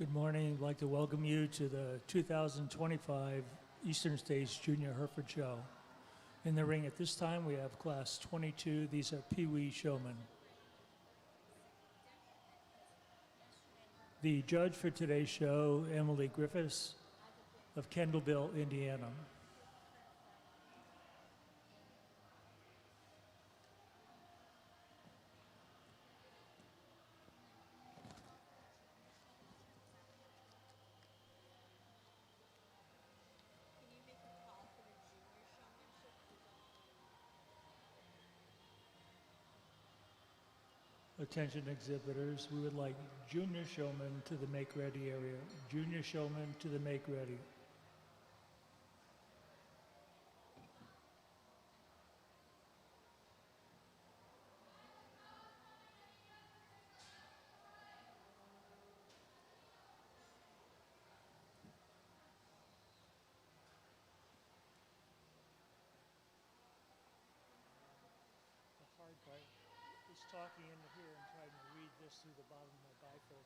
Good morning. I'd like to welcome you to the 2025 Eastern States Junior Hereford Show. In the ring at this time, we have Class 22. These are Pee Wee showmen. The judge for today's show, Emily Griffiths of Kendallville, Indiana. Attention exhibitors, we would like junior showmen to the make ready area. Junior showmen to the make ready. The hard part is talking into here and trying to read this through the bottom of my bifocal.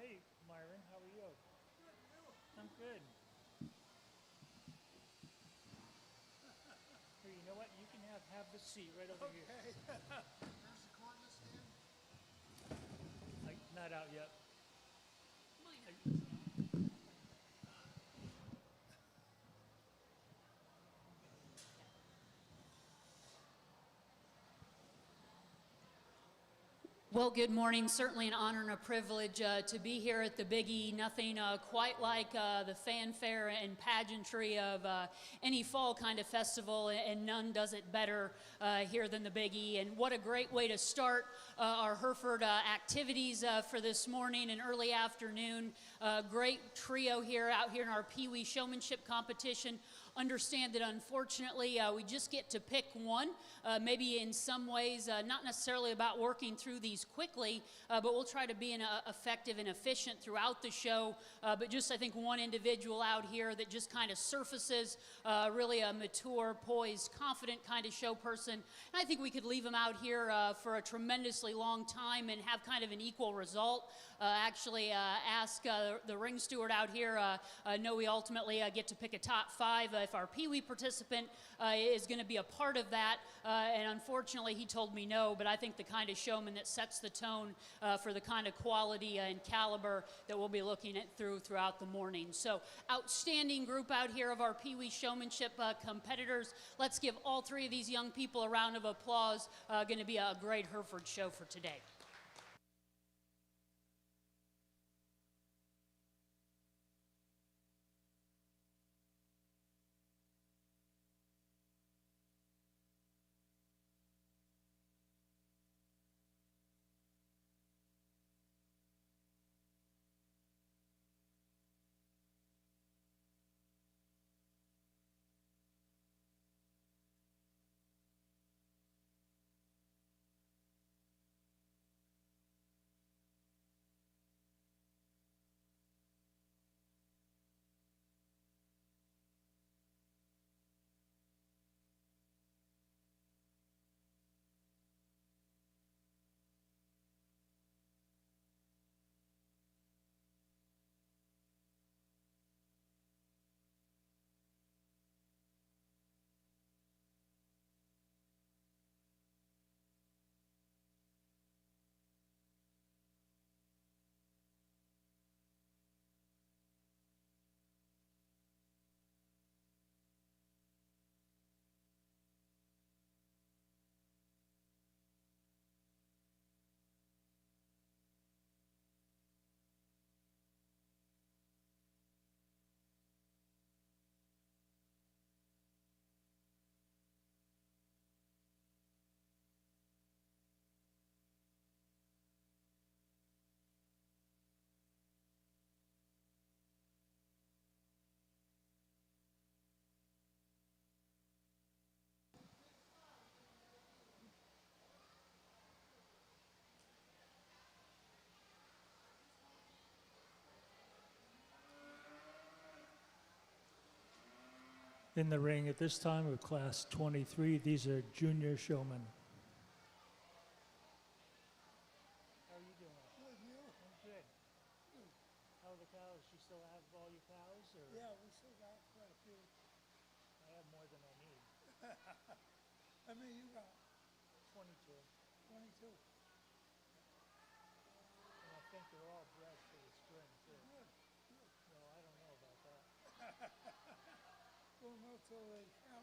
Hey, Myron, how are you? I'm good. Here, you know what? You can have the seat right over here. Where's the cordless stand? Not out yet. Well, good morning. Certainly an honor and a privilege to be here at the Big E. Nothing quite like the fanfare and pageantry of any fall kind of festival, and none does it better here than the Big E. And what a great way to start our Hereford activities for this morning and early afternoon. Great trio here out here in our Pee Wee showmanship competition. Understand that unfortunately we just get to pick one, maybe in some ways not necessarily about working through these quickly, but we'll try to be effective and efficient throughout the show, but just I think one individual out here that just kind of surfaces really a mature, poised, confident kind of show person, and I think we could leave him out here for a tremendously long time and have kind of an equal result. Actually ask the ring steward out here, know we ultimately get to pick a top 5 if our Pee Wee participant is going to be a part of that, and unfortunately he told me no, but I think the kind of showman that sets the tone for the kind of quality and caliber that we'll be looking at throughout the morning. So outstanding group out here of our Pee Wee showmanship competitors. Let's give all 3 of these young people a round of applause. Going to be a great Hereford show for today. In the ring at this time with class 23, these are junior showmen. How are you doing? Good, you? I'm good. How are the cows? You still have all your cows? Or? Yeah, we still got quite a few. I have more than I need. How many you got? 22. 22. And I think they're all bred for the spring, too. Good, good. Well, I don't know about that. Don't know till they count.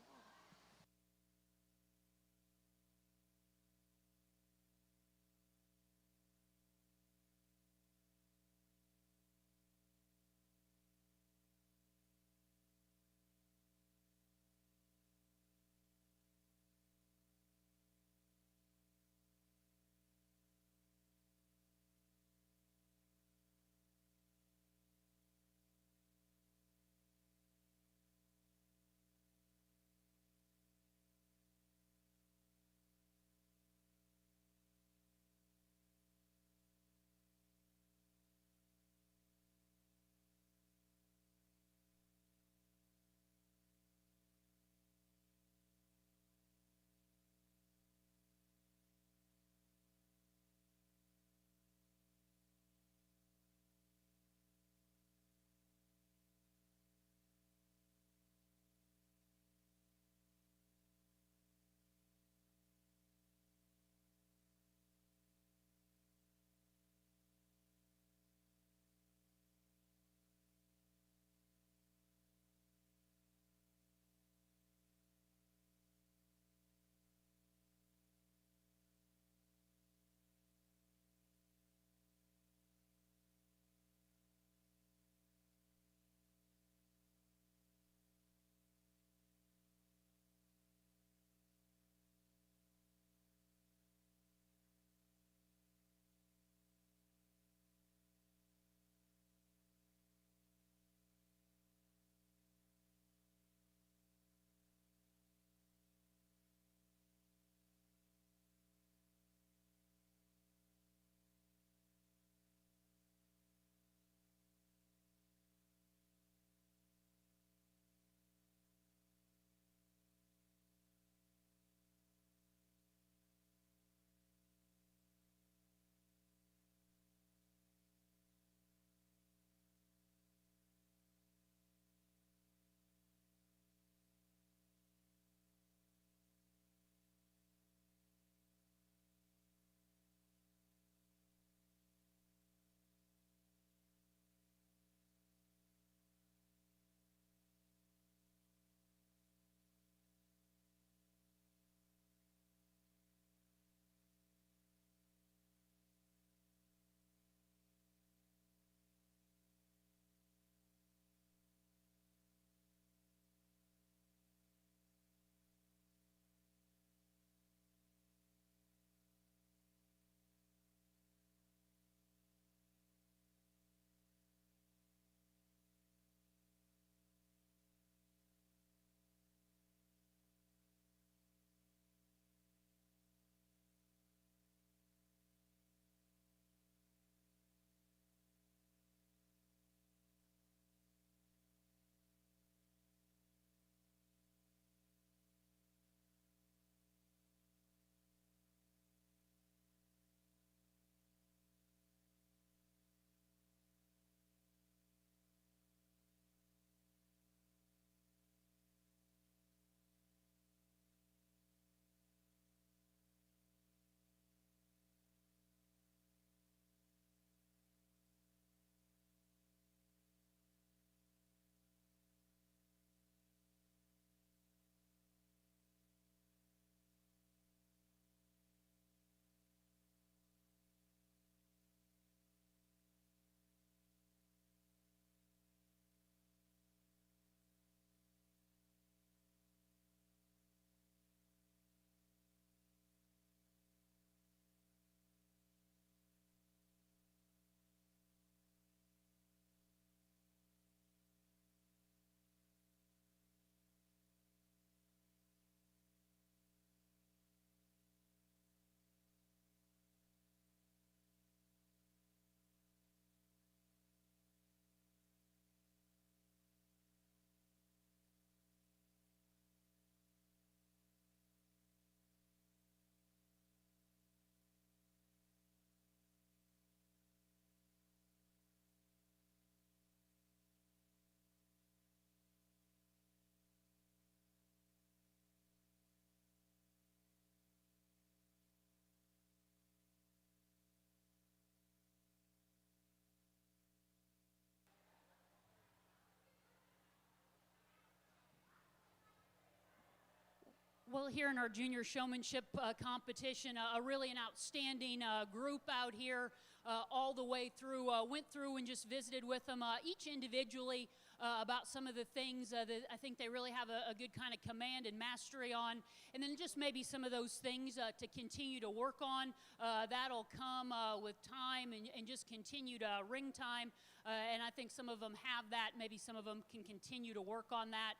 Well, here in our junior showmanship competition, really an outstanding group out here all the way through. Went through and just visited with them, each individually, about some of the things that I think they really have a good kind of command and mastery on. And then just maybe some of those things to continue to work on. That'll come with time and just continued ring time. And I think some of them have that. Maybe some of them can continue to work on that.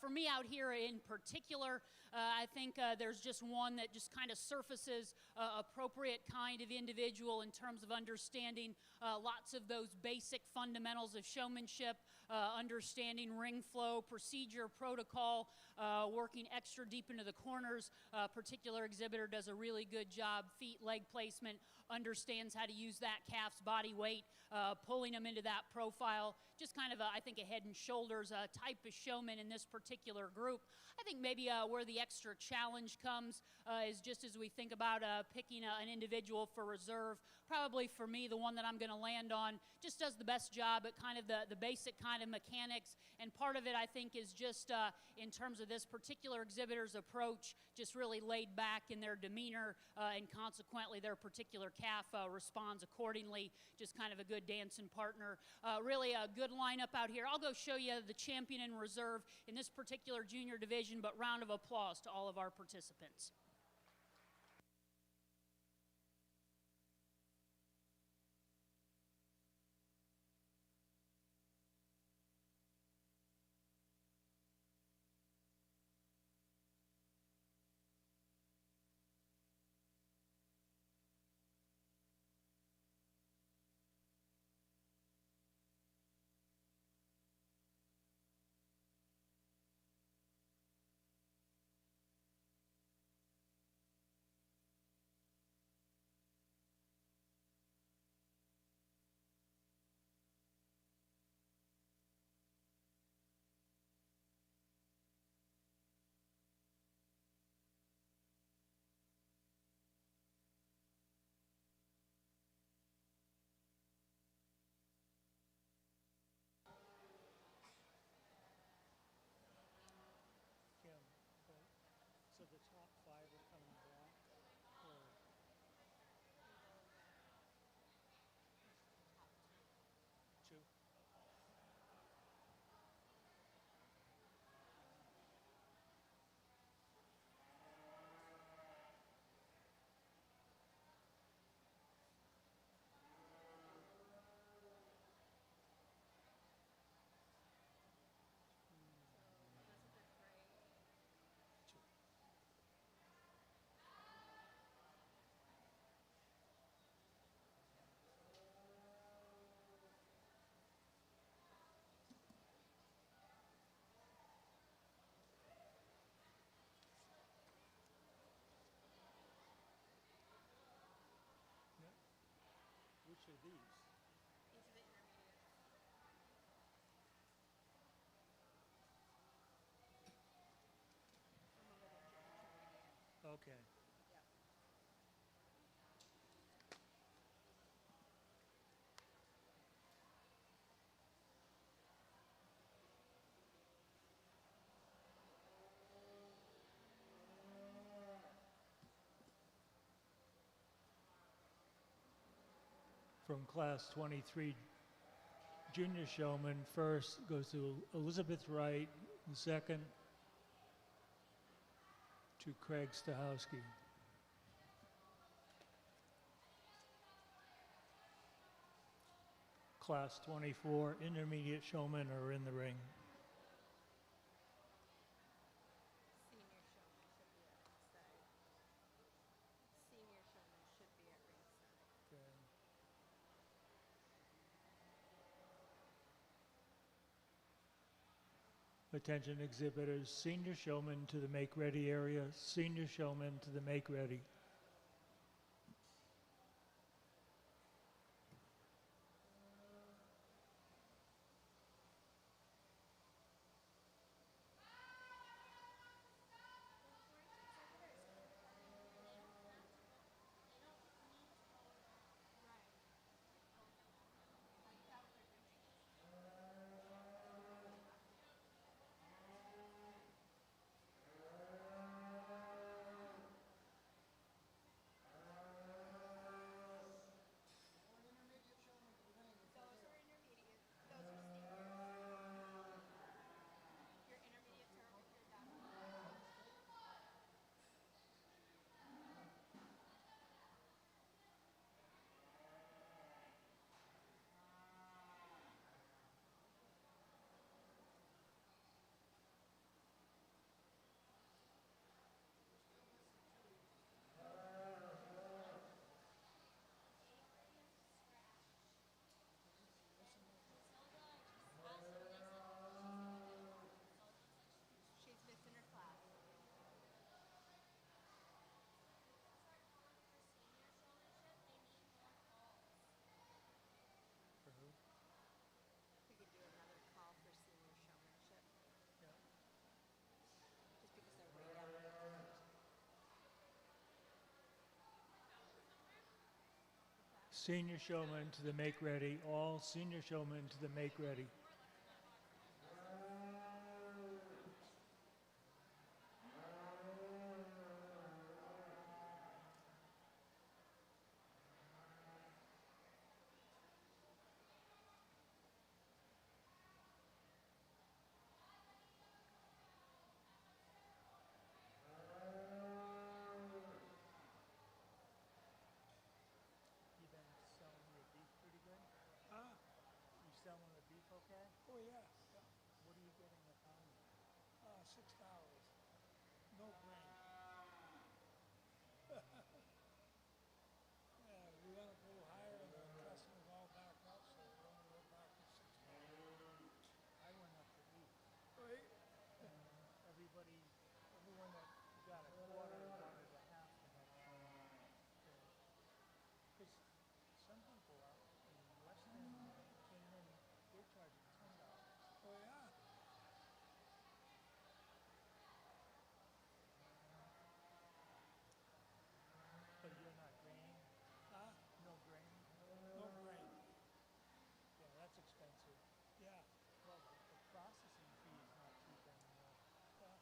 For me out here in particular, I think there's just one that just kind of surfaces appropriate kind of individual in terms of understanding lots of those basic fundamentals of showmanship, understanding ring flow, procedure, protocol, working extra deep into the corners. Particular exhibitor does a really good job, feet, leg placement, understands how to use that calf's body weight, pulling them into that profile. Just kind of, I think, a head and shoulders type of showman in this particular group. I think maybe where the extra challenge comes is just as we think about picking an individual for reserve. Probably for me, the one that I'm going to land on just does the best job at kind of the basic kind of mechanics. And part of it, I think, is just in terms of this particular exhibitor's approach, just really laid back in their demeanor, and consequently their particular calf responds accordingly. Just kind of a good dancing partner. Really a good lineup out here. I'll go show you the champion in reserve in this particular junior division, but round of applause to all of our participants. Kim, so the top 5 are coming back, or? Two? Two. No. Which are these? Okay. From class 23 junior showman, first goes to Elizabeth Wright, and second to Craig Stahowski. Class 24 intermediate showmen are in the ring. Senior showman should be at ringside. Senior showman should be at ringside. Okay. Attention exhibitors, senior showman to the make ready area, senior showman to the make ready. Senior showmen to the make ready. All senior showmen to the make ready. You been selling your beef pretty good? Huh? You selling the beef okay? Oh, yeah. Yeah. What are you getting a pound? $6. No grain. Yeah, we went up a little higher and the customers all backed up, so we only went back to $6. I went up to 8. Right? Everybody, everyone that got a quarter wanted a half the next year. Because some people out in Western Canaan, they're charging $10. Oh, yeah. But you're not grain? Huh? No grain? No grain. Yeah, that's expensive. Yeah. Well, the processing fee is not cheap anymore. Yeah.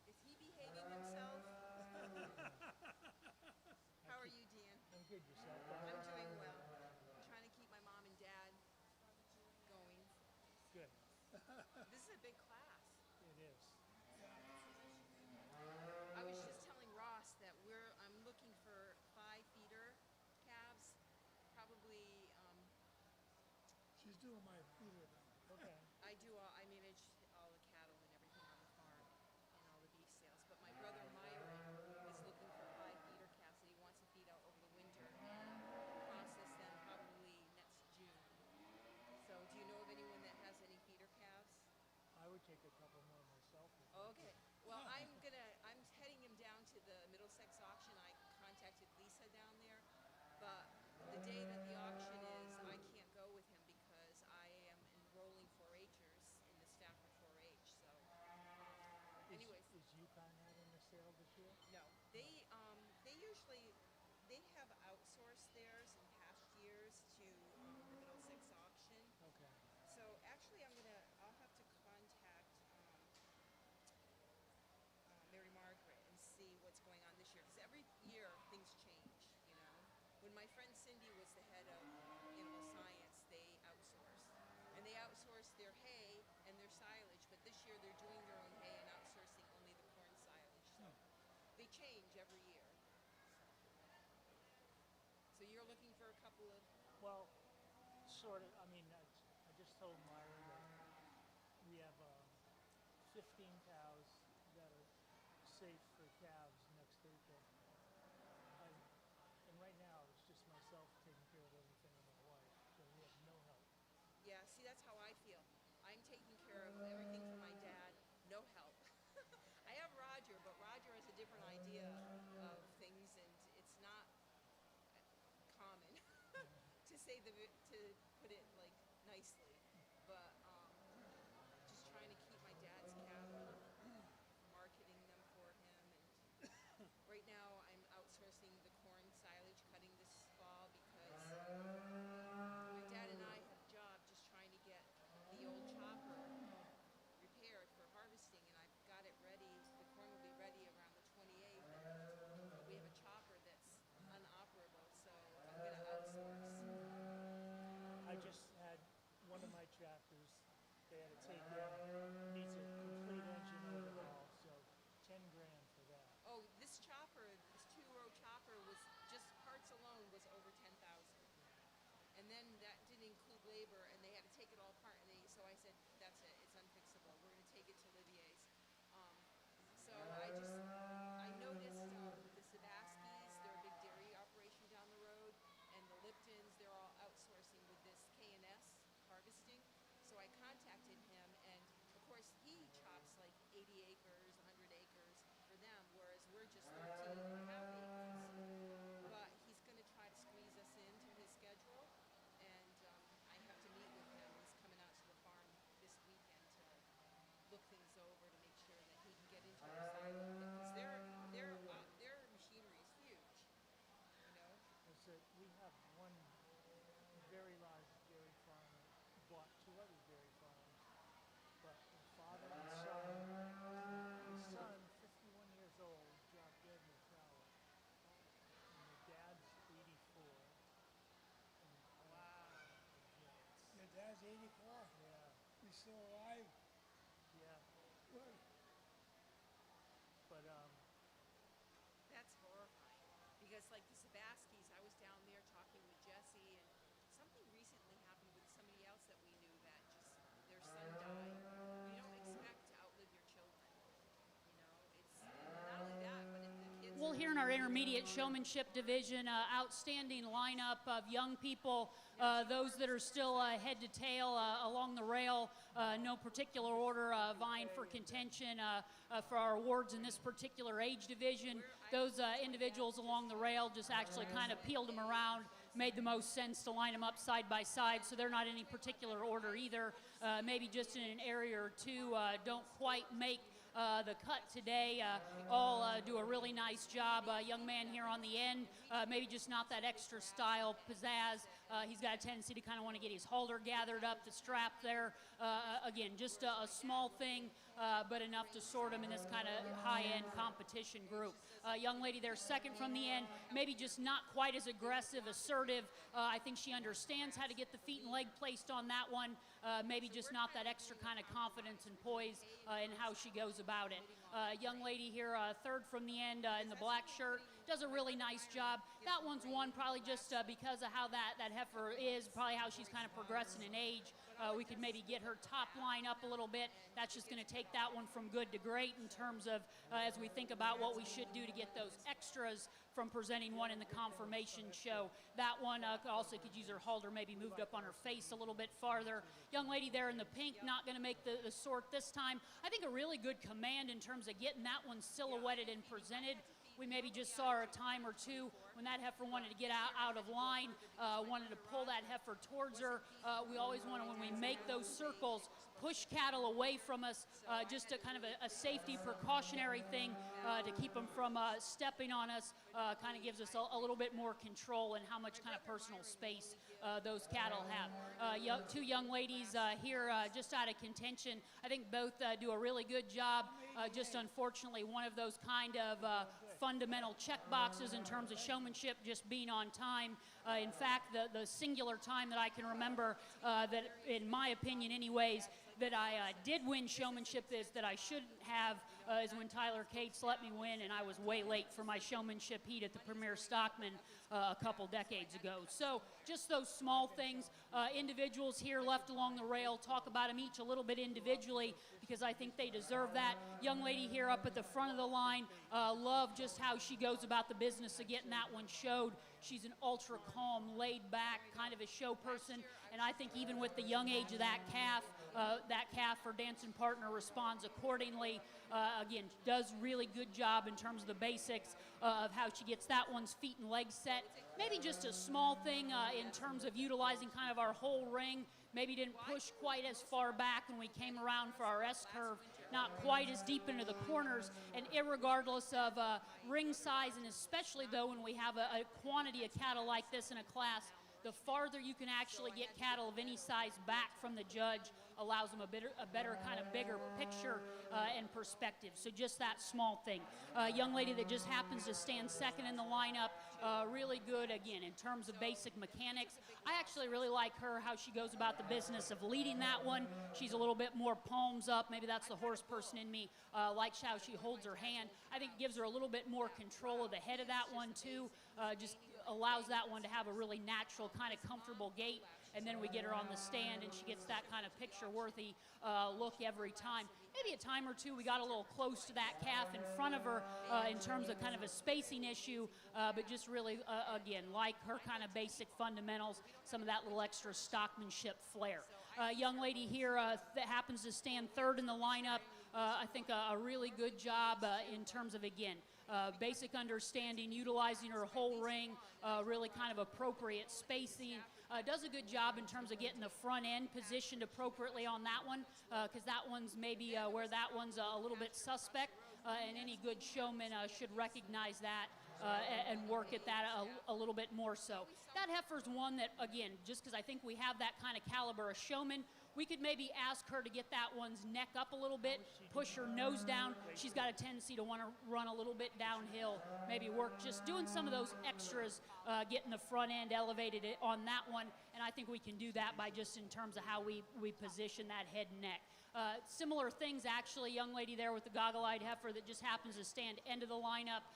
Is he behaving himself? How are you, Dan? I'm good, yourself? I'm doing well. I'm trying to keep my mom and dad going. Good. This is a big class. It is. I was just telling Ross that I'm looking for 5 feeder calves, probably. She's doing my feeder now. Okay. I manage all the cattle and everything on the farm and all the beef sales. But my brother Myron is looking for 5 feeder calves that he wants to feed out over the winter, process them probably next June. So, do you know of anyone that has any feeder calves? I would take a couple more myself. if I Okay. Well, I'm heading him down to the Middlesex auction. I contacted Lisa down there, but the day that the auction is, I can't go with him because I am enrolling 4-Hers in the Stafford 4-H. So, anyways, Is Yukon having a sale this year? no, they usually have outsourced theirs in past years to the Middlesex auction. Okay. So actually, I'll have to contact Mary Margaret and see what's going on this year. Because every year things change, you know. When my friend Cindy was the head of animal science, they outsourced. And they outsourced their hay and their silage, but this year they're doing their own hay and outsourcing only the corn silage. So they change every year. So you're looking for a couple of... Well, sort of. I mean, I just told Myron that we have 15 cows that are safe for calves next April. And right now it's just myself taking care of everything and my wife, so we have no help. Yeah, see, that's how I feel. I'm taking care of everything for my dad, no help. I have Roger, but Roger has a different idea of things, and it's not common to put it like nicely. But just trying to keep my dad's cattle, marketing them for him, and right now I'm outsourcing the corn silage cutting this fall because my dad and I had a job just trying to get the old chopper repaired for harvesting, and I've got it ready. The corn will be ready around the 28th. And we have a chopper that's I just had one of my chapters, they had to take in, needs a complete engine overhaul, so 10 grand for that. Oh, this chopper, this 2-row chopper was just parts alone was over 10,000. And then that didn't include labor, and they had to take it all apart. And so I said, "That's it. It's unfixable. We're going to take it to Livier's." So I noticed the Sebaskis, they're a big dairy operation down the road, and the Liptons, they're all outsourcing with this K&S harvesting. So I contacted him, and of course he chops like 80 acres, 100 acres for them, whereas we're just 13 and a half acres. But he's going to try to squeeze us into his schedule, and I have to meet with him. He's coming out to the farm this weekend to look things over to make sure that he can get into our silo because their machinery is huge, you know. Is that we have one very large dairy farm that bought 2 other dairy farms, but the father and son, 51 years old, dropped dead in the shower, and the dad's 84. And Wow. yeah, Your dad's 84? yeah, He's still alive? yeah. Good. But That's horrifying because like the Sebaskis, I was down there talking with Jesse, and something recently happened with somebody else that we knew that just their son died. You don't expect to outlive your children, you know. It's not only that, but if the kids. Well, here in our intermediate showmanship division, outstanding lineup of young people, those that are still head to tail along the rail, no particular order, vying for contention for our awards in this particular age division. Those individuals along the rail just actually kind of peeled them around, made the most sense to line them up side by side, so they're not in any particular order either. Maybe just in an area or two don't quite make the cut today. All do a really nice job. Young man here on the end, maybe just not that extra style pizzazz. He's got a tendency to kind of want to get his halter gathered up, the strap there. Again, just a small thing, but enough to sort him in this kind of high-end competition group. Young lady there second from the end, maybe just not quite as aggressive, assertive. I think she understands how to get the feet and leg placed on that one. Maybe just not that extra kind of confidence and poise in how she goes about it. Young lady here, third from the end in the black shirt, does a really nice job. That one's won probably just because of how that heifer is, probably how she's kind of progressing in age. We could maybe get her top line up a little bit. That's just going to take that one from good to great in terms of as we think about what we should do to get those extras from presenting one in the confirmation show. That one also could use her halter maybe moved up on her face a little bit farther. Young lady there in the pink, not going to make the sort this time. I think a really good command in terms of getting that one silhouetted and presented. We maybe just saw her a time or two when that heifer wanted to get out of line, wanted to pull that heifer towards her. We always want to, when we make those circles, push cattle away from us, just a kind of a safety precautionary thing to keep them from stepping on us. Kind of gives us a little bit more control and how much kind of personal space those cattle have. Two young ladies here just out of contention. I think both do a really good job. Just unfortunately, one of those kind of fundamental check boxes in terms of showmanship, just being on time. In fact, the singular time that I can remember that, in my opinion anyways, that I did win showmanship is that I shouldn't have is when Tyler Cates let me win, and I was way late for my showmanship heat at the Premier Stockman a couple decades ago. So just those small things. Individuals here left along the rail, talk about them each a little bit individually because I think they deserve that. Young lady here up at the front of the line, love just how she goes about the business of getting that one showed. She's an ultra calm, laid back kind of a show person, and I think even with the young age of that calf, her dancing partner responds accordingly. Again, does really good job in terms of the basics of how she gets that one's feet and legs set. Maybe just a small thing in terms of utilizing kind of our whole ring. Maybe didn't push quite as far back when we came around for our S-curve, not quite as deep into the corners, and irregardless of ring size, and especially though when we have a quantity of cattle like this in a class, the farther you can actually get cattle of any size back from the judge, allows them a better kind of bigger picture and perspective. So just that small thing. Young lady that just happens to stand second in the lineup, really good, again, in terms of basic mechanics. I actually really like her, how she goes about the business of leading that one. She's a little bit more palms up. Maybe that's the horse person in me. Likes how she holds her hand. I think it gives her a little bit more control of the head of that one, too. Just allows that one to have a really natural, kind of comfortable gait. And then we get her on the stand, and she gets that kind of picture-worthy look every time. Maybe a time or two we got a little close to that calf in front of her in terms of kind of a spacing issue, but just really, again, like her kind of basic fundamentals, some of that little extra stockmanship flair. Young lady here that happens to stand third in the lineup, I think a really good job in terms of, again, basic understanding, utilizing her whole ring, really kind of appropriate spacing. Does a good job in terms of getting the front end positioned appropriately on that one, because that one's maybe where that one's a little bit suspect, and any good showman should recognize that and work at that a little bit more so. That heifer's one that, again, just because I think we have that kind of caliber of showman, we could maybe ask her to get that one's neck up a little bit, push her nose down. She's got a tendency to want to run a little bit downhill, maybe work just doing some of those extras, getting the front end elevated on that one, and I think we can do that by just in terms of how we position that head and neck. Similar things, actually, young lady there with the goggle-eyed heifer that just happens to stand end of the lineup.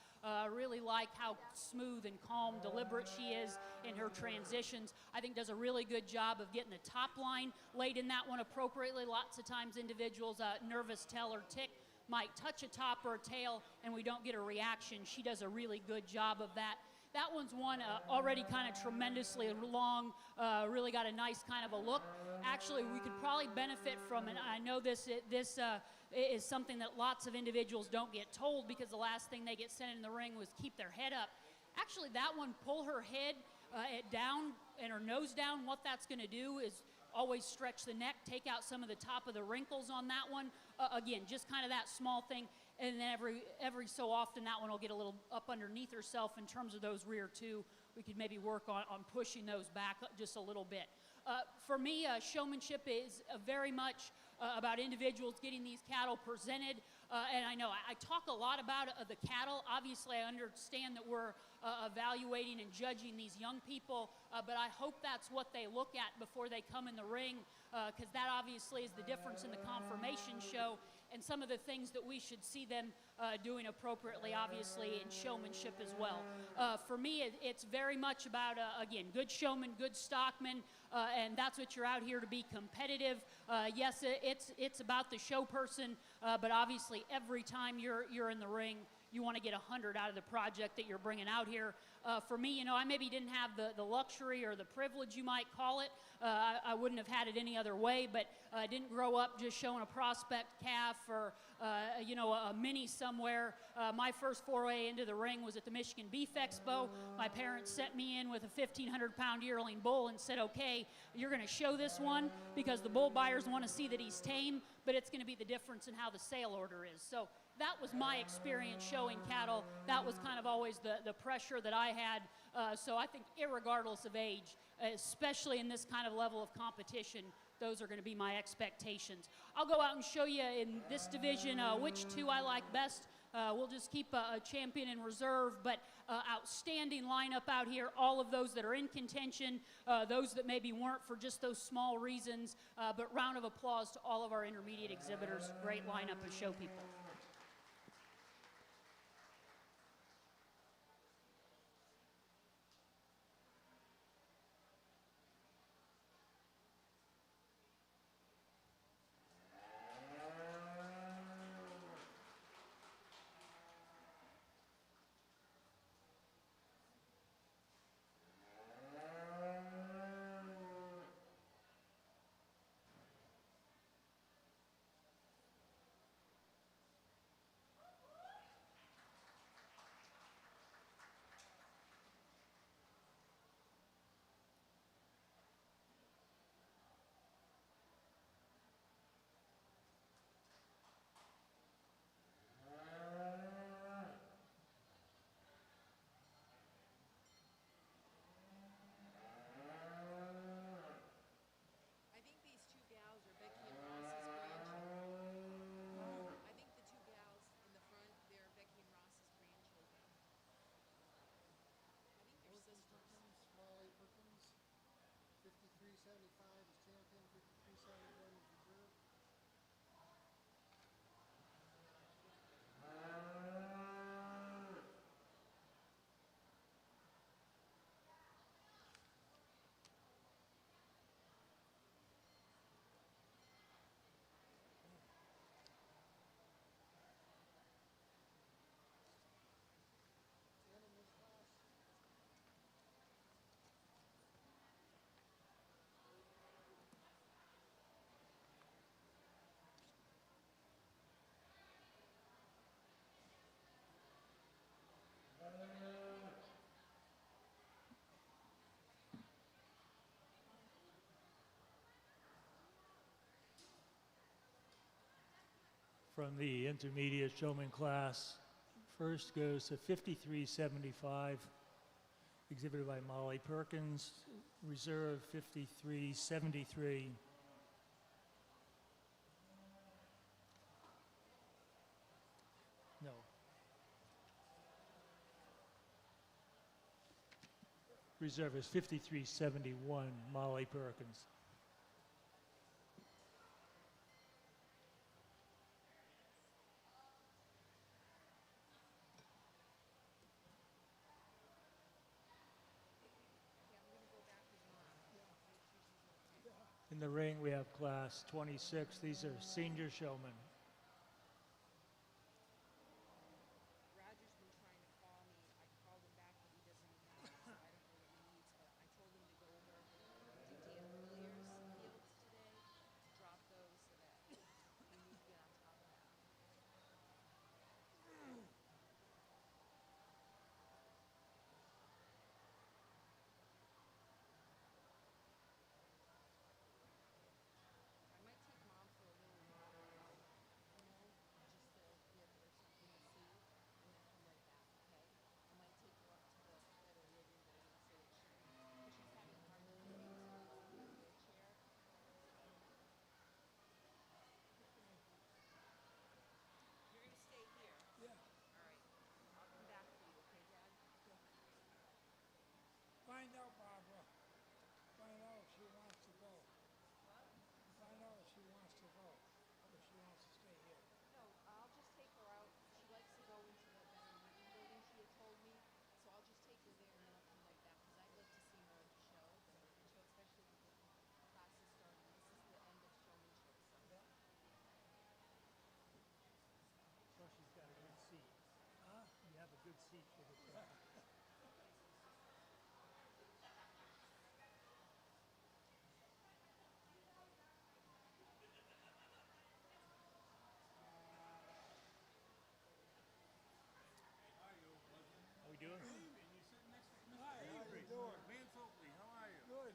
Really like how smooth and calm, deliberate she is in her transitions. I think does a really good job of getting the top line laid in that one appropriately. Lots of times individuals, nervous tail or tick, might touch a top or a tail and we don't get a reaction. She does a really good job of that. That one's one already kind of tremendously long, really got a nice kind of a look. Actually, we could probably benefit from it. I know this is something that lots of individuals don't get told, because the last thing they get sent in the ring was keep their head up. Actually, that one, pull her head down and her nose down. What that's going to do is always stretch the neck, take out some of the top of the wrinkles on that one. Again, just kind of that small thing. And then every so often that one will get a little up underneath herself in terms of those rear two. We could maybe work on pushing those back just a little bit. For me, showmanship is very much about individuals getting these cattle presented. And I know I talk a lot about the cattle. Obviously, I understand that we're evaluating and judging these young people, but I hope that's what they look at before they come in the ring, because that obviously is the difference in the conformation show and some of the things that we should see them doing appropriately, obviously, in showmanship as well. For me, it's very much about, again, good showman, good stockman, and that's what you're out here to be competitive. Yes, it's about the show person, but obviously every time you're in the ring, you want to get 100 out of the project that you're bringing out here. For me, I maybe didn't have the luxury or the privilege, you might call it. I wouldn't have had it any other way, but I didn't grow up just showing a prospect calf or, a mini somewhere. My first foray into the ring was at the Michigan Beef Expo. My parents sent me in with a 1,500-pound yearling bull and said, okay, you're going to show this one because the bull buyers want to see that he's tame, but it's going to be the difference in how the sale order is. So that was my experience showing cattle. That was kind of always the pressure that I had. So I think irregardless of age, especially in this kind of level of competition, those are going to be my expectations. I'll go out and show you in this division which two I like best. We'll just keep a champion in reserve, but outstanding lineup out here. All of those that are in contention, those that maybe weren't for just those small reasons, but round of applause to all of our intermediate exhibitors. Great lineup of show people. from the intermediate showman class. First goes to 5375, exhibited by Molly Perkins. Reserve 5373. No. Reserve is 5371, Molly Perkins. In the ring, we have class 26. These are senior showmen. Roger's been trying to call me. I called him back, but he doesn't even answer, so I don't know what he needs. But I told him to go over to Dan Earlier's fields today to drop those so that we need to get on top of that. I might take Mom for a little walk out, just to give her something to see, and then come right back, okay? I might take her up to the better living, but I didn't say that she, because she's having a hard time getting to the wheelchair. You're gonna stay here. Yeah. All right. I'll come back for you, okay, Dad? Find out, Barbara. Find out if she wants to go. Find out if she wants to go. Or if she wants to stay here. No, I'll just take her out. She likes to go into the better living building, she had told me. So I'll just take her there and then I'll come right back because I'd like to see more of the show, especially with the classes starting. This is the end of showmanship. So. Plus, she's got a good seat. You have a good seat for the class. How we doing? Hi, how you doing? Vance Oakley, how are you? Good.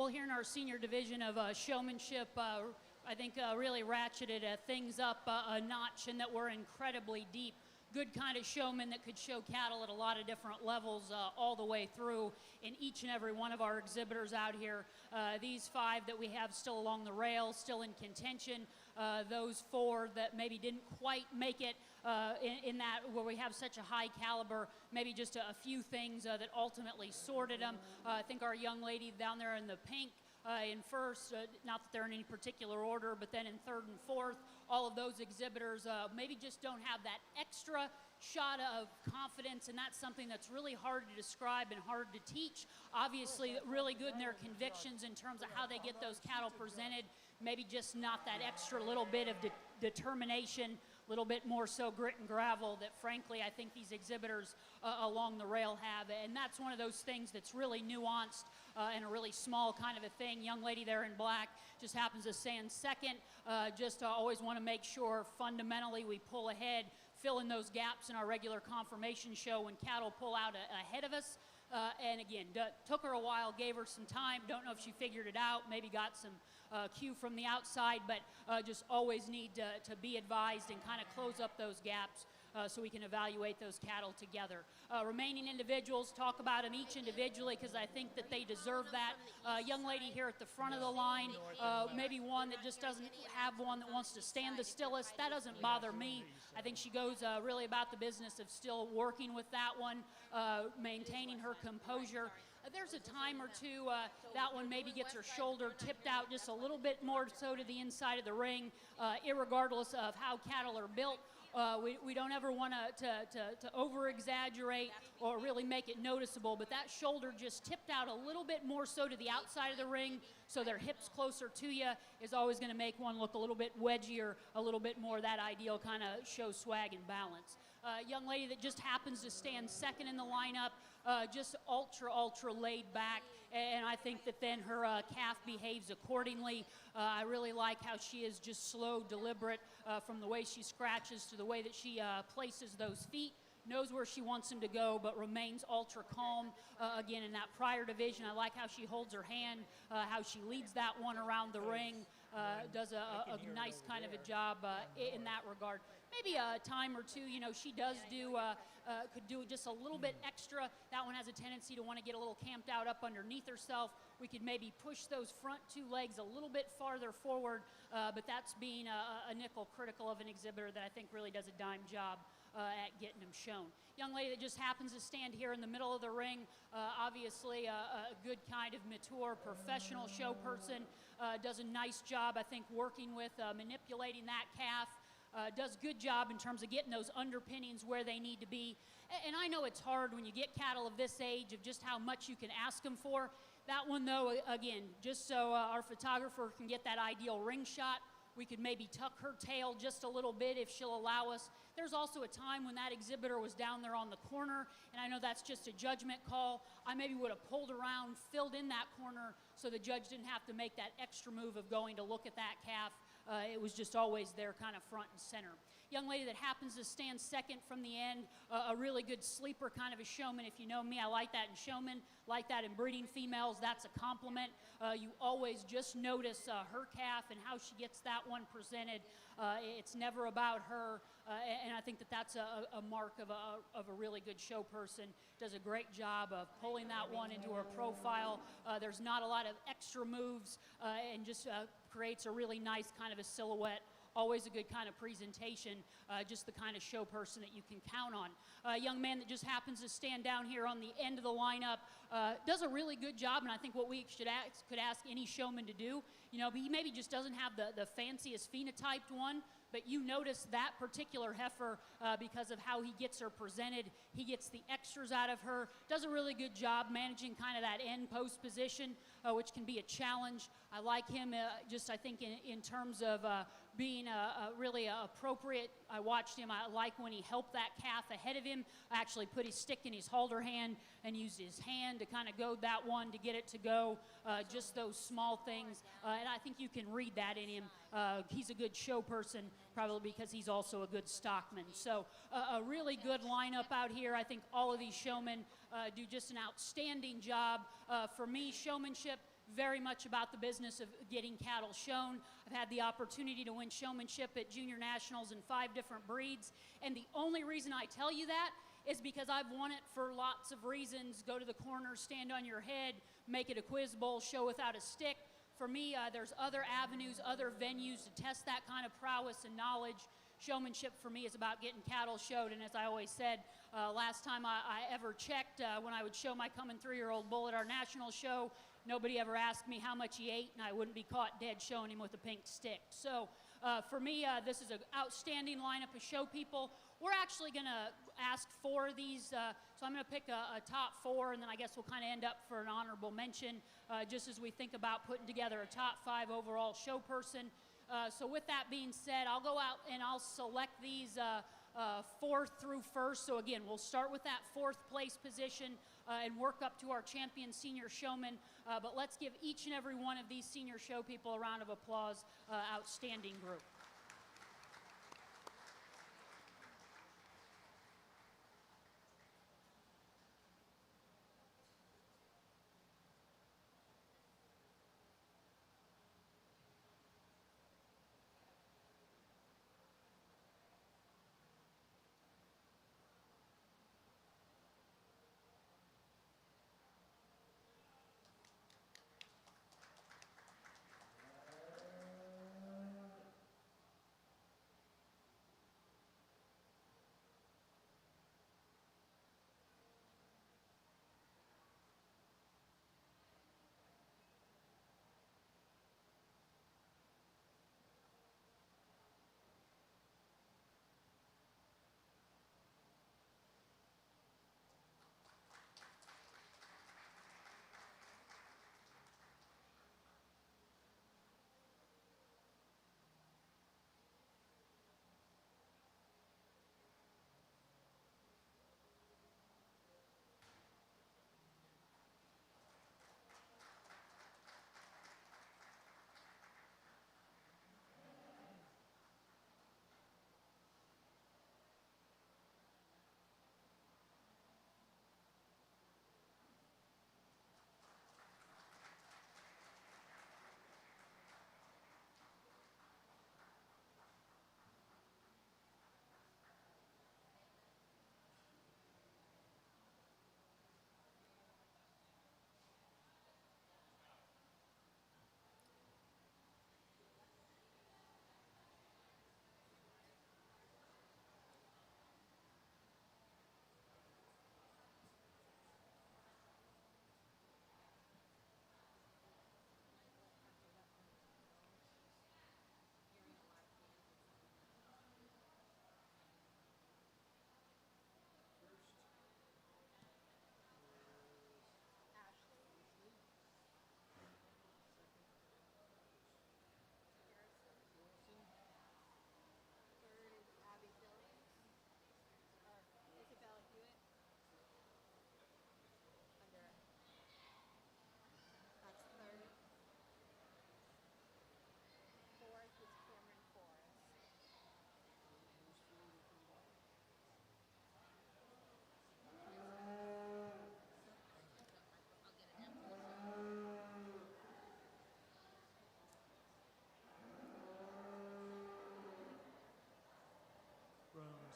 Well, here in our senior division of showmanship, I think really ratcheted things up a notch, and that we're incredibly deep. Good kind of showmen that could show cattle at a lot of different levels all the way through in each and every one of our exhibitors out here. These 5 that we have still along the rail, still in contention. Those 4 that maybe didn't quite make it in that where we have such a high caliber, maybe just a few things that ultimately sorted them. I think our young lady down there in the pink in first, not that they're in any particular order, but then in third and fourth, all of those exhibitors maybe just don't have that extra shot of confidence, and that's something that's really hard to describe and hard to teach. Obviously, really good in their convictions in terms of how they get those cattle presented, maybe just not that extra little bit of determination, a little bit more so grit and gravel that frankly I think these exhibitors along the rail have, and that's one of those things that's really nuanced and a really small kind of a thing. Young lady there in black just happens to stand second. Just always want to make sure fundamentally we pull ahead, fill in those gaps in our regular conformation show when cattle pull out ahead of us. And again, took her a while, gave her some time. Don't know if she figured it out, maybe got some cue from the outside, but just always need to be advised and kind of close up those gaps so we can evaluate those cattle together. Remaining individuals, talk about them each individually because I think that they deserve that. Young lady here at the front of the line, maybe one that just doesn't have one that wants to stand the stillest. That doesn't bother me. I think she goes really about the business of still working with that one, maintaining her composure. There's a time or two that one maybe gets her shoulder tipped out just a little bit more so to the inside of the ring, irregardless of how cattle are built. We don't ever want to over-exaggerate or really make it noticeable, but that shoulder just tipped out a little bit more so to the outside of the ring, so their hips closer to you is always going to make one look a little bit wedgier, a little bit more that ideal kind of show swag and balance. Young lady that just happens to stand second in the lineup, just ultra laid back, and I think that then her calf behaves accordingly. I really like how she is just slow, deliberate, from the way she scratches to the way that she places those feet, knows where she wants them to go, but remains ultra calm. Again, in that prior division, I like how she holds her hand, how she leads that one around the ring, does a nice kind of a job in that regard. Maybe a time or two, you know, she does do, could do just a little bit extra. That one has a tendency to want to get a little camped out up underneath herself. We could maybe push those front 2 legs a little bit farther forward, but that's being a nickel critical of an exhibitor that I think really does a dime job at getting them shown. Young lady that just happens to stand here in the middle of the ring, obviously a good kind of mature professional show person, does a nice job, I think, working with manipulating that calf. Does good job in terms of getting those underpinnings where they need to be. And I know it's hard when you get cattle of this age of just how much you can ask them for. That one, though, again, just so our photographer can get that ideal ring shot, we could maybe tuck her tail just a little bit if she'll allow us. There's also a time when that exhibitor was down there on the corner, and I know that's just a judgment call. I maybe would have pulled around, filled in that corner, so the judge didn't have to make that extra move of going to look at that calf. It was just always there kind of front and center. Young lady that happens to stand second from the end, a really good sleeper kind of a showman. If you know me, I like that in showmen, like that in breeding females. That's a compliment. You always just notice her calf and how she gets that one presented. It's never about her, and I think that that's a mark of a really good show person. Does a great job of pulling that one into her profile. There's not a lot of extra moves, and just creates a really nice kind of a silhouette. Always a good kind of presentation, just the kind of show person that you can count on. A young man that just happens to stand down here on the end of the lineup does a really good job, and I think what we could ask any showman to do, you know, he maybe just doesn't have the fanciest phenotyped one, but you notice that particular heifer because of how he gets her presented. He gets the extras out of her, does a really good job managing kind of that end post position, which can be a challenge. I like him just, I think, in terms of being really appropriate. I watched him. I like when he helped that calf ahead of him, actually put his stick in his halter hand and used his hand to kind of goad that one to get it to go. Just those small things, and I think you can read that in him. He's a good show person, probably because he's also a good stockman. So a really good lineup out here. I think all of these showmen do just an outstanding job. For me, showmanship, very much about the business of getting cattle shown. I've had the opportunity to win showmanship at junior nationals in 5 different breeds, and the only reason I tell you that is because I've won it for lots of reasons. Go to the corner, stand on your head, make it a quiz bowl, show without a stick. For me, there's other avenues, other venues to test that kind of prowess and knowledge. Showmanship for me is about getting cattle showed, and as I always said, last time I ever checked, when I would show my coming 3-year-old bull at our national show, nobody ever asked me how much he ate, and I wouldn't be caught dead showing him with a pink stick. So for me, this is an outstanding lineup of show people. We're actually going to ask 4 of these, so I'm going to pick a top 4, and then I guess we'll kind of end up for an honorable mention, just as we think about putting together a top 5 overall show person. So with that being said, I'll go out and I'll select these 4th through 1st. So again, we'll start with that 4th place position and work up to our champion senior showman. But let's give each and every one of these senior show people a round of applause. Outstanding group.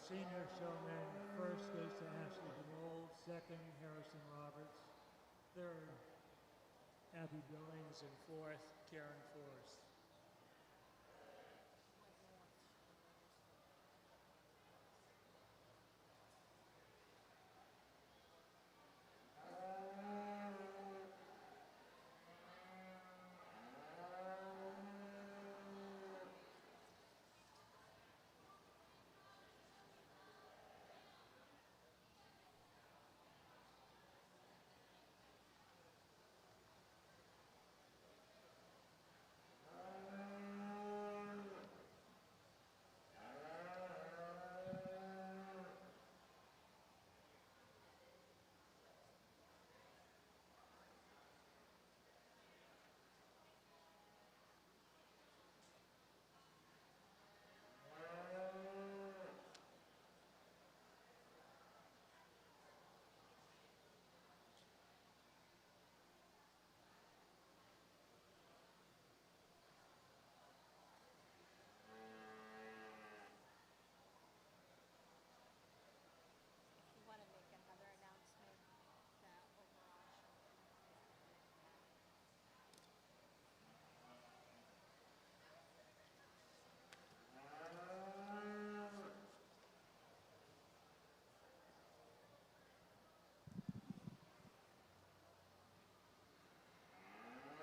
Senior showman, 1st goes to Ashley DeMold, 2nd, Harrison Roberts, 3rd, Abby Billings, and 4th, Karen Forrest.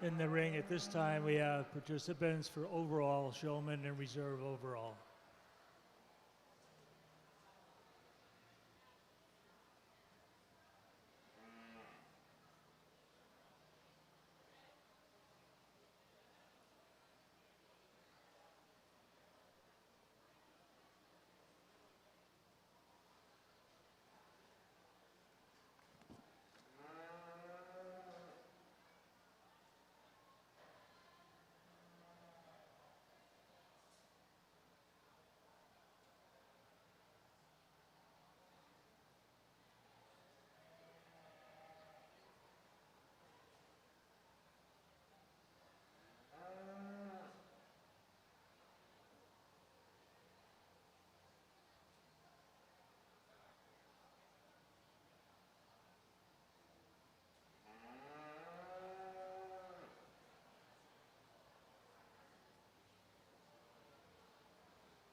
In the ring at this time, we have participants for overall, showman, and reserve overall.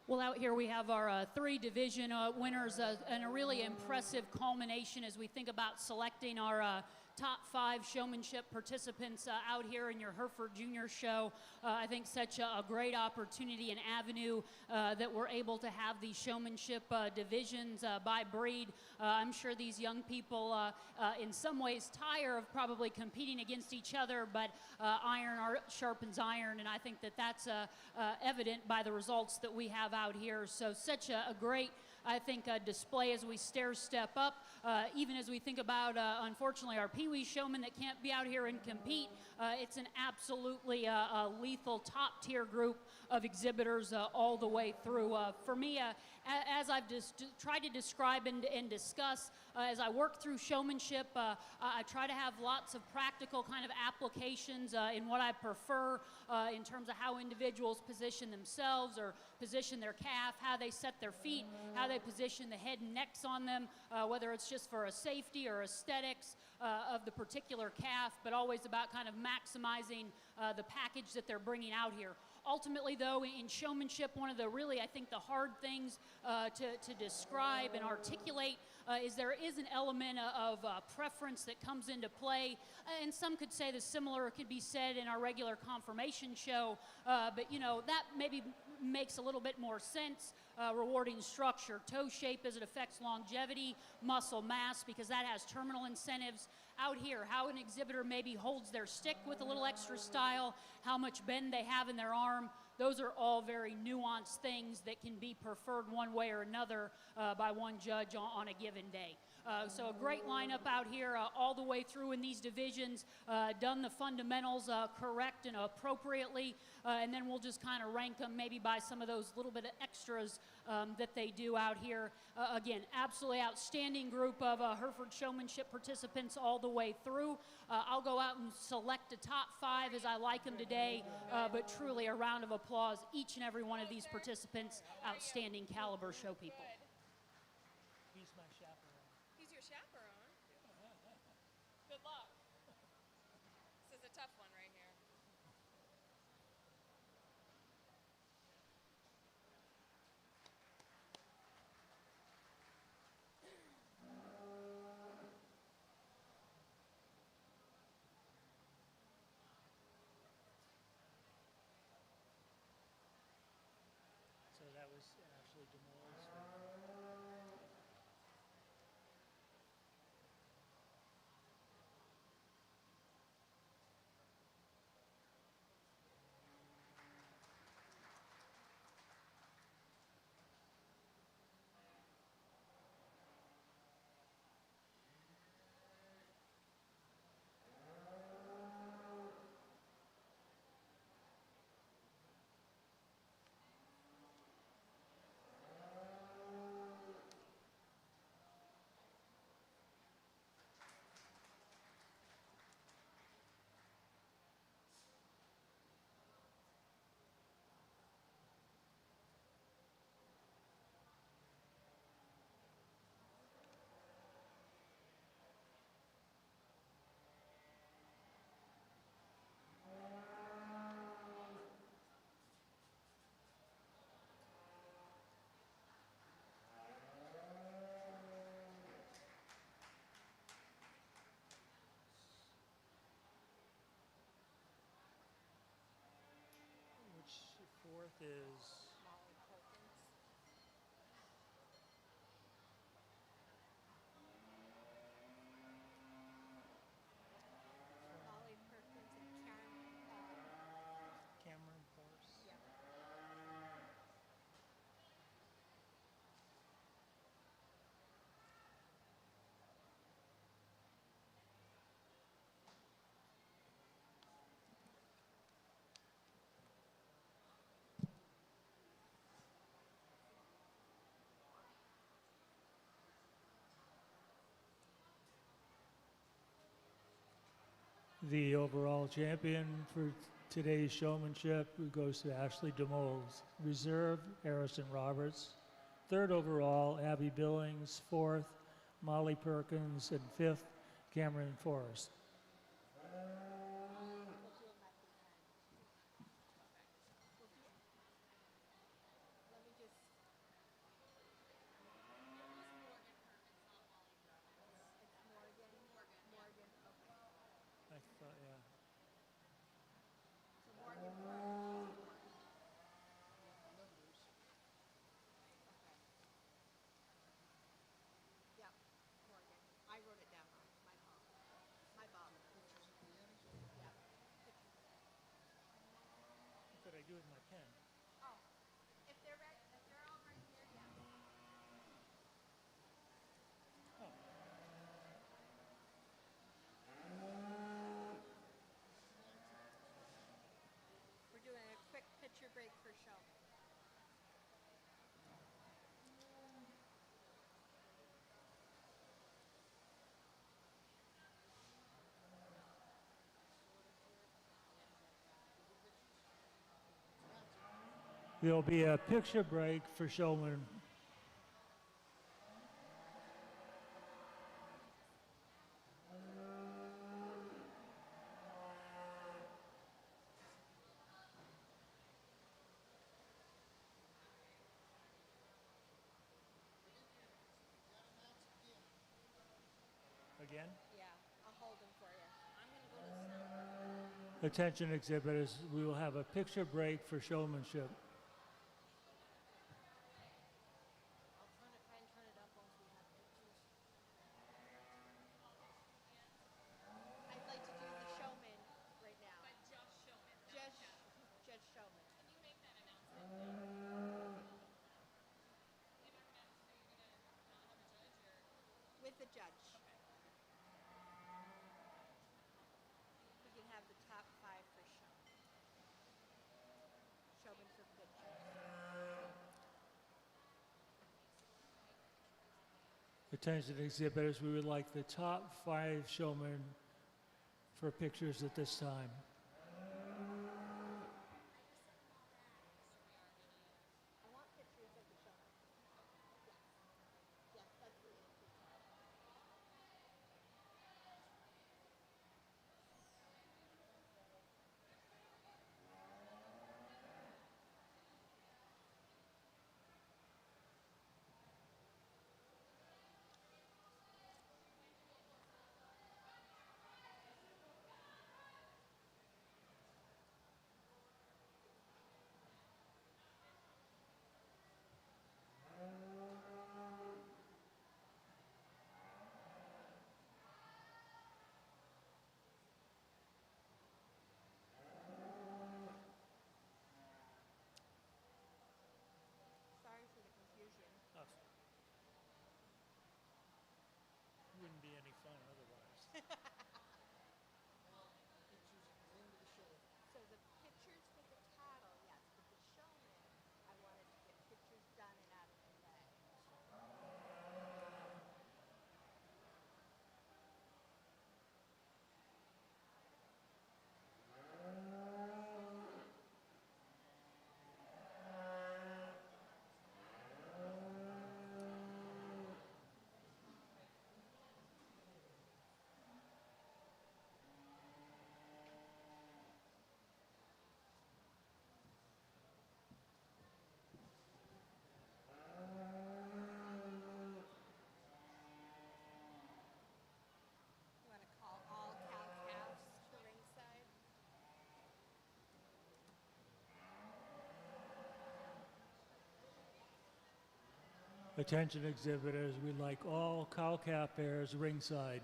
Well, out here we have our three division winners and a really impressive culmination as we think about selecting our top 5 showmanship participants out here in your Hereford Junior Show. I think such a great opportunity and avenue that we're able to have these showmanship divisions by breed. I'm sure these young people in some ways tire of probably competing against each other, but iron sharpens iron, and I think that that's evident by the results that we have out here. So such a great, I think, display as we step up, even as we think about, unfortunately, our Pee Wee showmen that can't be out here and compete. It's an absolutely lethal top-tier group of exhibitors all the way through. For me, as I've tried to describe and discuss, as I work through showmanship, I try to have lots of practical kind of applications in what I prefer in terms of how individuals position themselves or position their calf, how they set their feet, how they position the head and necks on them, whether it's just for a safety or aesthetics of the particular calf, but always about kind of maximizing the package that they're bringing out here. Ultimately, though, in showmanship, one of the really, I think, the hard things to describe and articulate is there is an element of preference that comes into play, and some could say the similar could be said in our regular conformation show, but, you know, that maybe makes a little bit more sense. Rewarding structure, toe shape as it affects longevity, muscle mass, because that has terminal incentives. Out here, how an exhibitor maybe holds their stick with a little extra style, how much bend they have in their arm. Those are all very nuanced things that can be preferred one way or another by one judge on a given day. So a great lineup out here all the way through in these divisions, done the fundamentals correct and appropriately, and then we'll just kind of rank them maybe by some of those little bit of extras that they do out here. Again, absolutely outstanding group of Hereford showmanship participants all the way through. I'll go out and select a top 5 as I like them today, but truly a round of applause, each and every one of these participants, outstanding caliber show people. He's my chaperone. He's your chaperone. Good luck. This is a tough one right here. So that was Ashley DeMoss. is Molly Perkins. Molly Perkins and Karen. Cameron Force. Yeah. The overall champion for today's showmanship goes to Ashley DeMoles. Reserve, Harrison Roberts. Third overall, Abby Billings. Fourth, Molly Perkins. And fifth, Cameron Forrest. We'll do them at the end. We'll do. Let me just. It's Morgan. Morgan. Okay. I thought, yeah. So Morgan Perkins. Okay. Yep. Morgan. I wrote it down wrong. My fault. My fault. Yep. What did I do with my pen? Oh, if they're ready, if they're all right here, yeah. Oh. We're doing a quick picture break for Showman. There'll be a picture break for Showman. Again? Yeah, I'll hold them for you. I'm gonna go to sound. Attention exhibitors, we will have a picture break for showmanship. I'll try and turn it up once we have pictures. I'd like to do the Showman right now. But just Showman. Just Showman. Can you make that announcement? With the judge. We can have the top 5 for Showman. Showman for pictures. Attention exhibitors, we would like the top 5 showmen for pictures at this time. I want pictures of the Showman. Yes. Yes, that's the answer. Attention exhibitors, we'd like all cow-calf pairs ringside.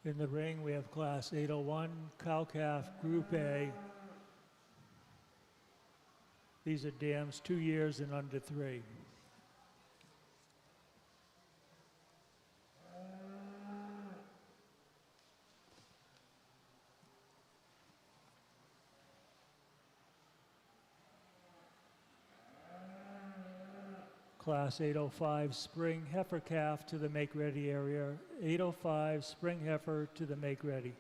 In the ring, we have Class 801 cow-calf Group A. These are dams 2 years and under 3. Class 805 spring heifer calf to the make-ready area. 805 spring heifer to the make-ready.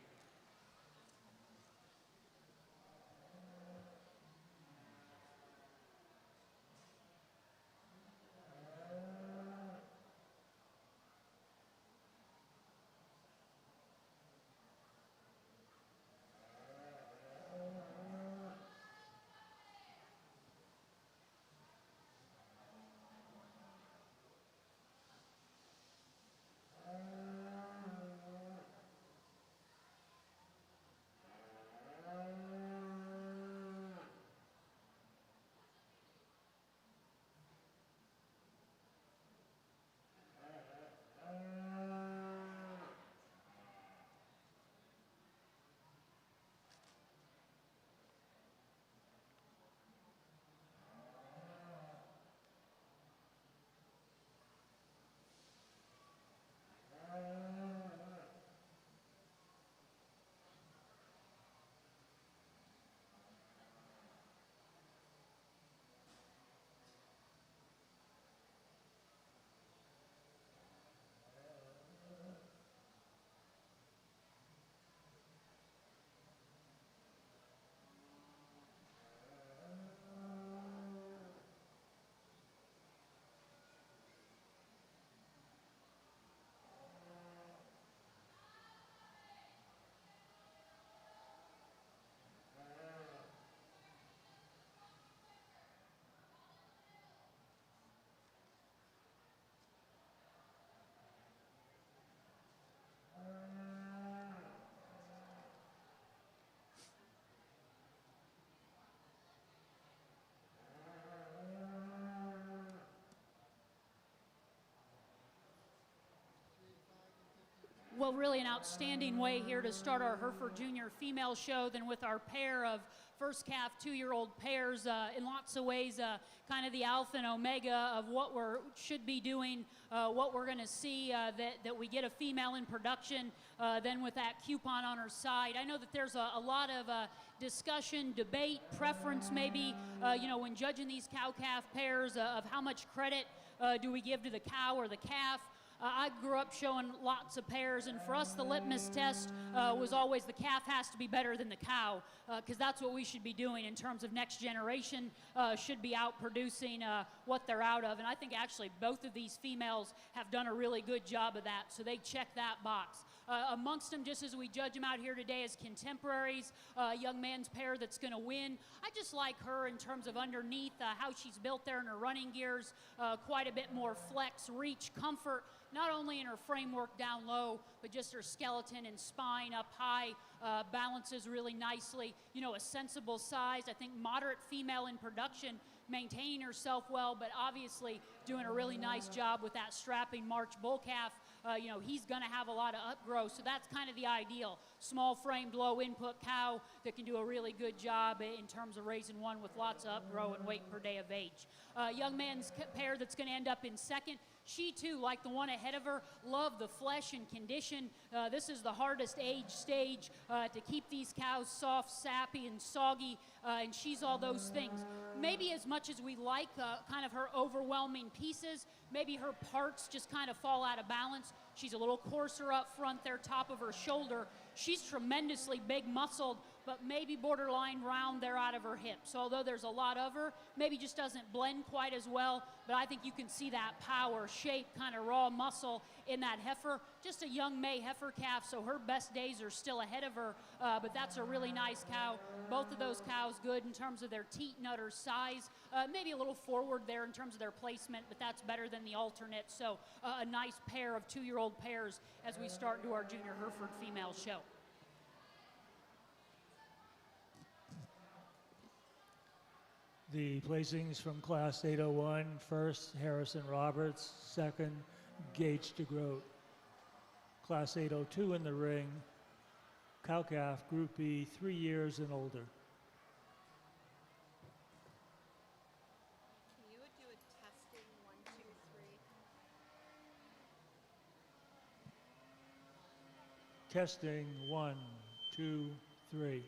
Well, really an outstanding way here to start our Hereford Junior female show than with our pair of first calf 2-year-old pairs. In lots of ways, kind of the alpha and omega of what we should be doing, what we're going to see, that we get a female in production, then with that coupon on her side. I know that there's a lot of discussion, debate, preference maybe, when judging these cow-calf pairs of how much credit do we give to the cow or the calf. I grew up showing lots of pairs, and for us the litmus test was always the calf has to be better than the cow, because that's what we should be doing in terms of next generation, should be out producing what they're out of. And I think actually both of these females have done a really good job of that, so they check that box. Amongst them, just as we judge them out here today as contemporaries, young man's pair that's going to win. I just like her in terms of underneath, how she's built there in her running gears, quite a bit more flex, reach, comfort, not only in her framework down low, but just her skeleton and spine up high, balances really nicely. A sensible size. I think moderate female in production, maintaining herself well, but obviously doing a really nice job with that strapping March bull calf. He's going to have a lot of upgrowth, so that's kind of the ideal. Small-framed, low-input cow that can do a really good job in terms of raising one with lots of upgrow and weight per day of age. Young man's pair that's going to end up in second. She, too, like the one ahead of her, love the flesh and condition. This is the hardest age stage to keep these cows soft, sappy, and soggy, and she's all those things. Maybe as much as we like kind of her overwhelming pieces, maybe her parts just kind of fall out of balance. She's a little coarser up front there, top of her shoulder. She's tremendously big muscled, but maybe borderline round there out of her hips. So although there's a lot of her, maybe just doesn't blend quite as well, but I think you can see that power, shape, kind of raw muscle in that heifer. Just a young May heifer calf, so her best days are still ahead of her, but that's a really nice cow. Both of those cows good in terms of their teat and udder size, maybe a little forward there in terms of their placement, but that's better than the alternate. So a nice pair of 2-year-old pairs as we start into our junior Hereford female show. The placings from Class 801, first, Harrison Roberts, second, Gage DeGroat. Class 802 in the ring, cow-calf, Group B, 3 years and older. Can you do a testing 1, 2, 3? Testing, 1, 2, 3.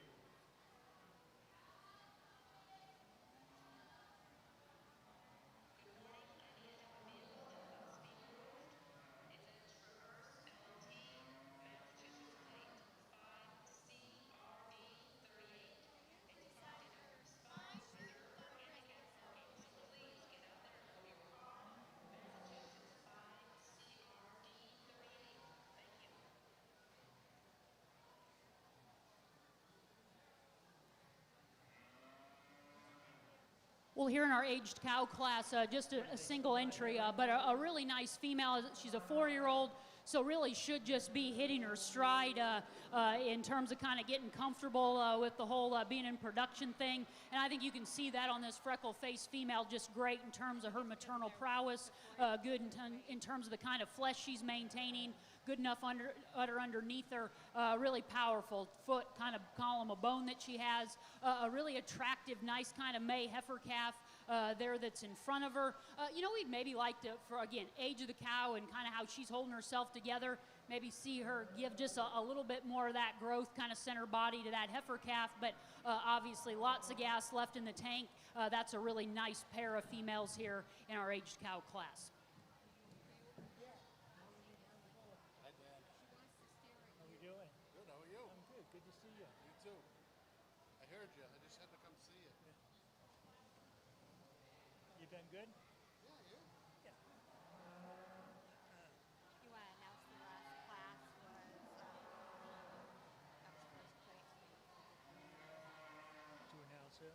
Well, here in our aged cow class, just a single entry, but a really nice female. She's a 4-year-old, so really should just be hitting her stride in terms of kind of getting comfortable with the whole being in production thing. And I think you can see that on this freckle-faced female, just great in terms of her maternal prowess, good in terms of the kind of flesh she's maintaining, good enough udder underneath her, really powerful foot kind of column of bone that she has, a really attractive, nice kind of May heifer calf there that's in front of her. We'd maybe like to, for again, age of the cow and kind of how she's holding herself together, maybe see her give just a little bit more of that growth kind of center body to that heifer calf, but obviously lots of gas left in the tank. That's a really nice pair of females here in our aged cow class. How we doing? Good, how are you? I'm good. Good to see you. You too. I heard you. I just had to come see you. You been good? Yeah, you? You want to announce the last class was that was first place. To announce it.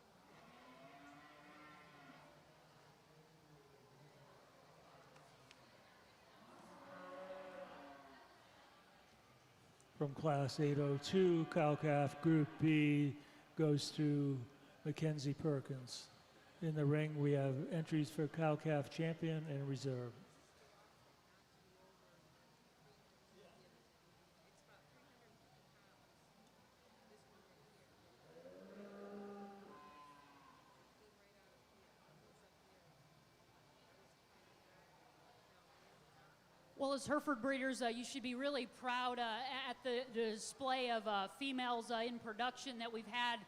From Class 802, cow-calf Group B goes to Mackenzie Perkins. In the ring, we have entries for cow-calf champion and reserve. Well, as Hereford breeders, you should be really proud at the display of females in production that we've had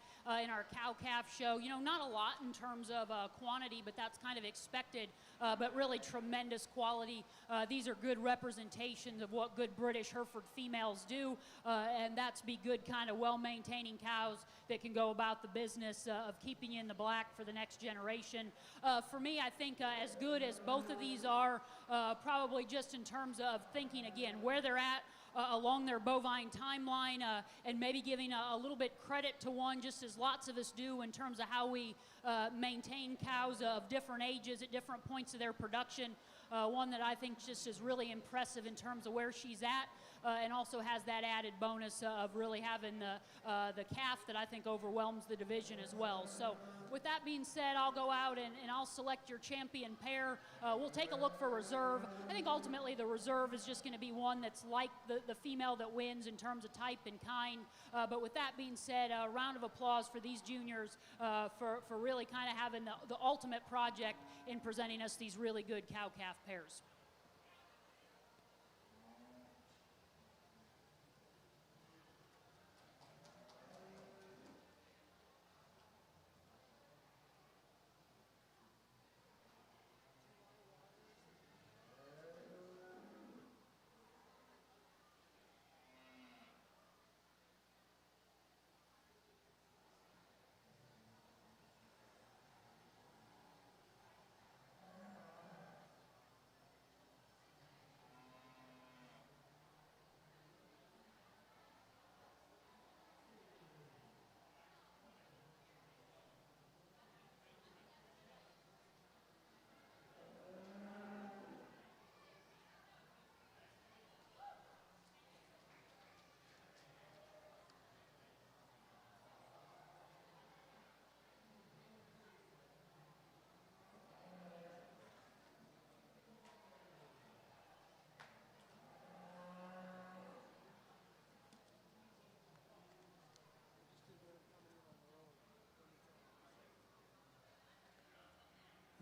in our cow-calf show. Not a lot in terms of quantity, but that's kind of expected, but really tremendous quality. These are good representations of what good British Hereford females do, and that's be good kind of well-maintaining cows that can go about the business of keeping you in the black for the next generation. For me, I think as good as both of these are, probably just in terms of thinking, again, where they're at along their bovine timeline, and maybe giving a little bit credit to one, just as lots of us do in terms of how we maintain cows of different ages at different points of their production. One that I think just is really impressive in terms of where she's at, and also has that added bonus of really having the calf that I think overwhelms the division as well. So with that being said, I'll go out and I'll select your champion pair. We'll take a look for reserve. I think ultimately the reserve is just going to be one that's like the female that wins in terms of type and kind. But with that being said, a round of applause for these juniors for really kind of having the ultimate project in presenting us these really good cow-calf pairs.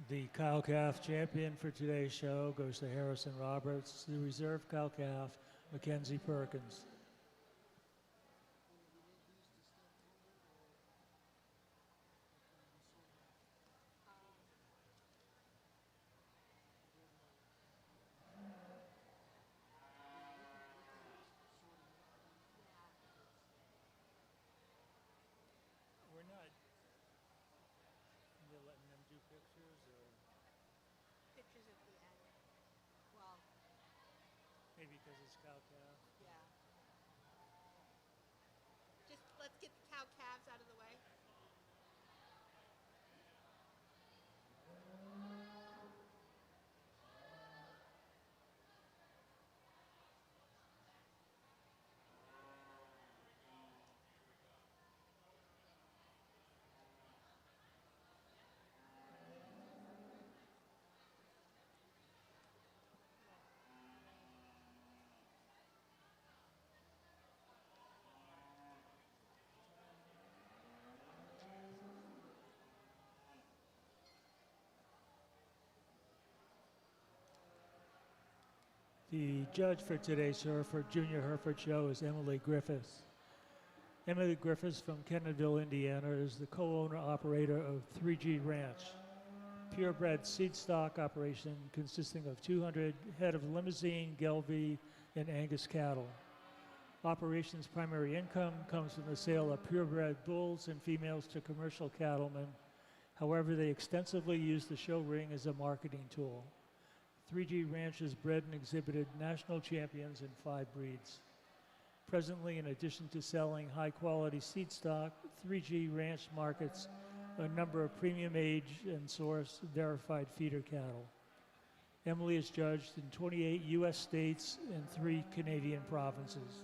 The cow-calf champion for today's show goes to Harrison Roberts. The reserve cow-calf, Mackenzie Perkins. We're not. You're letting them do pictures, or Pictures at the end. Well, maybe because it's cow-calf. yeah. Just let's get the cow calves out of the way. The judge for today's Junior Hereford show is Emily Griffiths. Emily Griffiths from Kennedyville, Indiana, is the co-owner operator of 3G Ranch, purebred seed stock operation consisting of 200 head of Limousine, Gelbvieh, and Angus cattle. Operation's primary income comes from the sale of purebred bulls and females to commercial cattlemen. However, they extensively use the show ring as a marketing tool. 3G Ranch has bred and exhibited national champions in 5 breeds. Presently, in addition to selling high-quality seed stock, 3G Ranch markets a number of premium age and source verified feeder cattle. Emily is judged in 28 U.S. states and 3 Canadian provinces.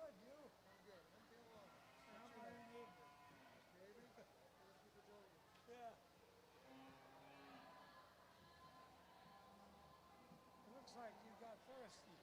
Good, you? I'm good. I'm doing well. How about your neighbor? David? Let's keep it going. Yeah. It looks like you got thirsty.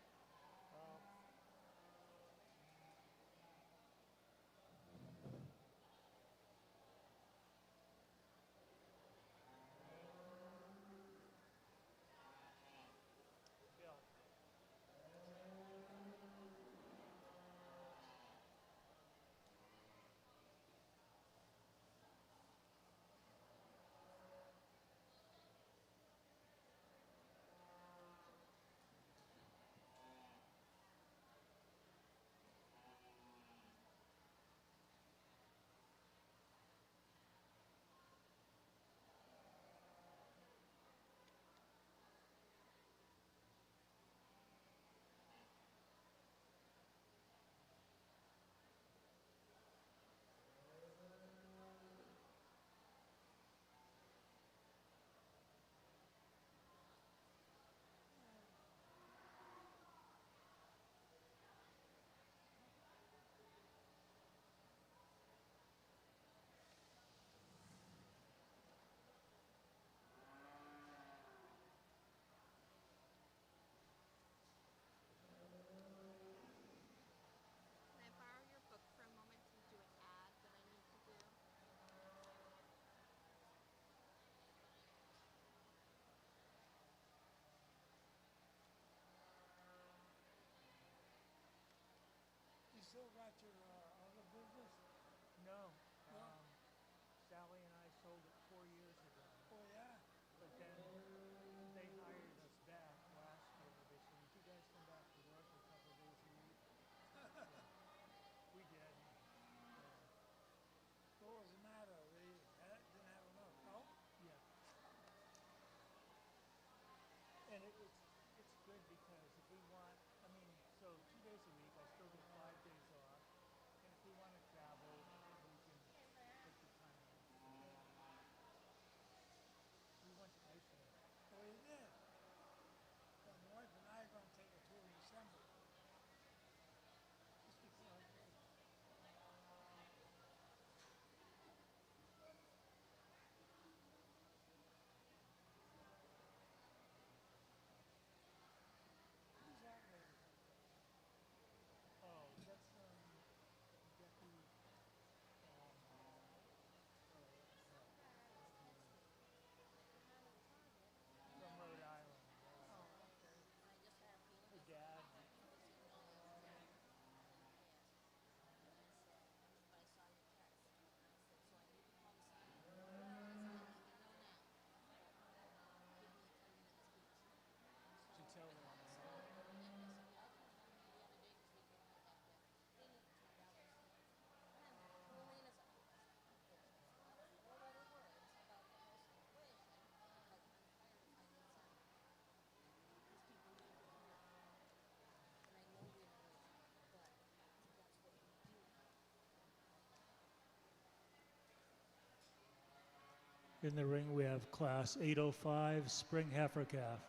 In the ring, we have Class 805 Spring Heifer Calf.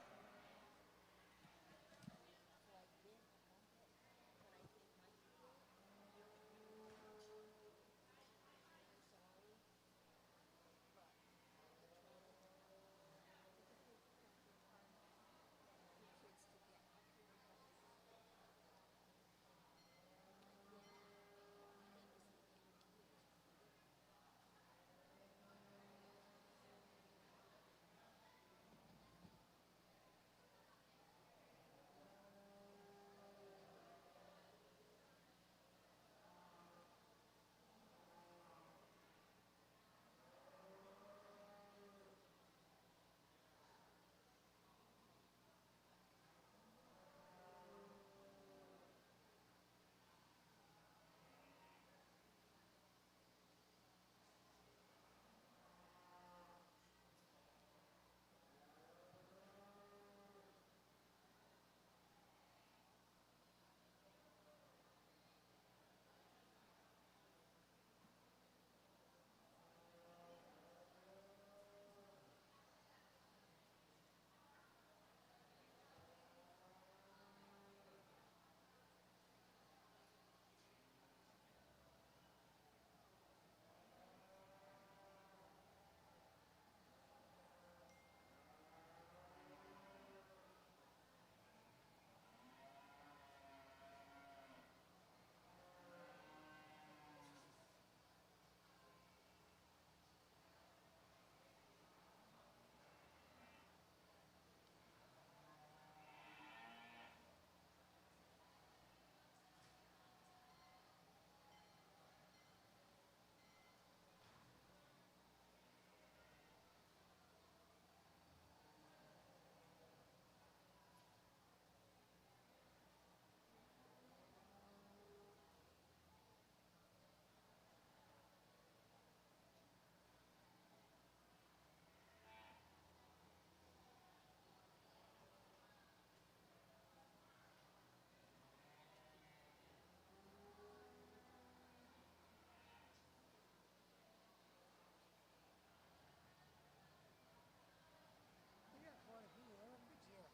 We got quite a few Herefords here.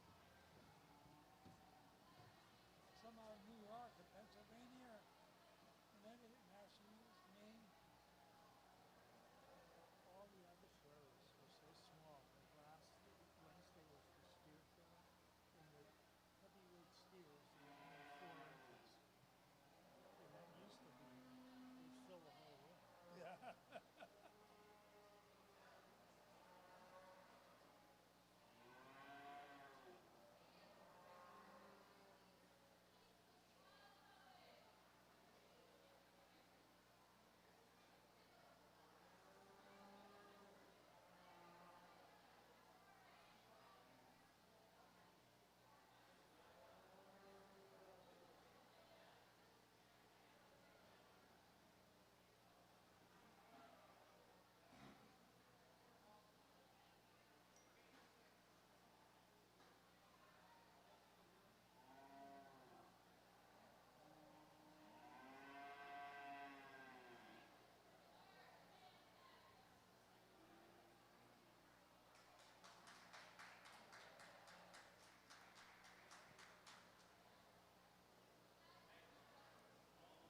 Some out of New York and Pennsylvania, Connecticut, Massachusetts, Maine. All the other shows were so small. Like last Wednesday was the steer show, and the heavyweight steers were only 4 inches. And that used to be, would fill the whole ring. Yeah.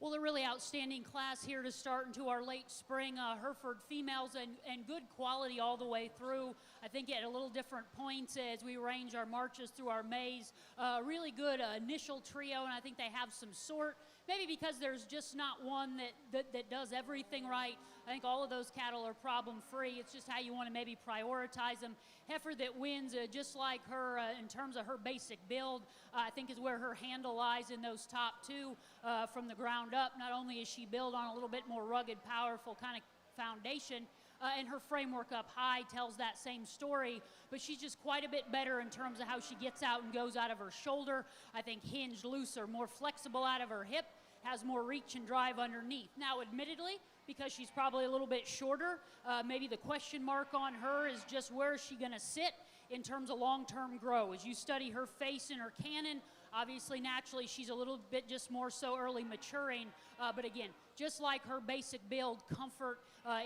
Well, a really outstanding class here to start into our late spring Hereford females and good quality all the way through. I think at a little different points as we arrange our marches through our maze. Really good initial trio, and I think they have some sort. Maybe because there's just not one that does everything right. I think all of those cattle are problem-free. It's just how you want to maybe prioritize them. Heifer that wins, just like her in terms of her basic build, I think is where her handle lies in those top two from the ground up. Not only is she built on a little bit more rugged, powerful kind of foundation, and her framework up high tells that same story, but she's just quite a bit better in terms of how she gets out and goes out of her shoulder. I think hinged, looser, more flexible out of her hip, has more reach and drive underneath. Now, admittedly, because she's probably a little bit shorter, maybe the question mark on her is just where is she going to sit in terms of long-term grow. As you study her face and her cannon, obviously, naturally, she's a little bit just more so early maturing. But again, just like her basic build, comfort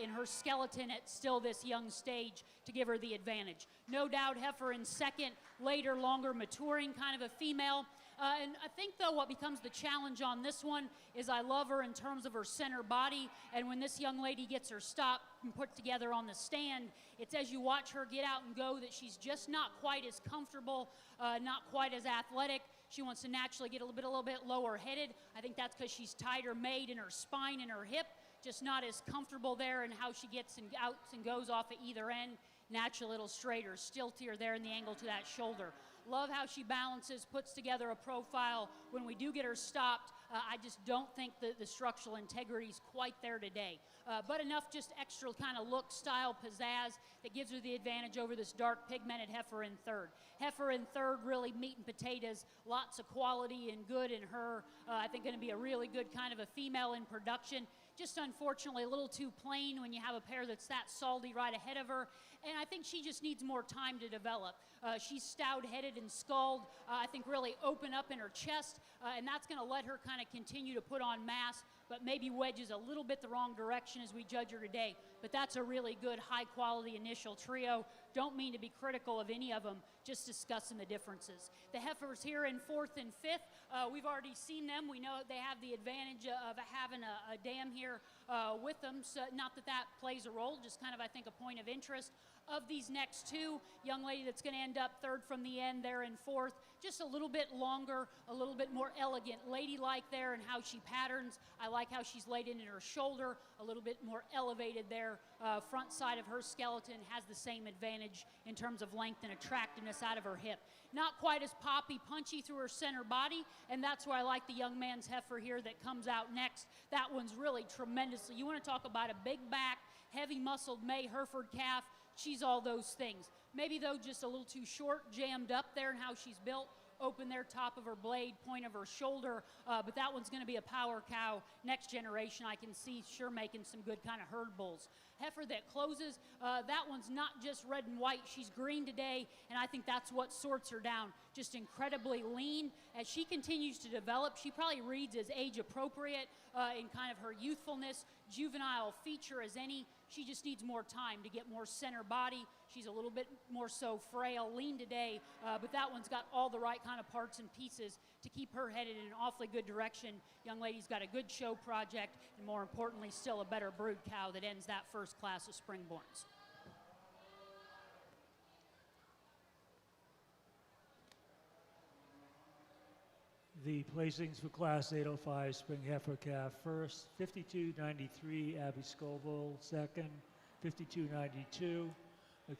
in her skeleton at still this young stage to give her the advantage. No doubt heifer in second, later, longer maturing kind of a female. And I think, though, what becomes the challenge on this one is I love her in terms of her center body. And when this young lady gets her stop and put together on the stand, it's as you watch her get out and go that she's just not quite as comfortable, not quite as athletic. She wants to naturally get a little bit lower headed. I think that's because she's tighter made in her spine and her hip, just not as comfortable there in how she gets and outs and goes off at either end. Naturally a little straighter, stiltier there in the angle to that shoulder. Love how she balances, puts together a profile. When we do get her stopped, I just don't think the structural integrity is quite there today. But enough just extra kind of look, style, pizzazz that gives her the advantage over this dark pigmented heifer in third. Heifer in third, really meat and potatoes, lots of quality and good in her. I think going to be a really good kind of a female in production. Just unfortunately a little too plain when you have a pair that's that salty right ahead of her. And I think she just needs more time to develop. She's stout-headed and skulled, I think really open up in her chest, and that's going to let her kind of continue to put on mass, but maybe wedges a little bit the wrong direction as we judge her today. But that's a really good, high-quality initial trio. Don't mean to be critical of any of them, just discussing the differences. The heifers here in fourth and fifth, we've already seen them. We know they have the advantage of having a dam here with them. So not that that plays a role, just kind of, I think, a point of interest. Of these next two, young lady that's going to end up third from the end there in fourth, just a little bit longer, a little bit more elegant, ladylike there in how she patterns. I like how she's laid in her shoulder, a little bit more elevated there. Front side of her skeleton has the same advantage in terms of length and attractiveness out of her hip. Not quite as poppy, punchy through her center body, and that's where I like the young man's heifer here that comes out next. That one's really tremendously. You want to talk about a big back, heavy muscled May Hereford calf. She's all those things. Maybe, though, just a little too short, jammed up there in how she's built. Open there, top of her blade, point of her shoulder. But that one's going to be a power cow. Next generation, I can see sure making some good kind of herd bulls. Heifer that closes, that one's not just red and white. She's green today, and I think that's what sorts her down. Just incredibly lean. As she continues to develop, she probably reads as age appropriate in kind of her youthfulness, juvenile feature as any. She just needs more time to get more center body. She's a little bit more so frail, lean today, but that one's got all the right kind of parts and pieces to keep her headed in an awfully good direction. Young lady's got a good show project, and more importantly, still a better brood cow that ends that first class of springborns. The placings for Class 805 Spring Heifer Calf first, 52.93 Abby Scoville, second, 52.92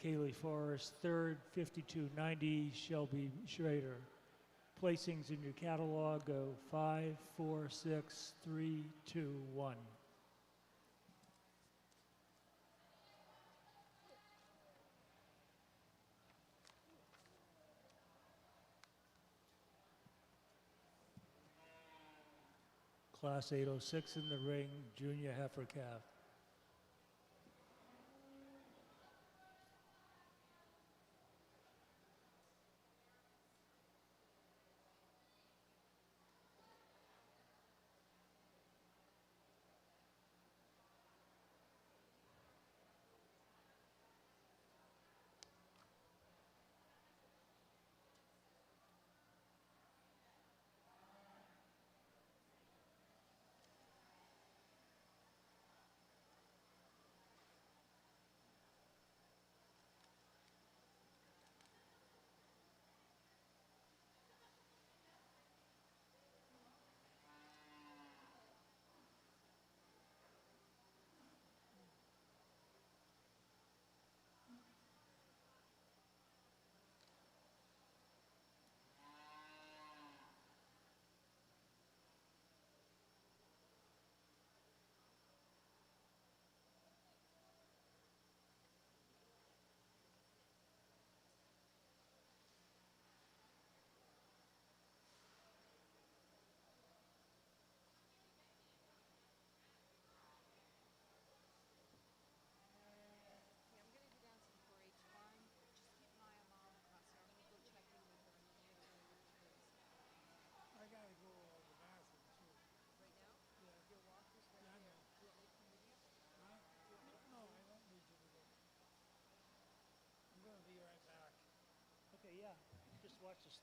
Kaylee Forrest, third, 52.90 Shelby Schrader. Placings in your catalog go 5, 4, 6, 3, 2, 1. Class 806 in the ring, Junior Heifer Calf.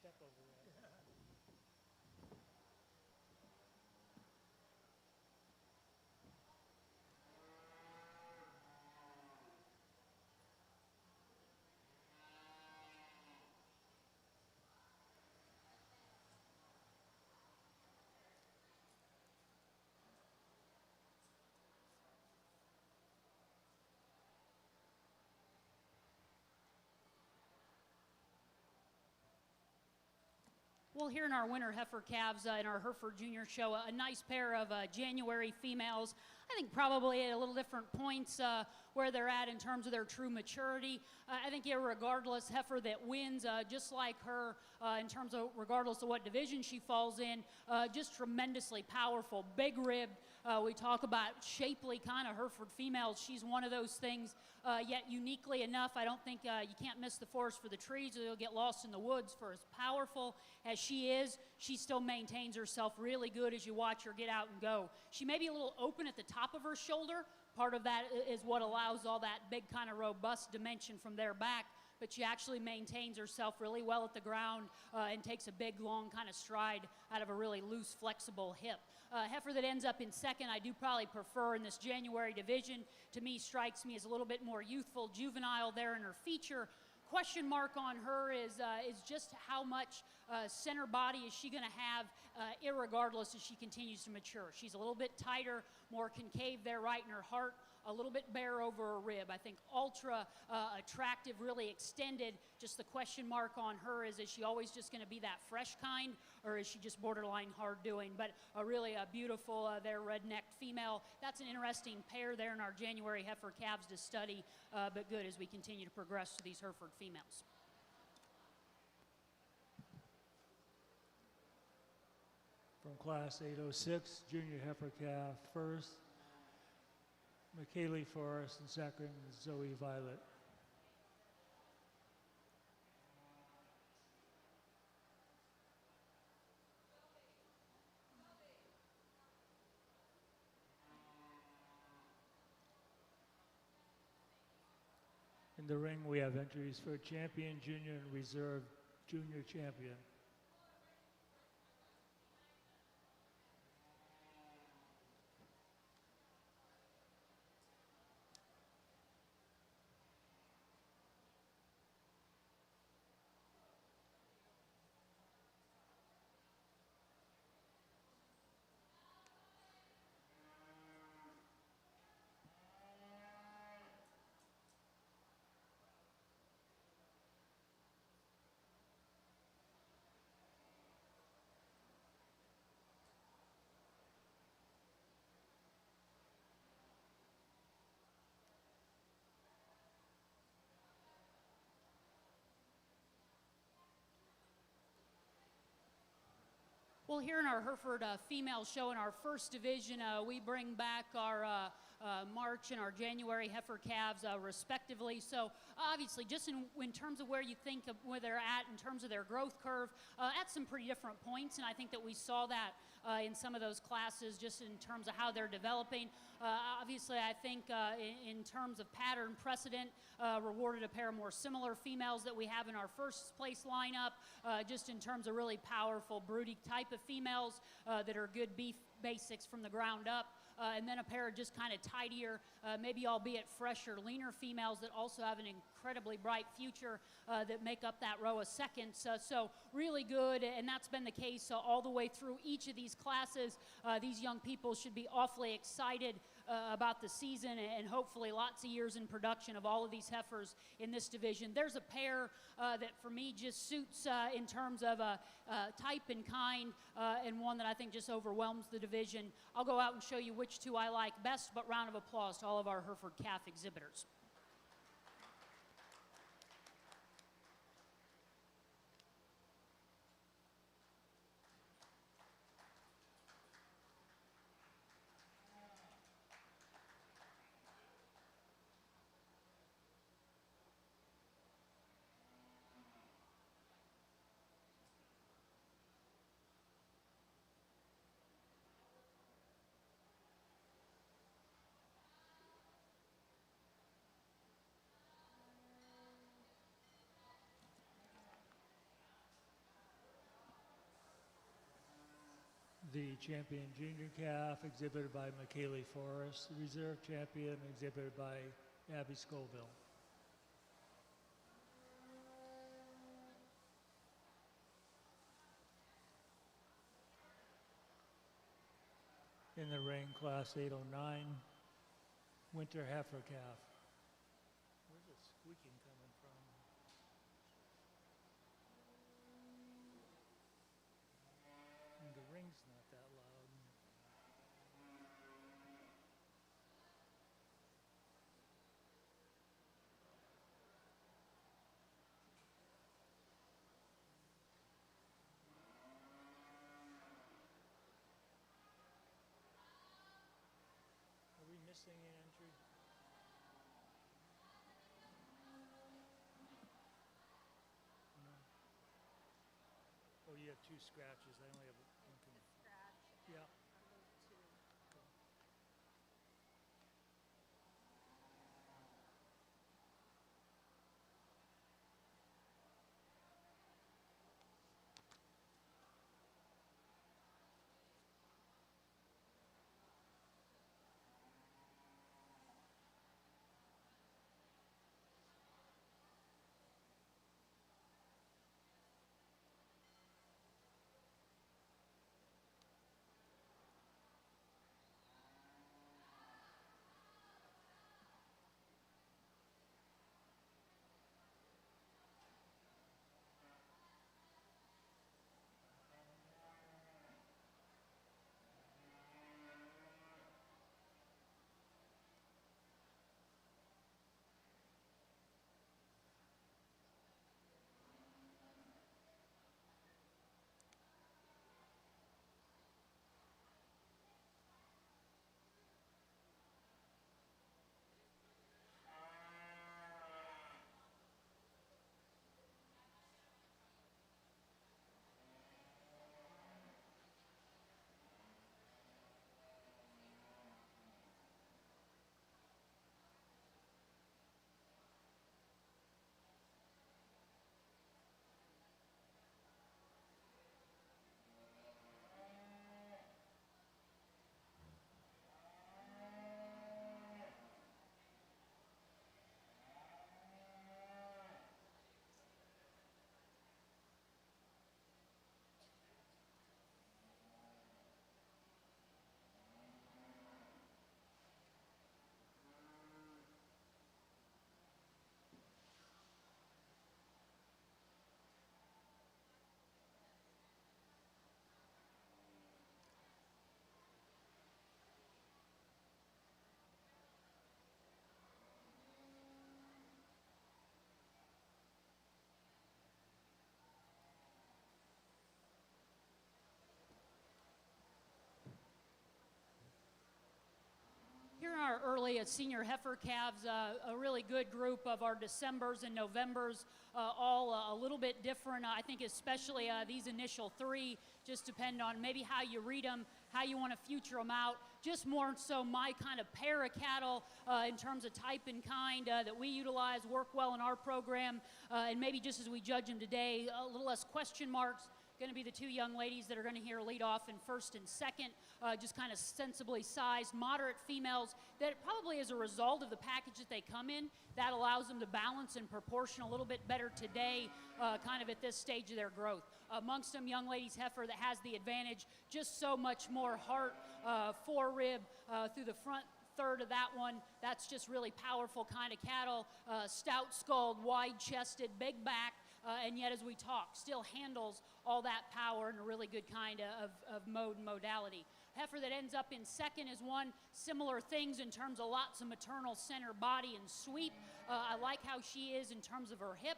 step over there. Well, here in our winter heifer calves in our Hereford Junior Show, a nice pair of January females. I think probably at a little different points where they're at in terms of their true maturity. I think irregardless heifer that wins, just like her in terms of regardless of what division she falls in, just tremendously powerful, big ribbed. We talk about shapely kind of Hereford females. She's one of those things, yet uniquely enough, I don't think you can't miss the forest for the trees or you'll get lost in the woods. For as powerful as she is, she still maintains herself really good as you watch her get out and go. She may be a little open at the top of her shoulder. Part of that is what allows all that big kind of robust dimension from there back, but she actually maintains herself really well at the ground and takes a big, long kind of stride out of a really loose, flexible hip. Heifer that ends up in second, I do probably prefer in this January division. To me, strikes me as a little bit more youthful, juvenile there in her feature. Question mark on her is just how much center body is she going to have irregardless as she continues to mature. She's a little bit tighter, more concave there right in her heart, a little bit bare over her rib. I think ultra attractive, really extended. Just the question mark on her is she always just going to be that fresh kind, or is she just borderline hard doing? But really a beautiful there red-necked female. That's an interesting pair there in our January heifer calves to study, but good as we continue to progress to these Hereford females. From Class 806, Junior Heifer Calf first, McKaylee Forrest, and second, Zoe Violet. In the ring, we have entries for champion, junior, and reserve junior champion. Well, here in our Hereford female show in our first division, we bring back our March and our January heifer calves respectively. So obviously just in terms of where you think of where they're at in terms of their growth curve, at some pretty different points, and I think that we saw that in some of those classes just in terms of how they're developing. Obviously, I think in terms of pattern precedent, rewarded a pair of more similar females that we have in our first place lineup, just in terms of really powerful, broody type of females that are good beef basics from the ground up. And then a pair of just kind of tidier, maybe albeit fresher, leaner females that also have an incredibly bright future that make up that row of seconds. So really good, and that's been the case all the way through each of these classes. These young people should be awfully excited about the season and hopefully lots of years in production of all of these heifers in this division. There's a pair that for me just suits in terms of type and kind, and one that I think just overwhelms the division. I'll go out and show you which two I like best, but round of applause to all of our Hereford calf exhibitors. The champion junior calf exhibited by McKaylee Forrest. The reserve champion exhibited by Abby Scoville. In the ring, class 809, winter heifer calf. Where's the squeaking coming from? And the ring's not that loud. Are we missing an entry? No. Oh, you have two scratches. I only have one. Yeah. Here are our early senior heifer calves, a really good group of our Decembers and Novembers, all a little bit different. I think especially these initial three just depend on maybe how you read them, how you want to future them out. Just more so my kind of pair of cattle in terms of type and kind that we utilize, work well in our program, and maybe just as we judge them today, a little less question marks. Going to be the two young ladies that are going to here lead off in first and second, just kind of sensibly sized, moderate females that probably as a result of the package that they come in, that allows them to balance and proportion a little bit better today, kind of at this stage of their growth. Amongst them, young ladies heifer that has the advantage, just so much more heart, forerib through the front third of that one. That's just really powerful kind of cattle, stout skulled, wide chested, big back, and yet as we talk, still handles all that power in a really good kind of mode and modality. Heifer that ends up in second is one, similar things in terms of lots of maternal center body and sweep. I like how she is in terms of her hip.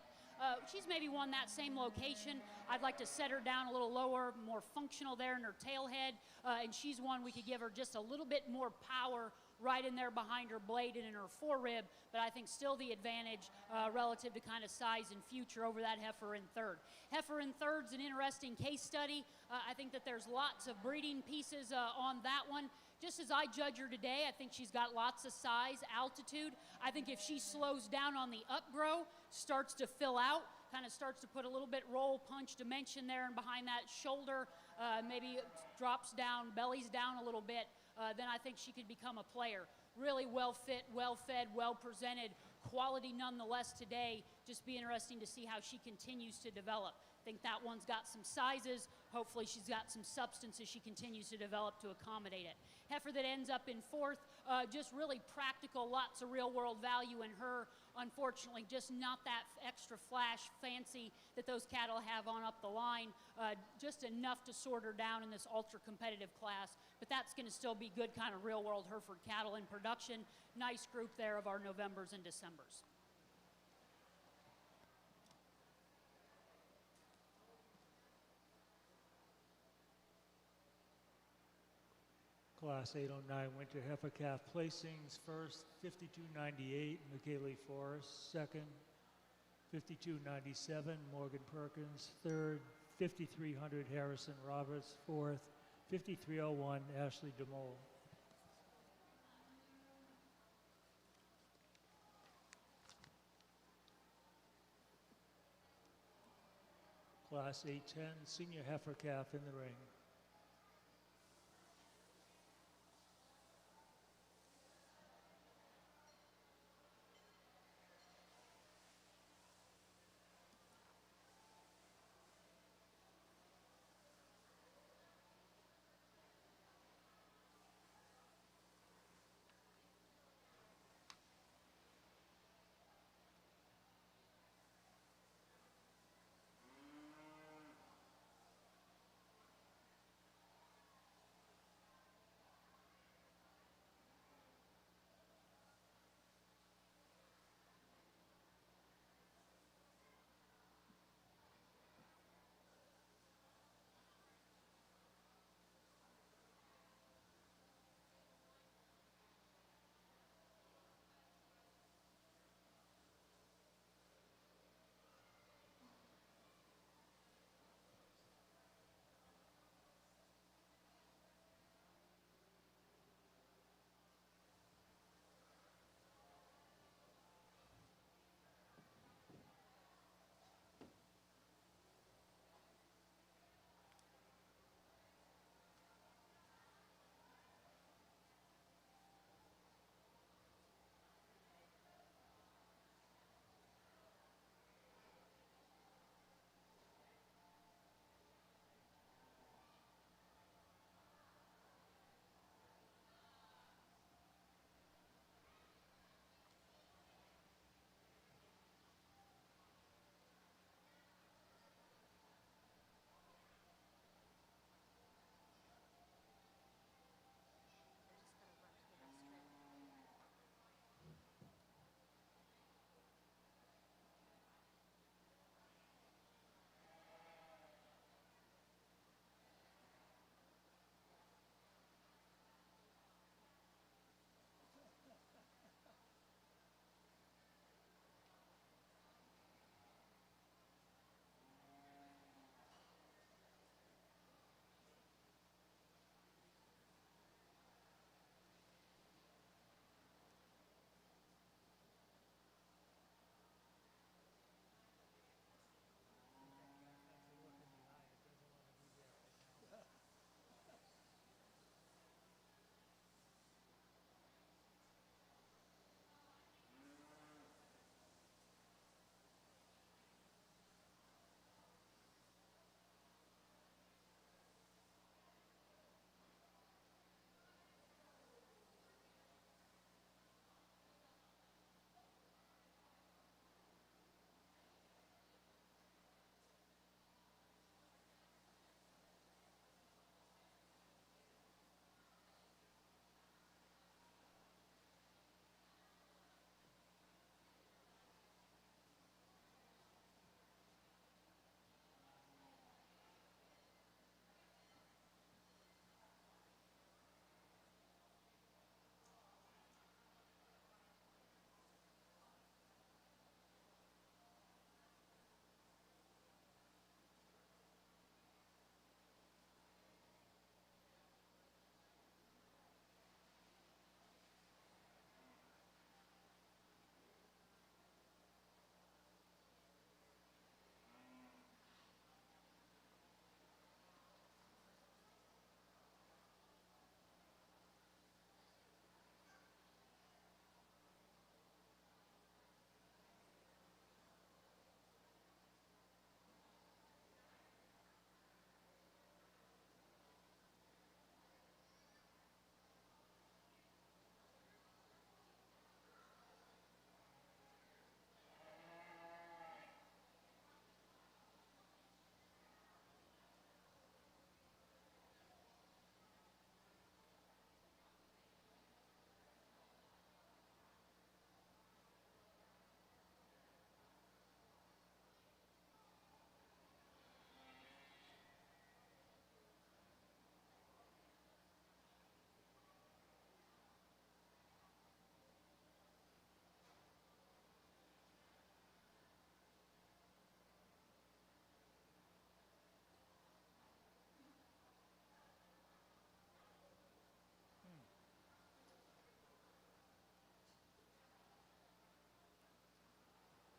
She's maybe won that same location. I'd like to set her down a little lower, more functional there in her tail head, and she's one we could give her just a little bit more power right in there behind her blade and in her forerib, but I think still the advantage relative to kind of size and future over that heifer in third. Heifer in third's an interesting case study. I think that there's lots of breeding pieces on that one. Just as I judge her today, I think she's got lots of size, altitude. I think if she slows down on the upgrow, starts to fill out, kind of starts to put a little bit roll punch dimension there and behind that shoulder, maybe drops down, bellies down a little bit, then I think she could become a player. Really well fit, well fed, well presented, quality nonetheless today. Just be interesting to see how she continues to develop. I think that one's got some sizes. Hopefully she's got some substance as she continues to develop to accommodate it. Heifer that ends up in fourth, just really practical, lots of real world value in her. Unfortunately, just not that extra flash fancy that those cattle have on up the line. Just enough to sort her down in this ultra competitive class, but that's going to still be good kind of real world Hereford cattle in production. Nice group there of our Novembers and Decembers. Class 809 Winter Heifer Calf placings: first, 52.98, McKaylee Forrest; second, 52.97, Morgan Perkins; third, 5300, Harrison Roberts; fourth, 5301, Ashley DeMole. Class 810 Senior Heifer Calf in the ring.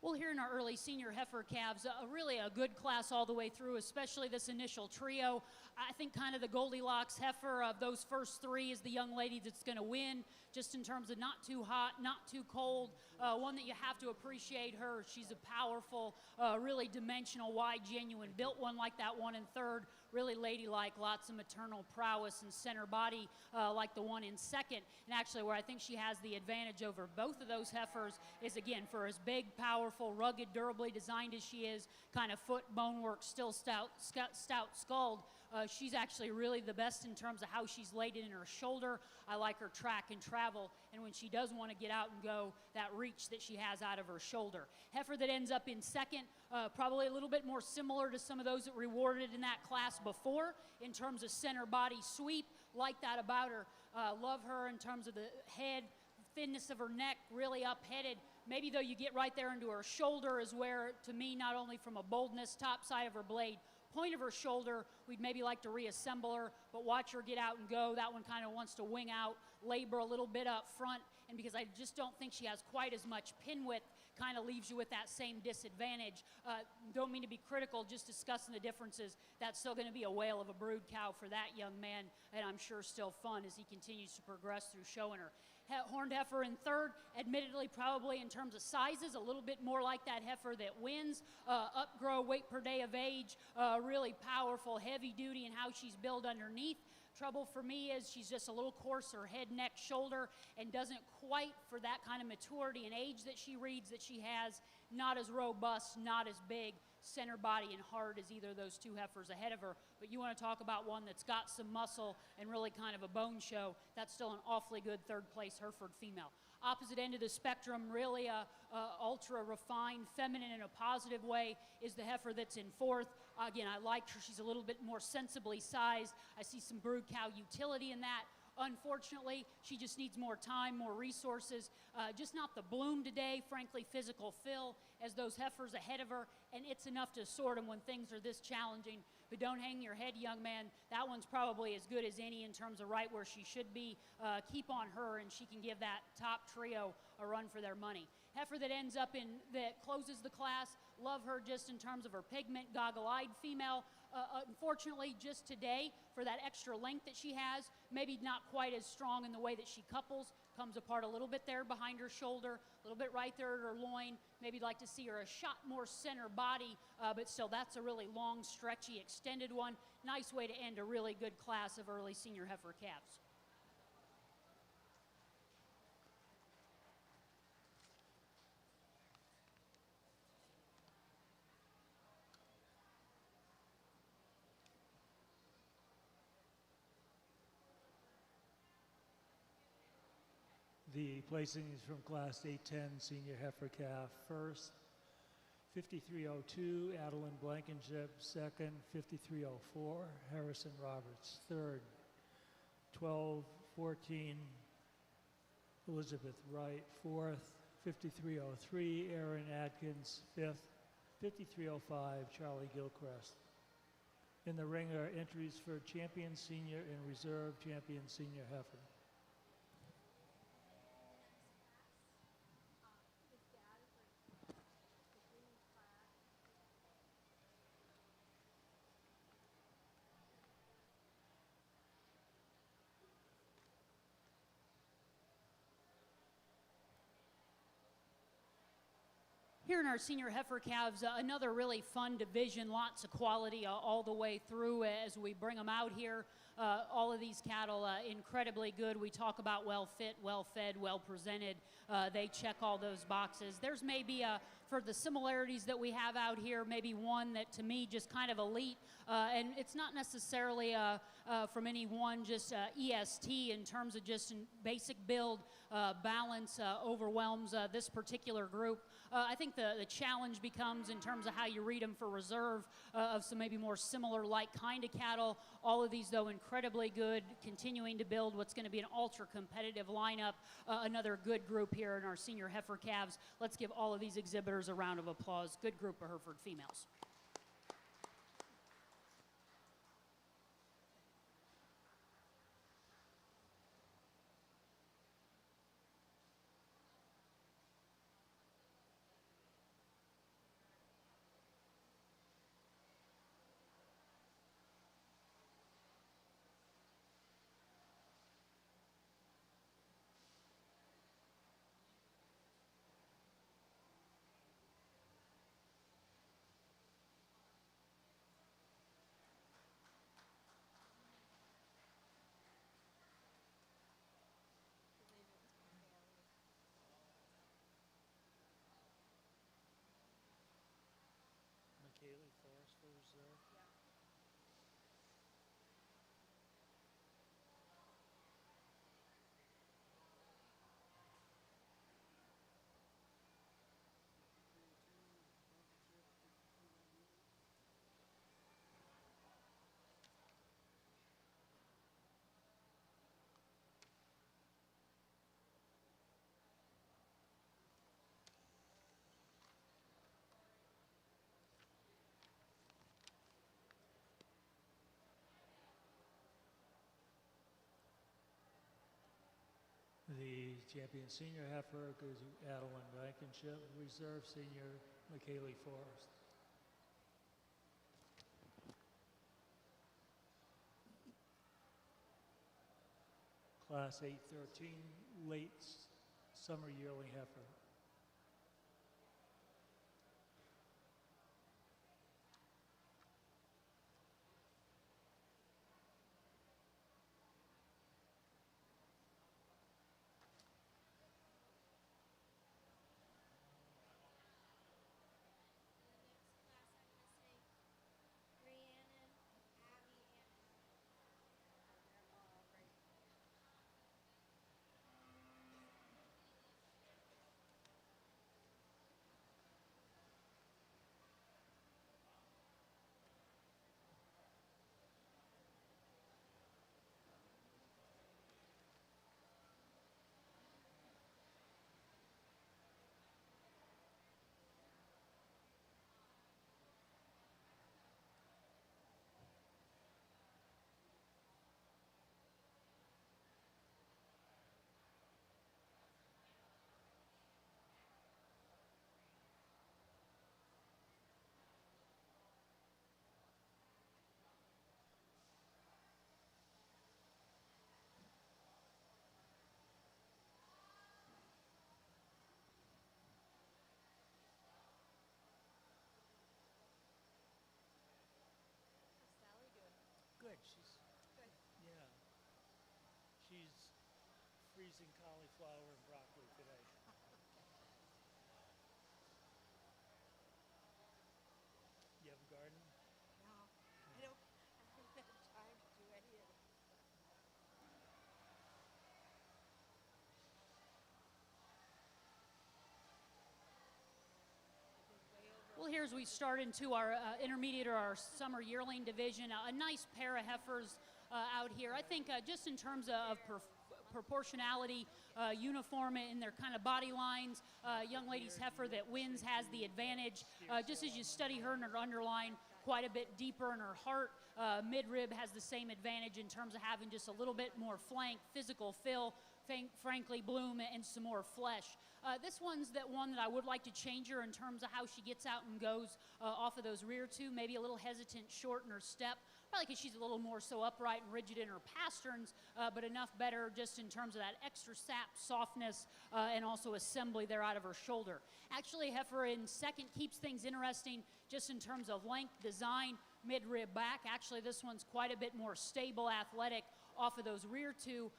Well, here in our early senior heifer calves, really a good class all the way through, especially this initial trio. I think kind of the Goldilocks heifer of those first three is the young lady that's going to win, just in terms of not too hot, not too cold, one that you have to appreciate her. She's a powerful, really dimensional, wide, genuine, built one like that one in third, really ladylike, lots of maternal prowess and center body like the one in second. And actually where I think she has the advantage over both of those heifers is, again, for as big, powerful, rugged, durably designed as she is, kind of foot, bonework, still stout skulled, she's actually really the best in terms of how she's laid it in her shoulder. I like her track and travel, and when she does want to get out and go, that reach that she has out of her shoulder. Heifer that ends up in second, probably a little bit more similar to some of those that rewarded in that class before in terms of center body sweep, like that about her. Love her in terms of the head, thinness of her neck, really up-headed. Maybe though you get right there into her shoulder is where, to me, not only from a boldness, top side of her blade, point of her shoulder, we'd maybe like to reassemble her, but watch her get out and go. That one kind of wants to wing out, labor a little bit up front, and because I just don't think she has quite as much pin width, kind of leaves you with that same disadvantage. Don't mean to be critical, just discussing the differences. That's still going to be a whale of a brood cow for that young man, and I'm sure still fun as he continues to progress through showing her. Horned heifer in third, admittedly probably in terms of sizes, a little bit more like that heifer that wins. Upgrow, weight per day of age, really powerful, heavy duty in how she's built underneath. Trouble for me is she's just a little coarser head, neck, shoulder, and doesn't quite, for that kind of maturity and age that she reads that she has, not as robust, not as big, center body and hard as either of those two heifers ahead of her. But you want to talk about one that's got some muscle and really kind of a bone show, that's still an awfully good third place Hereford female. Opposite end of the spectrum, really a ultra refined, feminine in a positive way, is the heifer that's in fourth. Again, I like her. She's a little bit more sensibly sized. I see some brood cow utility in that. Unfortunately, she just needs more time, more resources. Just not the bloom today, frankly, physical fill as those heifers ahead of her, and it's enough to sort them when things are this challenging. But don't hang your head, young man. That one's probably as good as any in terms of right where she should be. Keep on her, and she can give that top trio a run for their money. Heifer that ends up that closes the class, love her just in terms of her pigment, goggle-eyed female. Unfortunately, just today, for that extra length that she has, maybe not quite as strong in the way that she couples, comes apart a little bit there behind her shoulder, a little bit right there at her loin. Maybe like to see her a shot more center body, but still that's a really long, stretchy, extended one. Nice way to end a really good class of early senior heifer calves. The placings from Class 810 Senior Heifer Calf first, 5302, Adeline Blankenship second, 5304, Harrison Roberts third, 1214, Elizabeth Wright fourth, 5303, Aaron Atkins fifth, 5305, Charlie Gilchrist. In the ring are entries for Champion Senior and Reserve Champion Senior Heifer. Here in our senior heifer calves, another really fun division, lots of quality all the way through as we bring them out here. All of these cattle, incredibly good. We talk about well fit, well fed, well presented. They check all those boxes. There's maybe, for the similarities that we have out here, maybe one that to me just kind of elite. And it's not necessarily from any one just EST in terms of just basic build, balance overwhelms this particular group. I think the challenge becomes in terms of how you read them for reserve of some maybe more similar like kind of cattle. All of these, though, incredibly good, continuing to build what's going to be an ultra competitive lineup. Another good group here in our senior heifer calves. Let's give all of these exhibitors a round of applause. Good group of Hereford females. champion senior heifer goes to Adeline Blankenship. Reserve senior McKaylee Forrest. Class 813 late summer yearling heifer. Good. Yeah. She's freezing cauliflower and broccoli today. You have a garden? No, I don't. I haven't had time to do any of it. Well, here as we start into our intermediate or our summer yearling division, a nice pair of heifers out here. I think just in terms of proportionality, uniform in their kind of body lines, young lady's heifer that wins has the advantage. Just as you study her in her underline, quite a bit deeper in her heart. Mid-rib has the same advantage in terms of having just a little bit more flank, physical fill, frankly, bloom, and some more flesh. This one's one that I would like to change her in terms of how she gets out and goes off of those rear two, maybe a little hesitant short in her step, probably because she's a little more so upright and rigid in her pasterns, but enough better just in terms of that extra sap, softness, and also assembly there out of her shoulder. Actually, heifer in second keeps things interesting just in terms of length, design, mid-rib back. Actually, this one's quite a bit more stable, athletic off of those rear two.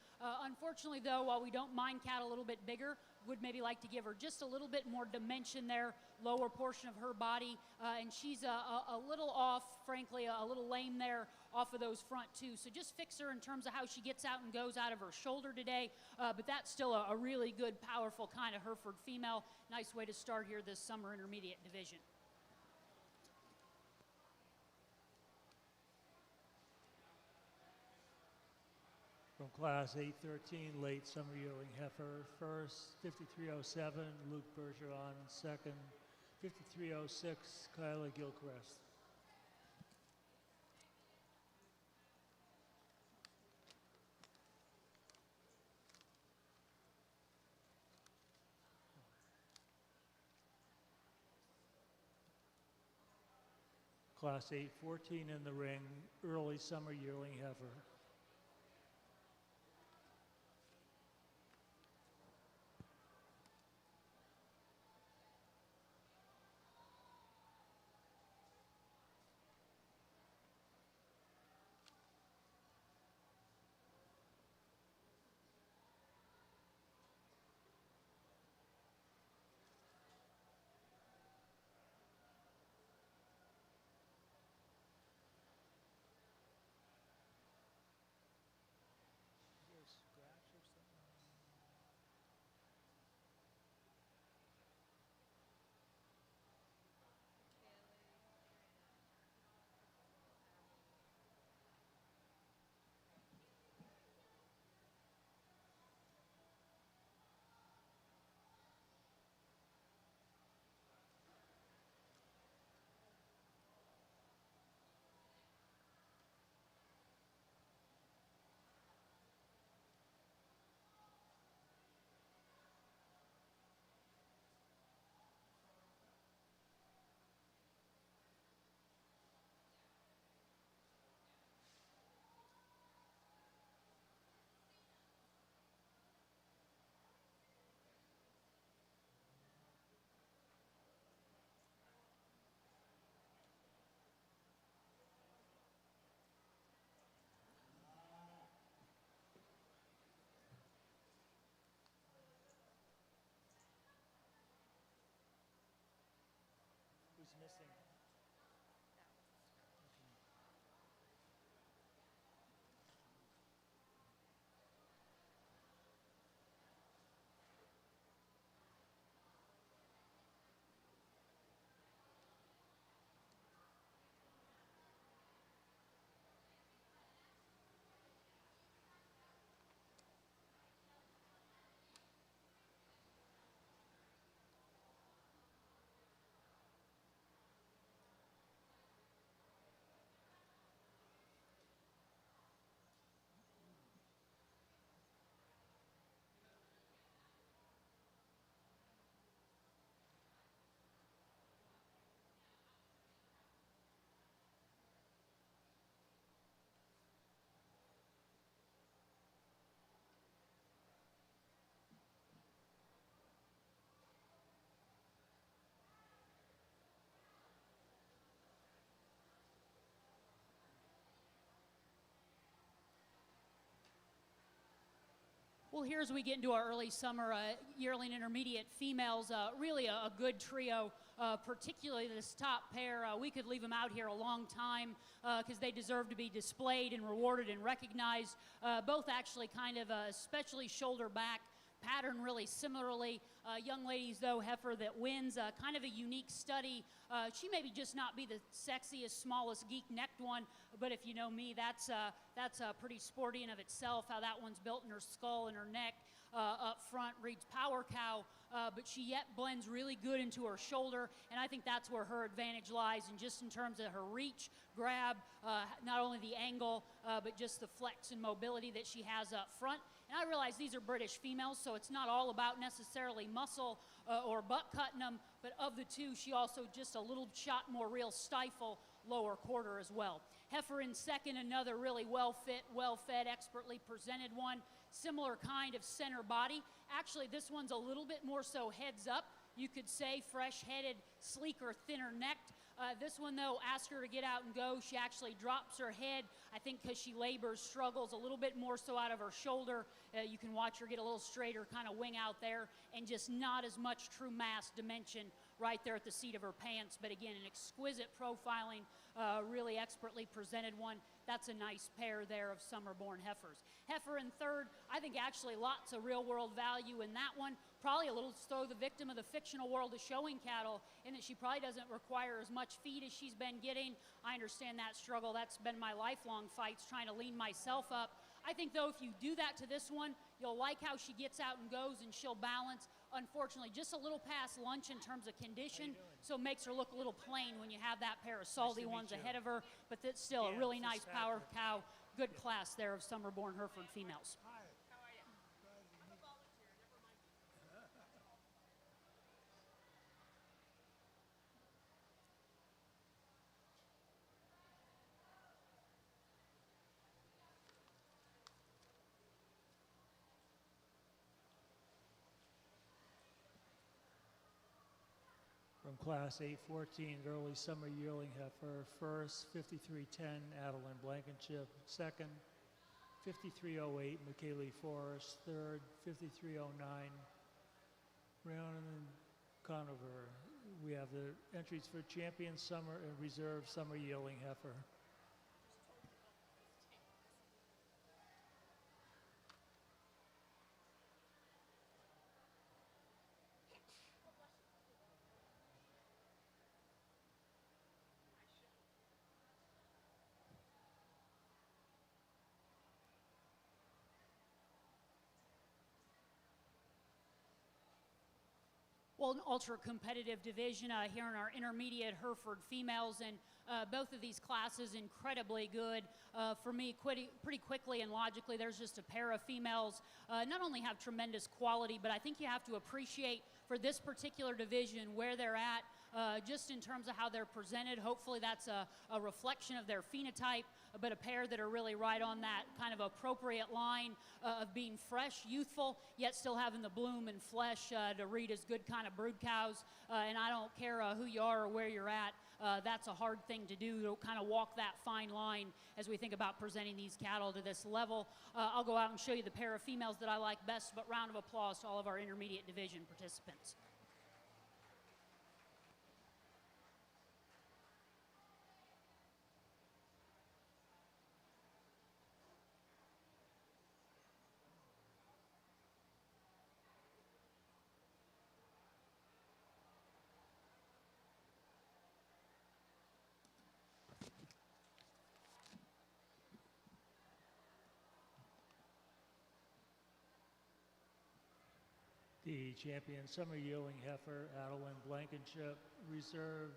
Unfortunately, though, while we don't mind Cat a little bit bigger, would maybe like to give her just a little bit more dimension there, lower portion of her body, and she's a little off, frankly, a little lame there off of those front two. So just fix her in terms of how she gets out and goes out of her shoulder today, but that's still a really good, powerful kind of Hereford female. Nice way to start here this summer intermediate division. From class 813, late summer yearling heifer, first, 5307, Luke Bergeron, second, 5306, Kyla Gilchrist. Class 814 in the ring, early summer yearling heifer. Well, here as we get into our early summer yearling intermediate females, really a good trio, particularly this top pair. We could leave them out here a long time because they deserve to be displayed and rewarded and recognized. Both actually kind of especially shoulder back pattern really similarly. Young ladies, though, Heifer that wins, kind of a unique study. She maybe just not be the sexiest, smallest, geek-necked one, but if you know me, that's pretty sporty in of itself, how that one's built in her skull and her neck. Up front reads Power Cow, but she yet blends really good into her shoulder, and I think that's where her advantage lies, and just in terms of her reach, grab, not only the angle, but just the flex and mobility that she has up front. And I realize these are British females, so it's not all about necessarily muscle or butt cutting them, but of the two, she also just a little shot more real stifle lower quarter as well. Heifer in second, another really well-fit, well-fed, expertly presented one. Similar kind of center body. Actually, this one's a little bit more so heads up. You could say fresh-headed, sleeker, thinner-necked. This one, though, ask her to get out and go. She actually drops her head, I think because she labors, struggles a little bit more so out of her shoulder. You can watch her get a little straighter kind of wing out there, and just not as much true mass dimension right there at the seat of her pants. But again, an exquisite profiling, really expertly presented one. That's a nice pair there of summer-born heifers. Heifer in third, I think actually lots of real-world value in that one. Probably a little throw the victim of the fictional world of showing cattle in that she probably doesn't require as much feed as she's been getting. I understand that struggle. That's been my lifelong fights, trying to lean myself up. I think, though, if you do that to this one, you'll like how she gets out and goes, and she'll balance. Unfortunately, just a little past lunch in terms of condition, so it makes her look a little plain when you have that pair of salty ones ahead of her, but that's still a really nice power cow. Good class there of summer-born Hereford females. From Class 814, early summer yearling heifer, first 5310 Adeline Blankenship, second 5308 McKaylee Forrest, third 5309 Rhiannon Conover. We have the entries for champion summer and reserve summer yearling heifer. Well, an ultra-competitive division here in our intermediate Hereford females, and both of these classes incredibly good. For me, pretty quickly and logically, there's just a pair of females not only have tremendous quality, but I think you have to appreciate for this particular division where they're at, just in terms of how they're presented. Hopefully that's a reflection of their phenotype, but a pair that are really right on that kind of appropriate line of being fresh, youthful, yet still having the bloom and flesh to read as good kind of brood cows. And I don't care who you are or where you're at, that's a hard thing to do, to kind of walk that fine line as we think about presenting these cattle to this level. I'll go out and show you the pair of females that I like best, but round of applause to all of our intermediate division participants. The champion summer yearling heifer, Adeline Blankenship, reserve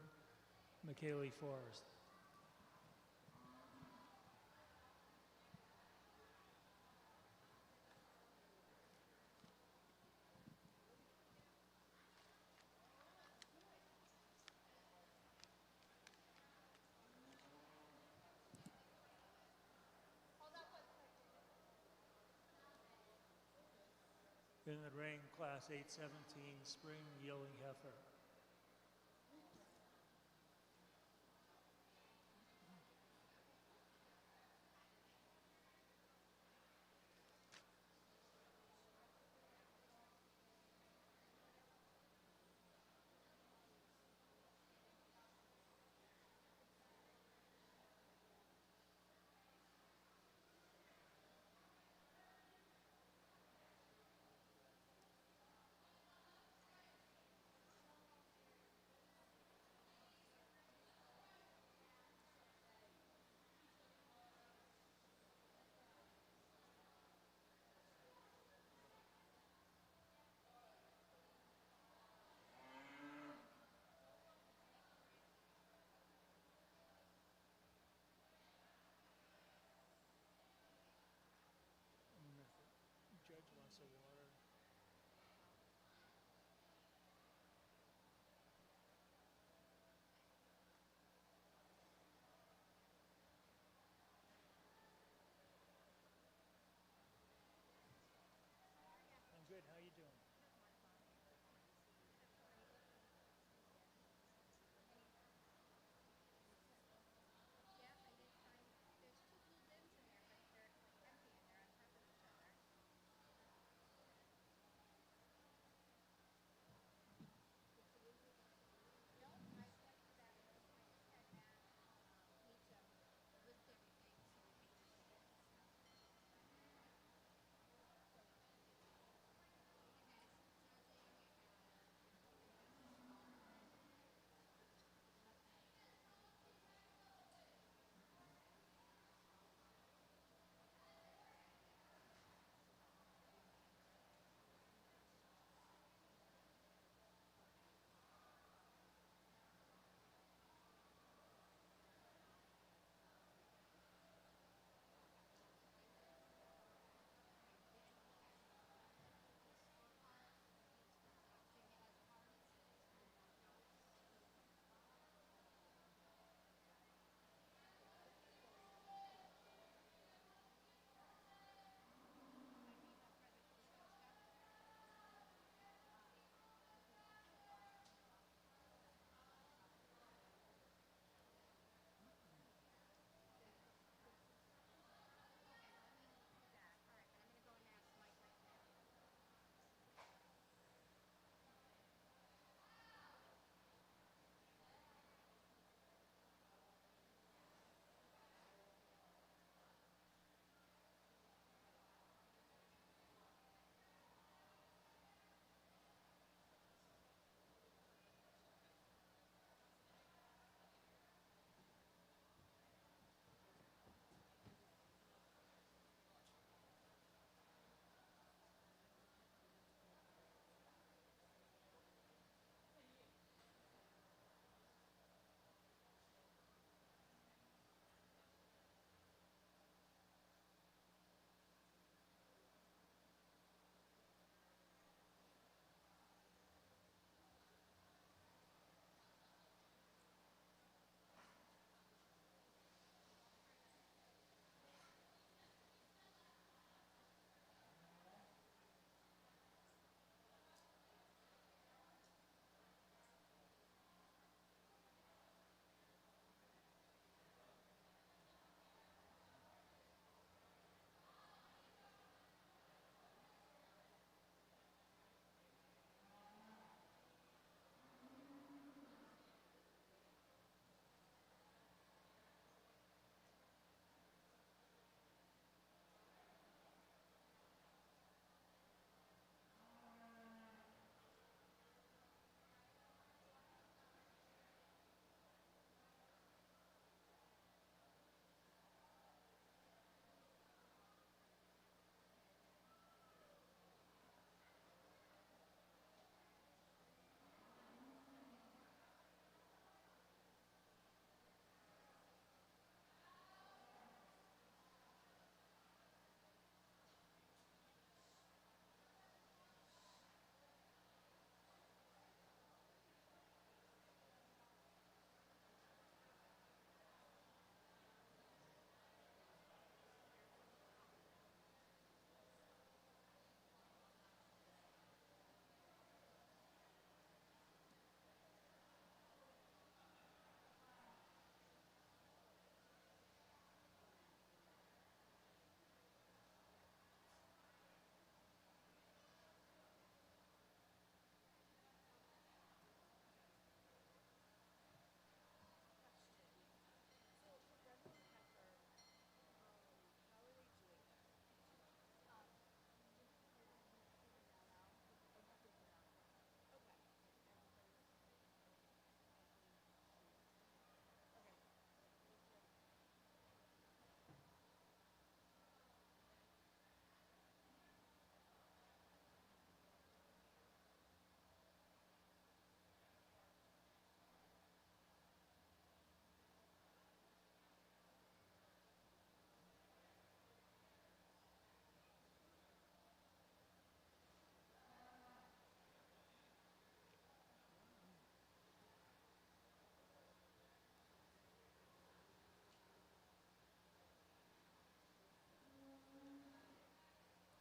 McKaylee Forrest. In the ring, Class 817, spring yearling heifer.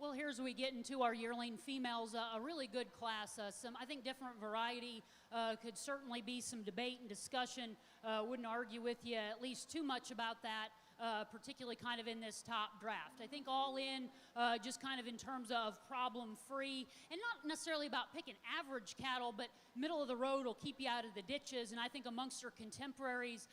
Well, here's we get into our yearling females, a really good class. Some, I think, different variety. Could certainly be some debate and discussion. Wouldn't argue with you at least too much about that. Particularly kind of in this top draft. I think all in, just kind of in terms of problem free, and not necessarily about picking average cattle, but middle of the road will keep you out of the ditches. And I think amongst her contemporaries,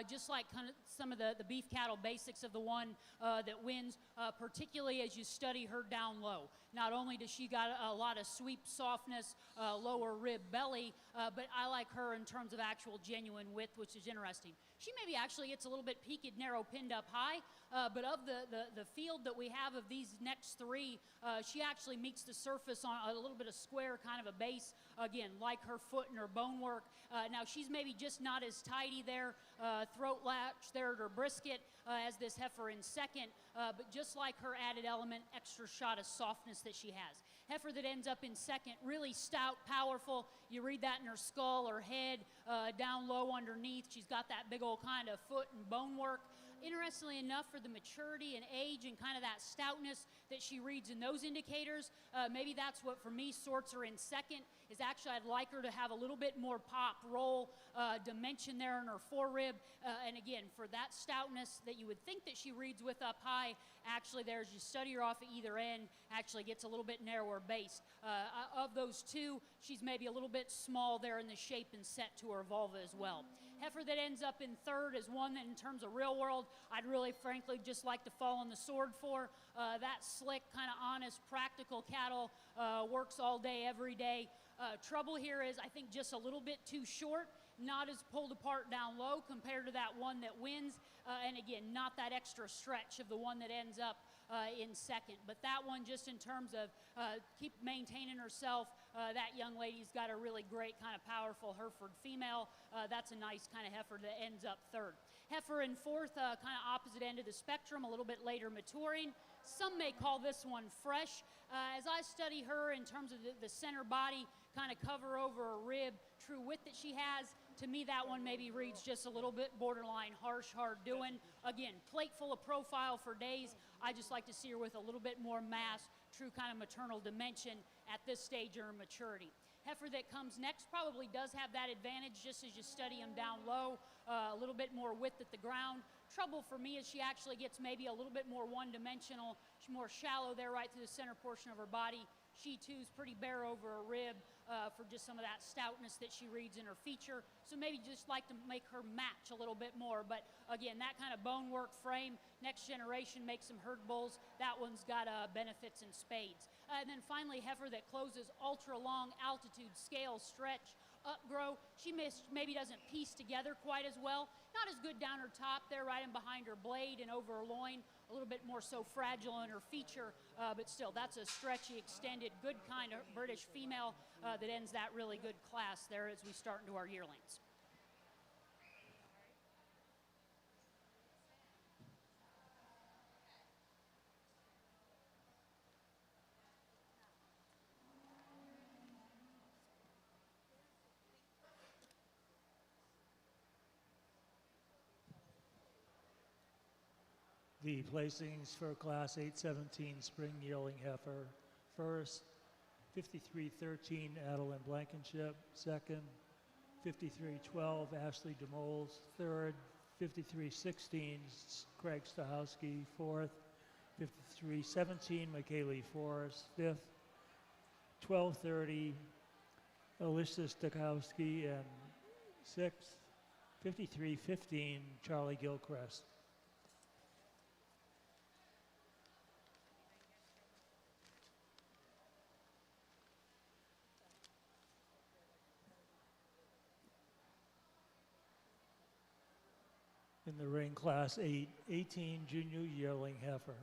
just like kind of some of the beef cattle basics of the one that wins, particularly as you study her down low. Not only does she got a lot of sweep softness, lower rib belly, but I like her in terms of actual genuine width, which is interesting. She maybe actually gets a little bit peaked, narrow, pinned up high, but of the field that we have of these next three, she actually meets the surface on a little bit of square kind of a base. Again, like her foot and her bone work. Now she's maybe just not as tidy there, throat latch there at her brisket as this heifer in second, but just like her added element, extra shot of softness that she has. Heifer that ends up in second, really stout, powerful. You read that in her skull, her head, down low underneath. She's got that big old kind of foot and bone work. Interestingly enough, for the maturity and age and kind of that stoutness that she reads in those indicators, maybe that's what for me sorts her in second, is actually I'd like her to have a little bit more pop, roll, dimension there in her forerib. And again, for that stoutness that you would think that she reads with up high, actually there as you study her off at either end, actually gets a little bit narrower base. Of those two, she's maybe a little bit small there in the shape and set to her vulva as well. Heifer that ends up in third is one that in terms of real world, I'd really frankly just like to fall on the sword for. That slick, kind of honest, practical cattle works all day, every day. Trouble here is I think just a little bit too short, not as pulled apart down low compared to that one that wins. And again, not that extra stretch of the one that ends up in second. But that one, just in terms of keep maintaining herself, that young lady's got a really great kind of powerful Hereford female. That's a nice kind of heifer that ends up third. Heifer in fourth, kind of opposite end of the spectrum, a little bit later maturing. Some may call this one fresh. As I study her in terms of the center body, kind of cover over a rib, true width that she has, to me that one maybe reads just a little bit borderline harsh, hard doing. Again, plate full of profile for days. I just like to see her with a little bit more mass, true kind of maternal dimension at this stage of her maturity. Heifer that comes next probably does have that advantage just as you study them down low, a little bit more width at the ground. Trouble for me is she actually gets maybe a little bit more one-dimensional. She's more shallow there right through the center portion of her body. She too is pretty bare over a rib for just some of that stoutness that she reads in her feature. So maybe just like to make her match a little bit more. But again, that kind of bone work frame, next generation makes some herd bulls. That one's got benefits in spades. And then finally, heifer that closes ultra long altitude scale stretch upgrow. She maybe doesn't piece together quite as well. Not as good down her top there, right in behind her blade and over her loin. A little bit more so fragile in her feature, but still, that's a stretchy, extended, good kind of British female that ends that really good class there as we start into our yearlings. The placings for Class 817 Spring Yearling Heifer. First, 5313 Adeline Blankenship. Second, 5312 Ashley DeMoles. Third, 5316 Craig Stahowski. Fourth, 5317 McKaylee Forrest. Fifth, 1230 Alicia Stokowski. And sixth, 5315 Charlie Gilchrist. In the ring, Class 818 Junior Yearling Heifer.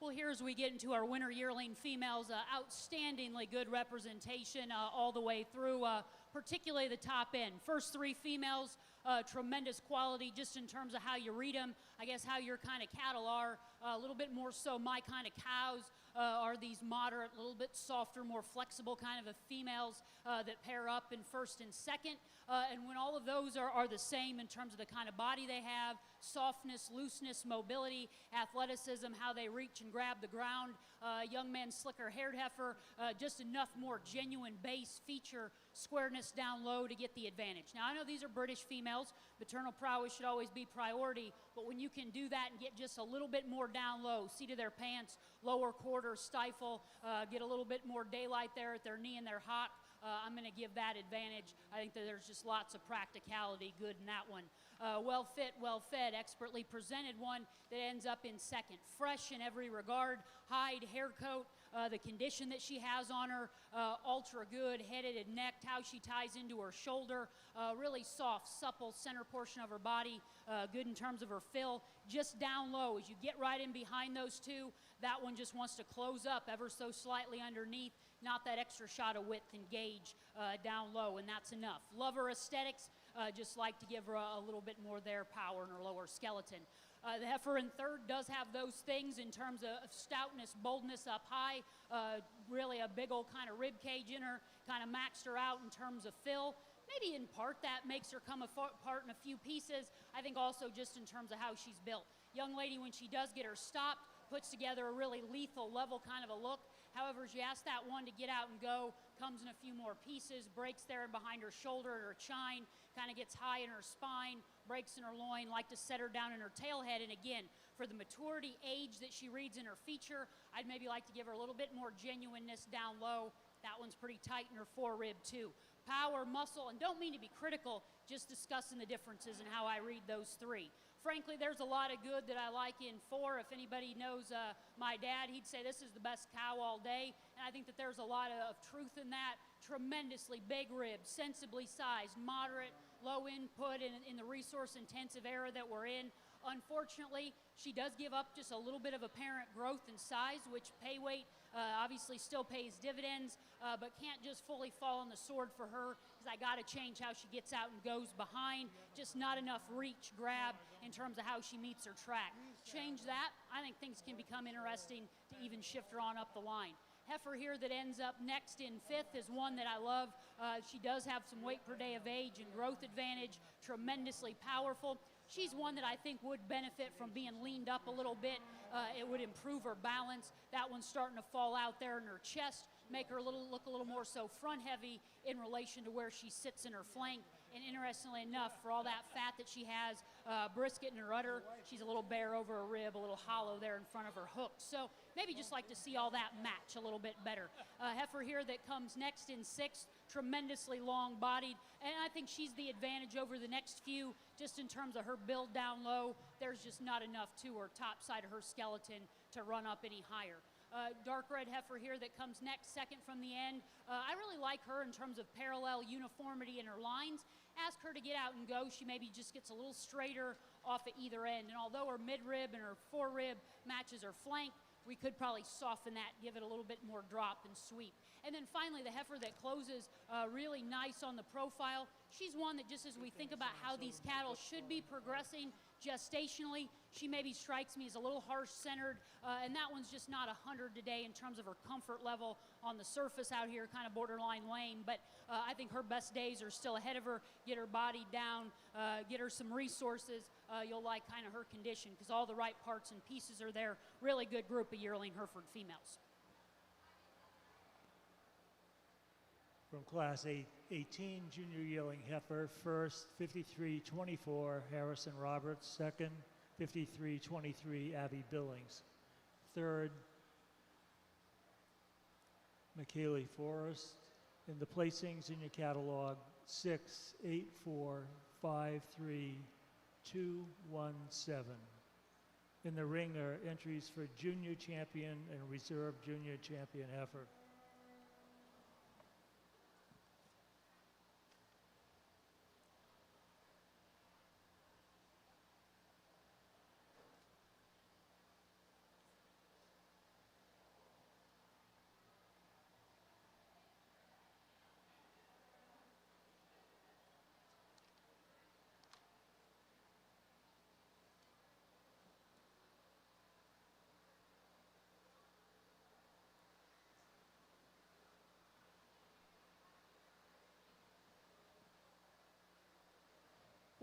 couple here as we get into our winter yearling females. Outstandingly good representation all the way through, particularly the top end. First three females, tremendous quality just in terms of how you read them. I guess how your kind of cattle are. A little bit more so my kind of cows are these moderate, a little bit softer, more flexible kind of a females that pair up in first and second. And when all of those are the same in terms of the kind of body they have, softness, looseness, mobility, athleticism, how they reach and grab the ground, young man, slicker haired heifer, just enough more genuine base feature, squareness down low to get the advantage. Now, I know these are British females. Maternal prowess should always be priority, but when you can do that and get just a little bit more down low, seat of their pants, lower quarter, stifle, get a little bit more daylight there at their knee and their hock, I'm going to give that advantage. I think that there's just lots of practicality good in that one. Well fit, well fed, expertly presented one that ends up in second. Fresh in every regard, hide, hair coat, the condition that she has on her, ultra good, headed and necked, how she ties into her shoulder, really soft, supple center portion of her body, good in terms of her fill. Just down low, as you get right in behind those two, that one just wants to close up ever so slightly underneath, not that extra shot of width and gauge down low, and that's enough. Love her aesthetics, just like to give her a little bit more there, power in her lower skeleton. The heifer in third does have those things in terms of stoutness, boldness up high, really a big old kind of rib cage in her, kind of maxed her out in terms of fill. Maybe in part that makes her come apart in a few pieces. I think also just in terms of how she's built. Young lady, when she does get her stopped, puts together a really lethal level kind of a look. However, as you ask that one to get out and go, comes in a few more pieces, breaks there and behind her shoulder and her chine, kind of gets high in her spine, breaks in her loin, like to set her down in her tail head. And again, for the maturity age that she reads in her feature, I'd maybe like to give her a little bit more genuineness down low. That one's pretty tight in her forerib too. Power, muscle, and don't mean to be critical, just discussing the differences and how I read those three. Frankly, there's a lot of good that I like in four. If anybody knows my dad, he'd say this is the best cow all day. And I think that there's a lot of truth in that. Tremendously big ribs, sensibly sized, moderate, low input in the resource-intensive era that we're in. Unfortunately, she does give up just a little bit of apparent growth and size, which pay weight obviously still pays dividends, but can't just fully fall on the sword for her because I got to change how she gets out and goes behind. Just not enough reach, grab in terms of how she meets her track. Change that, I think things can become interesting to even shift her on up the line. Heifer here that ends up next in fifth is one that I love. She does have some weight per day of age and growth advantage, tremendously powerful. She's one that I think would benefit from being leaned up a little bit. It would improve her balance. That one's starting to fall out there in her chest, make her look a little more so front heavy in relation to where she sits in her flank. And interestingly enough, for all that fat that she has, brisket in her udder, she's a little bare over her rib, a little hollow there in front of her hook. So maybe just like to see all that match a little bit better. Heifer here that comes next in sixth, tremendously long-bodied, and I think she's the advantage over the next few just in terms of her build down low. There's just not enough to her top side of her skeleton to run up any higher. Dark red heifer here that comes next, second from the end. I really like her in terms of parallel uniformity in her lines. Ask her to get out and go. She maybe just gets a little straighter off at either end. And although her midrib and her forerib matches her flank, we could probably soften that, give it a little bit more drop and sweep. And then finally, the heifer that closes really nice on the profile. She's one that just as we think about how these cattle should be progressing gestationally, she maybe strikes me as a little harsh-centered, and that one's just not 100 today in terms of her comfort level on the surface out here, kind of borderline lame. But I think her best days are still ahead of her. Get her body down, get her some resources. You'll like kind of her condition because all the right parts and pieces are there. Really good group of yearling Hereford females. From Class 18, Junior Yearling Heifer, first, 53-24, Harrison Roberts. Second, 53-23, Abby Billings. Third, McKaylee Forrest. In the placings in your catalog, 6, 8, 4, 5, 3, 2, 1, 7. In the ring are entries for Junior Champion and Reserve Junior Champion Heifer.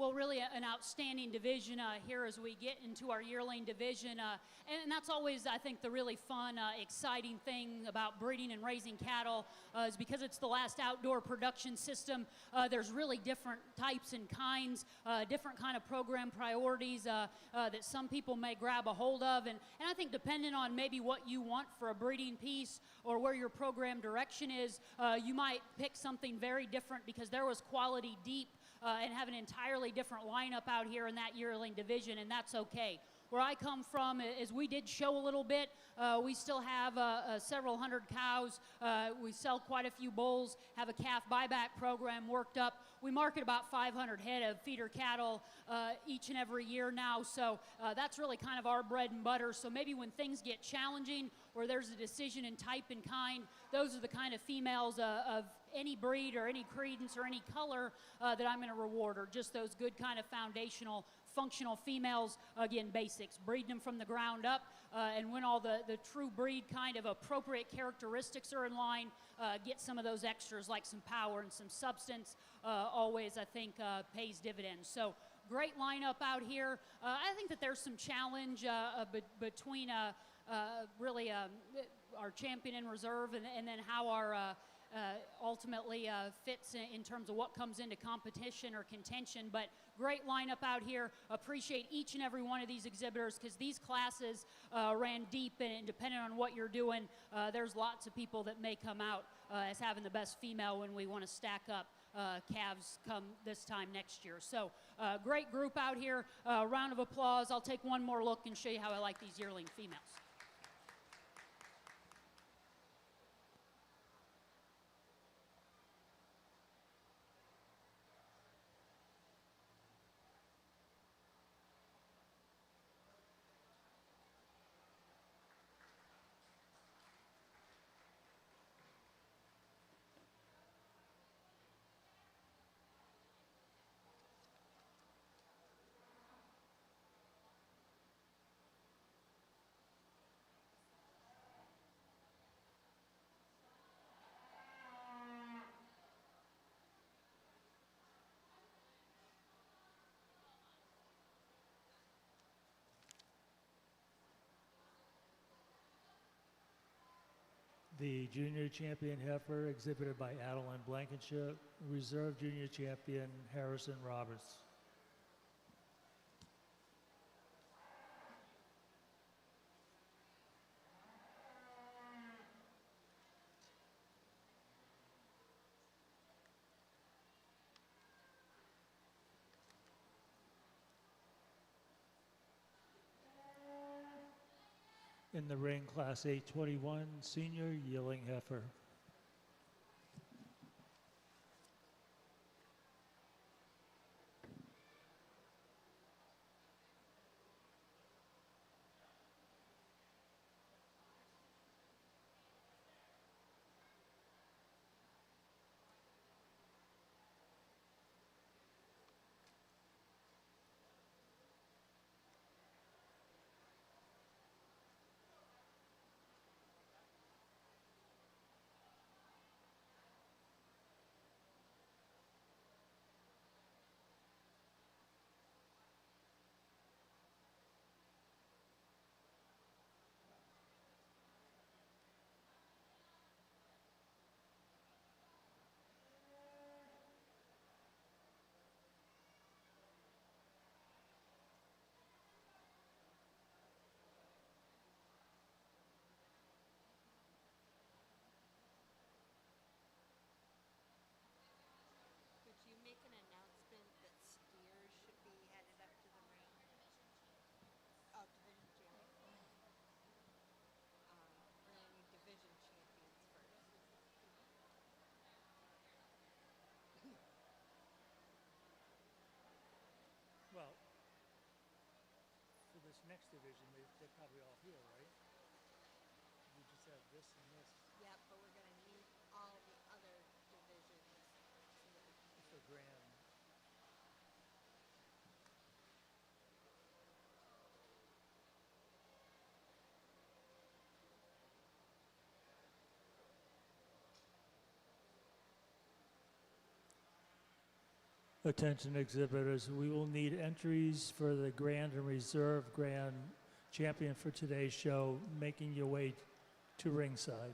well, really an outstanding division here as we get into our yearling division. And that's always, I think, the really fun, exciting thing about breeding and raising cattle is because it's the last outdoor production system. There's really different types and kinds, different kind of program priorities that some people may grab a hold of. And I think depending on maybe what you want for a breeding piece or where your program direction is, you might pick something very different because there was quality deep and have an entirely different lineup out here in that yearling division, and that's okay. Where I come from is we did show a little bit. We still have several hundred cows. We sell quite a few bulls, have a calf buyback program worked up. We market about 500 head of feeder cattle each and every year now, so that's really kind of our bread and butter. So maybe when things get challenging or there's a decision in type and kind, those are the kind of females of any breed or any credence or any color that I'm going to reward, or just those good kind of foundational functional females, again, basics, breeding them from the ground up, and when all the true breed kind of appropriate characteristics are in line, get some of those extras like some power and some substance, always, I think, pays dividends. So great lineup out here. I think that there's some challenge between really our champion in reserve and then how our ultimately fits in terms of what comes into competition or contention. But great lineup out here. Appreciate each and every one of these exhibitors because these classes ran deep, and depending on what you're doing, there's lots of people that may come out as having the best female when we want to stack up calves come this time next year. So great group out here. Round of applause. I'll take one more look and show you how I like these yearling females. The junior champion heifer exhibited by Adeline Blankenship, reserve junior champion Harrison Roberts. In the ring, Class 821, senior yearling heifer. Could you make an announcement that steers should be headed up to the ring? Oh, division champion. We're gonna need division champions first. Well, for this next division, they're probably all here, right? You just have this and this Yep, but we're gonna need all the other divisions so that we can for grand. Attention exhibitors, we will need entries for the Grand and Reserve Grand Champion for today's show, making your way to ringside.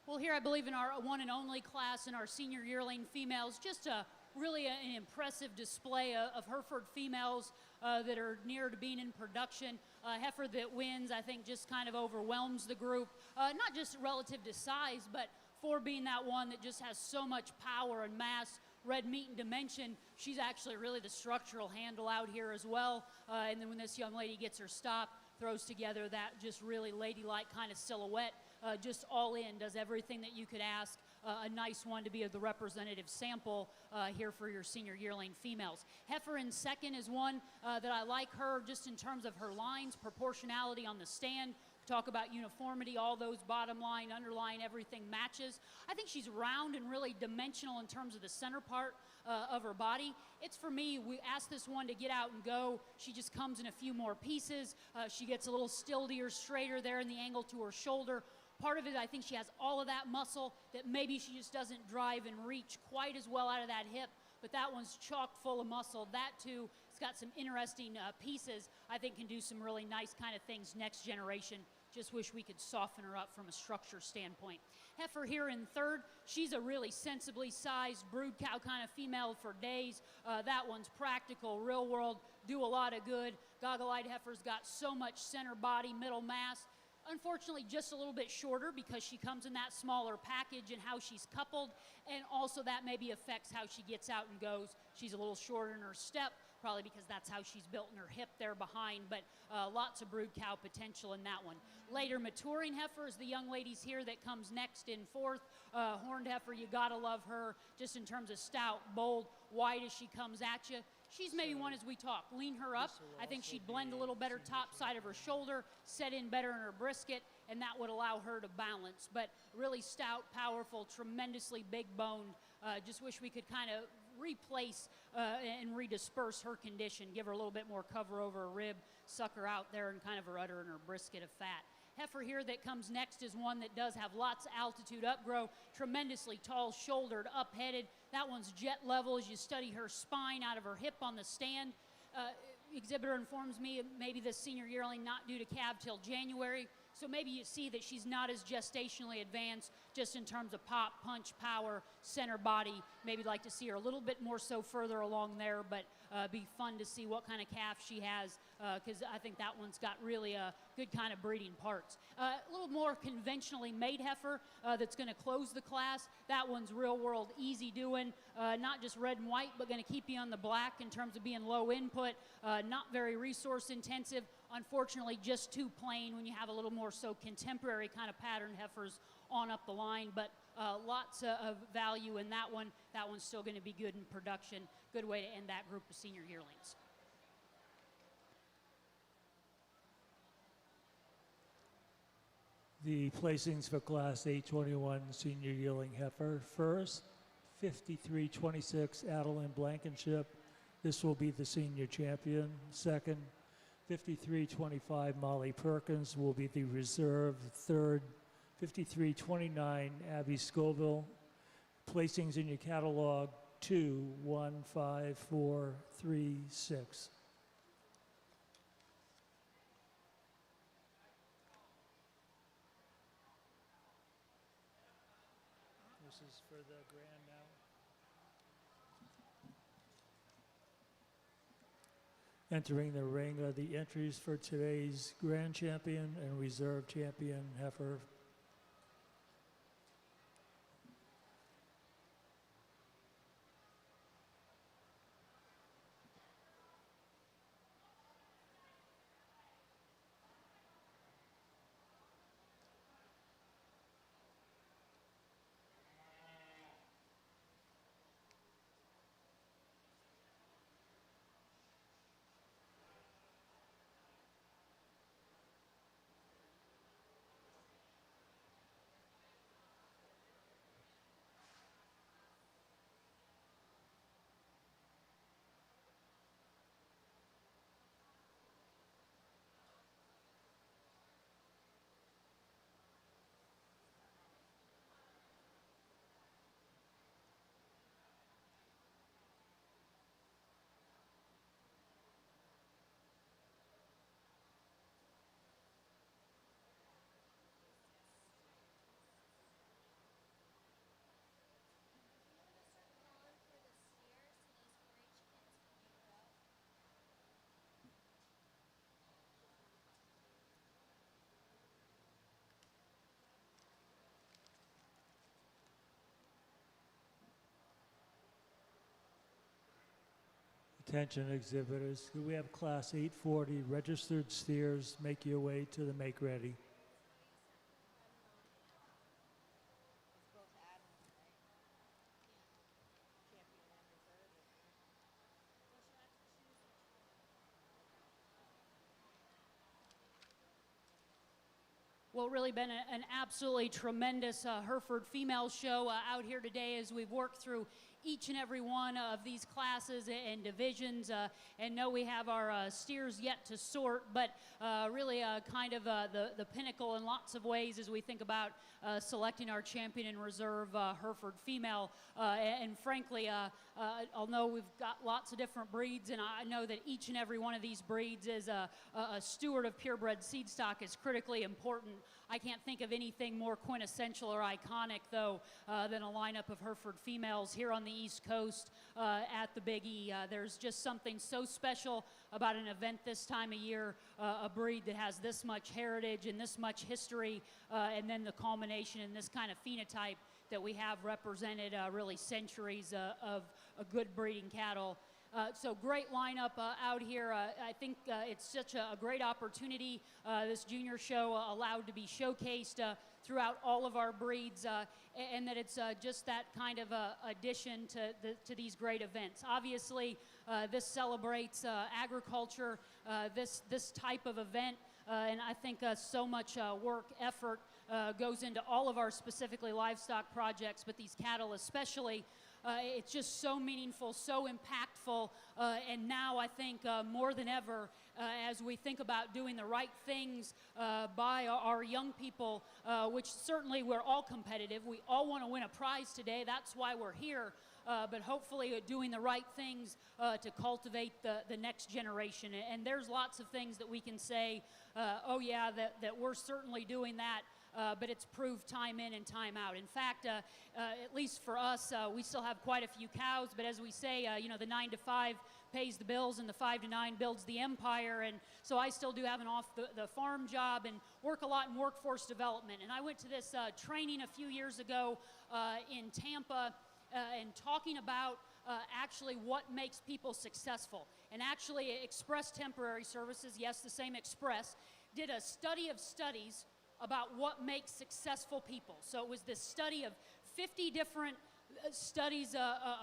Well, here I believe in our one and only class in our senior yearling females, just really an impressive display of Hereford females that are near to being in production. Heifer that wins, I think, just kind of overwhelms the group, not just relative to size, but for being that one that just has so much power and mass, red meat and dimension. She's actually really the structural handle out here as well. And then when this young lady gets her stop, throws together that just really ladylike kind of silhouette, just all in, does everything that you could ask. A nice one to be the representative sample here for your senior yearling females. Heifer in second is one that I like her just in terms of her lines, proportionality on the stand. Talk about uniformity, all those bottom line, underline, everything matches. I think she's round and really dimensional in terms of the center part of her body. It's for me, we asked this one to get out and go. She just comes in a few more pieces. She gets a little stiltier, straighter there in the angle to her shoulder. Part of it, I think she has all of that muscle that maybe she just doesn't drive and reach quite as well out of that hip, but that one's chock full of muscle. That too, it's got some interesting pieces. I think can do some really nice kind of things next generation. Just wish we could soften her up from a structure standpoint. Heifer here in third. She's a really sensibly sized brood cow kind of female for days. That one's practical, real world, do a lot of good. Goggle-eyed heifer's got so much center body, middle mass. Unfortunately, just a little bit shorter because she comes in that smaller package and how she's coupled, and also that maybe affects how she gets out and goes. She's a little shorter in her step, probably because that's how she's built in her hip there behind, but lots of brood cow potential in that one. Later maturing heifer is the young ladies here that comes next in fourth. Horned heifer, you gotta love her, just in terms of stout, bold, wide as she comes at you. She's maybe one as we talk. Lean her up. I think she'd blend a little better top side of her shoulder, set in better in her brisket, and that would allow her to balance. But really stout, powerful, tremendously big boned. Just wish we could kind of replace and redisperse her condition, give her a little bit more cover over her rib, suck her out there and kind of her udder and her brisket of fat. Heifer here that comes next is one that does have lots of altitude upgrow, tremendously tall shouldered, up-headed. That one's jet level as you study her spine out of her hip on the stand. Exhibitor informs me maybe this senior yearling not due to calve till January, so maybe you see that she's not as gestationally advanced, just in terms of pop, punch, power, center body. Maybe like to see her a little bit more so further along there, but be fun to see what kind of calf she has, because I think that one's got really a good kind of breeding parts. A little more conventionally made heifer that's going to close the class. That one's real world easy doing, not just red and white, but going to keep you on the black in terms of being low input, not very resource intensive. Unfortunately, just too plain when you have a little more so contemporary kind of pattern heifers on up the line, but lots of value in that one. That one's still going to be good in production. Good way to end that group of senior yearlings. The placings for Class 821 senior yearling heifer. First, 5326 Adeline Blankenship. This will be the senior champion. Second, 5325 Molly Perkins will be the reserve. Third, 5329 Abby Scoville. Placings in your catalog: 2, 1, 5, 4, 3, 6. This is for the grand now. Entering the ring are the entries for today's grand champion and reserve champion heifer. Attention exhibitors, we have Class 840 registered steers. Make your way to the make ready. Well, really been an absolutely tremendous Hereford female show out here today as we've worked through each and every one of these classes and divisions, and know we have our steers yet to sort, but really kind of the pinnacle in lots of ways as we think about selecting our champion and reserve Hereford female. And frankly, although we've got lots of different breeds, and I know that each and every one of these breeds is a steward of purebred seed stock is critically important. I can't think of anything more quintessential or iconic, though, than a lineup of Hereford females here on the East Coast at the Big E. There's just something so special about an event this time of year, a breed that has this much heritage and this much history, and then the culmination in this kind of phenotype that we have represented really centuries of a good breeding cattle. So great lineup out here. I think it's such a great opportunity, this junior show allowed to be showcased throughout all of our breeds, and that it's just that kind of addition to these great events. Obviously, this celebrates agriculture, this type of event, and I think so much work, effort goes into all of our specifically livestock projects, but these cattle especially. It's just so meaningful, so impactful, and now I think more than ever, as we think about doing the right things by our young people, which certainly we're all competitive. We all want to win a prize today. That's why we're here. But hopefully doing the right things to cultivate the next generation. And there's lots of things that we can say, oh yeah, that we're certainly doing that. but it's proved time in and time out. In fact, at least for us, we still have quite a few cows, but as we say, the 9 to 5 pays the bills and the 5 to 9 builds the empire, and so I still do have an off the farm job and work a lot in workforce development. And I went to this training a few years ago in Tampa and talking about actually what makes people successful. And actually Express Temporary Services, yes, the same Express, did a study of studies about what makes successful people. So it was this study of 50 different studies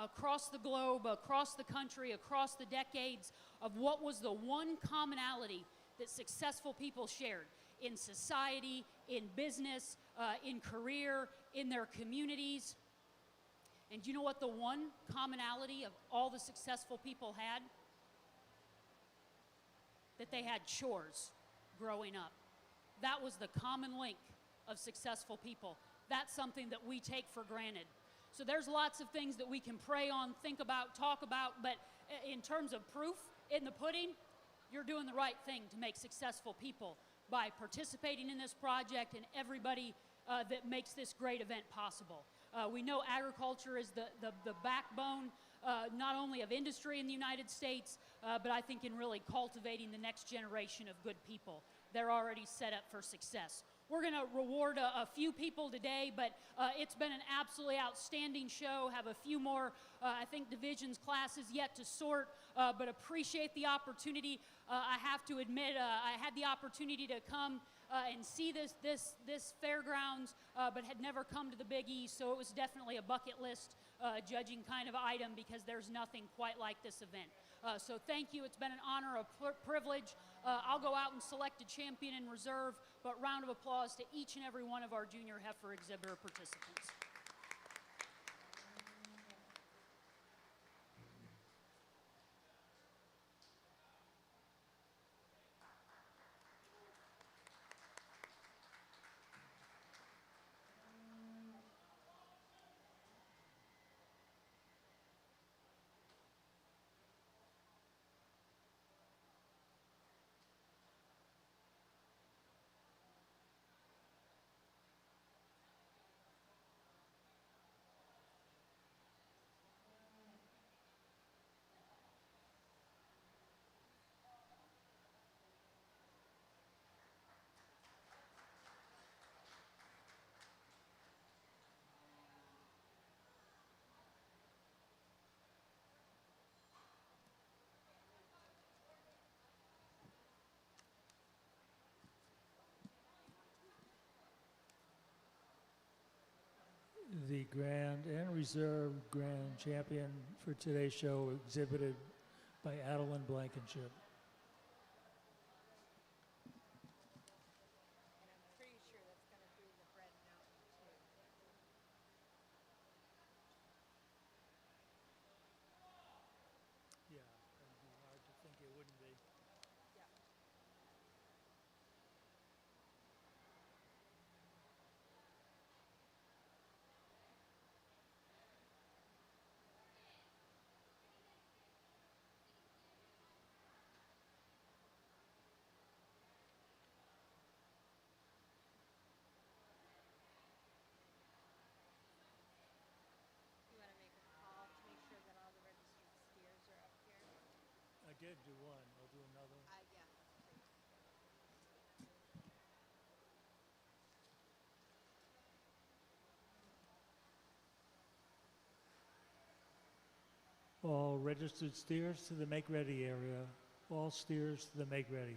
across the globe, across the country, across the decades, of what was the one commonality that successful people shared in society, in business, in career, in their communities. And do you know what the one commonality of all the successful people had? That they had chores growing up. That was the common link of successful people. That's something that we take for granted. So there's lots of things that we can pray on, think about, talk about, but in terms of proof in the pudding, you're doing the right thing to make successful people by participating in this project and everybody that makes this great event possible. We know agriculture is the backbone not only of industry in the United States, but I think in really cultivating the next generation of good people. They're already set up for success. We're going to reward a few people today, but it's been an absolutely outstanding show. Have a few more, I think, divisions, classes yet to sort, but appreciate the opportunity. I have to admit, I had the opportunity to come and see this fairgrounds, but had never come to the Big East, so it was definitely a bucket list judging kind of item, because there's nothing quite like this event. So thank you. It's been an honor, a privilege. I'll go out and select a champion in reserve, but round of applause to each and every one of our junior heifer exhibitor participants. The Grand and Reserve Grand Champion for today's show, exhibited by Adeline Blankenship. And I'm pretty sure that's going to be the Bread Mountain, too. Yeah, it'd be hard to think it wouldn't be. Yeah. You want to make a call to make sure that all the registered steers are up here? I did do one. I'll do another. Yeah, please. All registered steers to the make ready area. All steers to the make ready.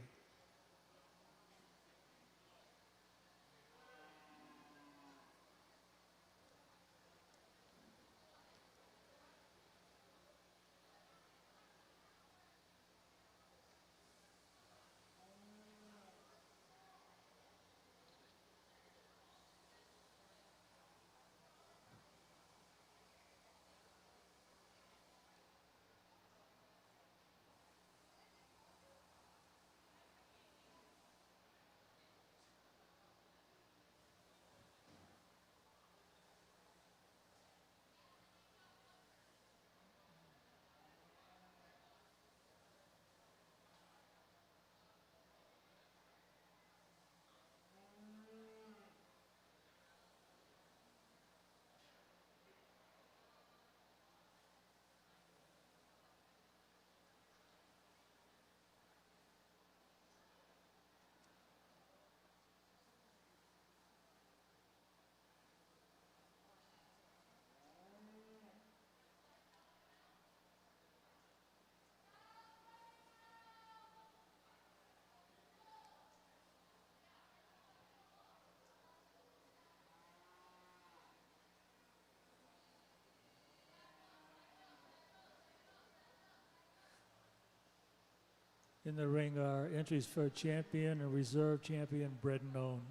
In the ring are entries for champion and reserve champion, bred and owned.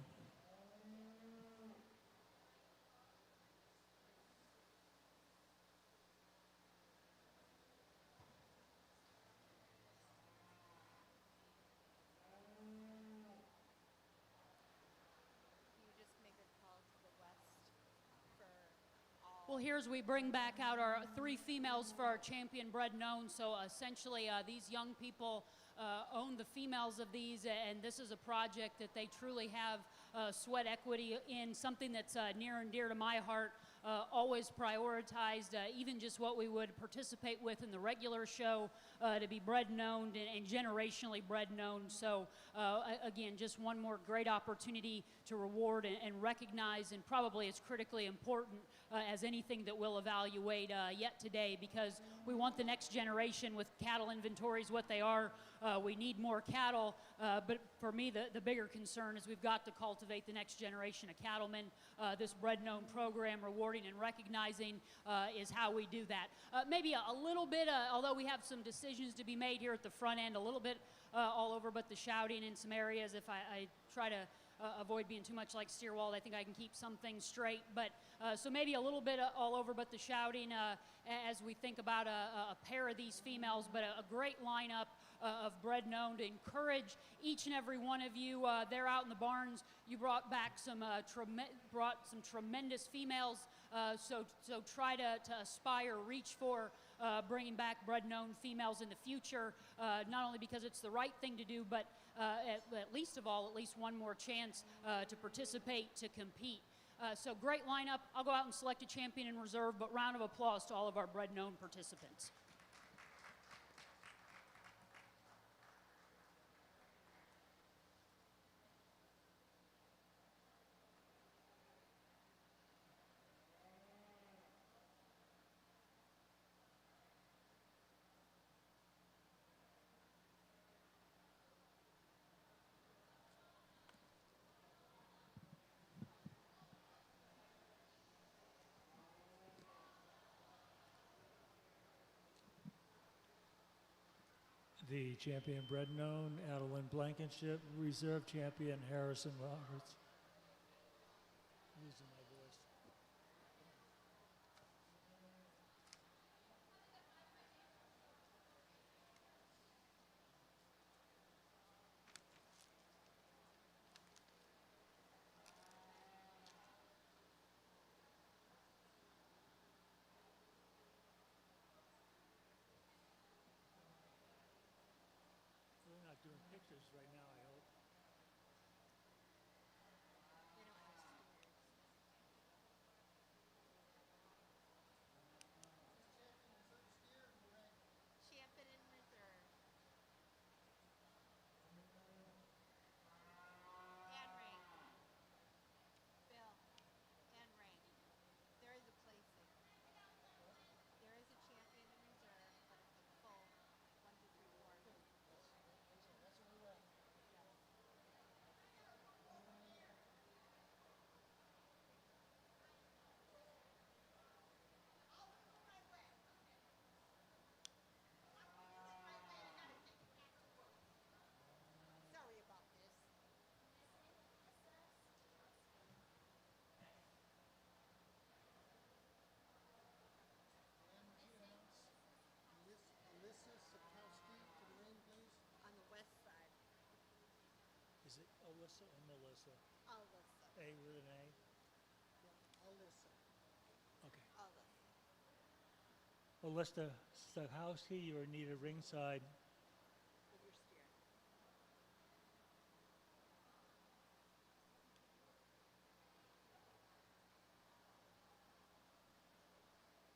Can you just make a call to the west for all? Well, here's we bring back out our 3 females for our champion bred and owned. So essentially, these young people own the females of these, and this is a project that they truly have sweat equity in, something that's near and dear to my heart. Always prioritized, even just what we would participate with in the regular show, to be bred and owned and generationally bred and owned. So again, just one more great opportunity to reward and recognize, and probably as critically important as anything that we'll evaluate yet today, because we want the next generation with cattle inventories what they are. We need more cattle, but for me, the bigger concern is we've got to cultivate the next generation of cattlemen. This bred and owned program, rewarding and recognizing, is how we do that. Maybe a little bit, although we have some decisions to be made here at the front end, a little bit all over but the shouting in some areas. If I try to avoid being too much like Steerwald, I think I can keep some things straight. But so maybe a little bit all over but the shouting as we think about a pair of these females, but a great lineup of bred and owned. To encourage each and every one of you there out in the barns. You brought back some tremendous females, so try to aspire, reach for bringing back bred and owned females in the future, not only because it's the right thing to do, but at least one more chance to participate, to compete. So great lineup. I'll go out and select a champion in reserve, but round of applause to all of our bred and owned participants. The champion bred and owned, Adeline Blankenship. Reserve champion, Harrison Roberts. Losing my voice. We're not doing pictures right now, I hope. Champion in reserve. And rank. Bill. And rank. There is a placing. There is a champion in reserve, but it's a full 1, 2, 3, 4. That's what we want. Sorry about this. And would you announce Alyssa Sapkowski to the ring, please? On the west side. Is it Alyssa or Melissa? Alyssa. A with an A? Yeah, Alyssa. Okay. Alyssa. Alyssa Stachowski, you are needed ringside. With your steer.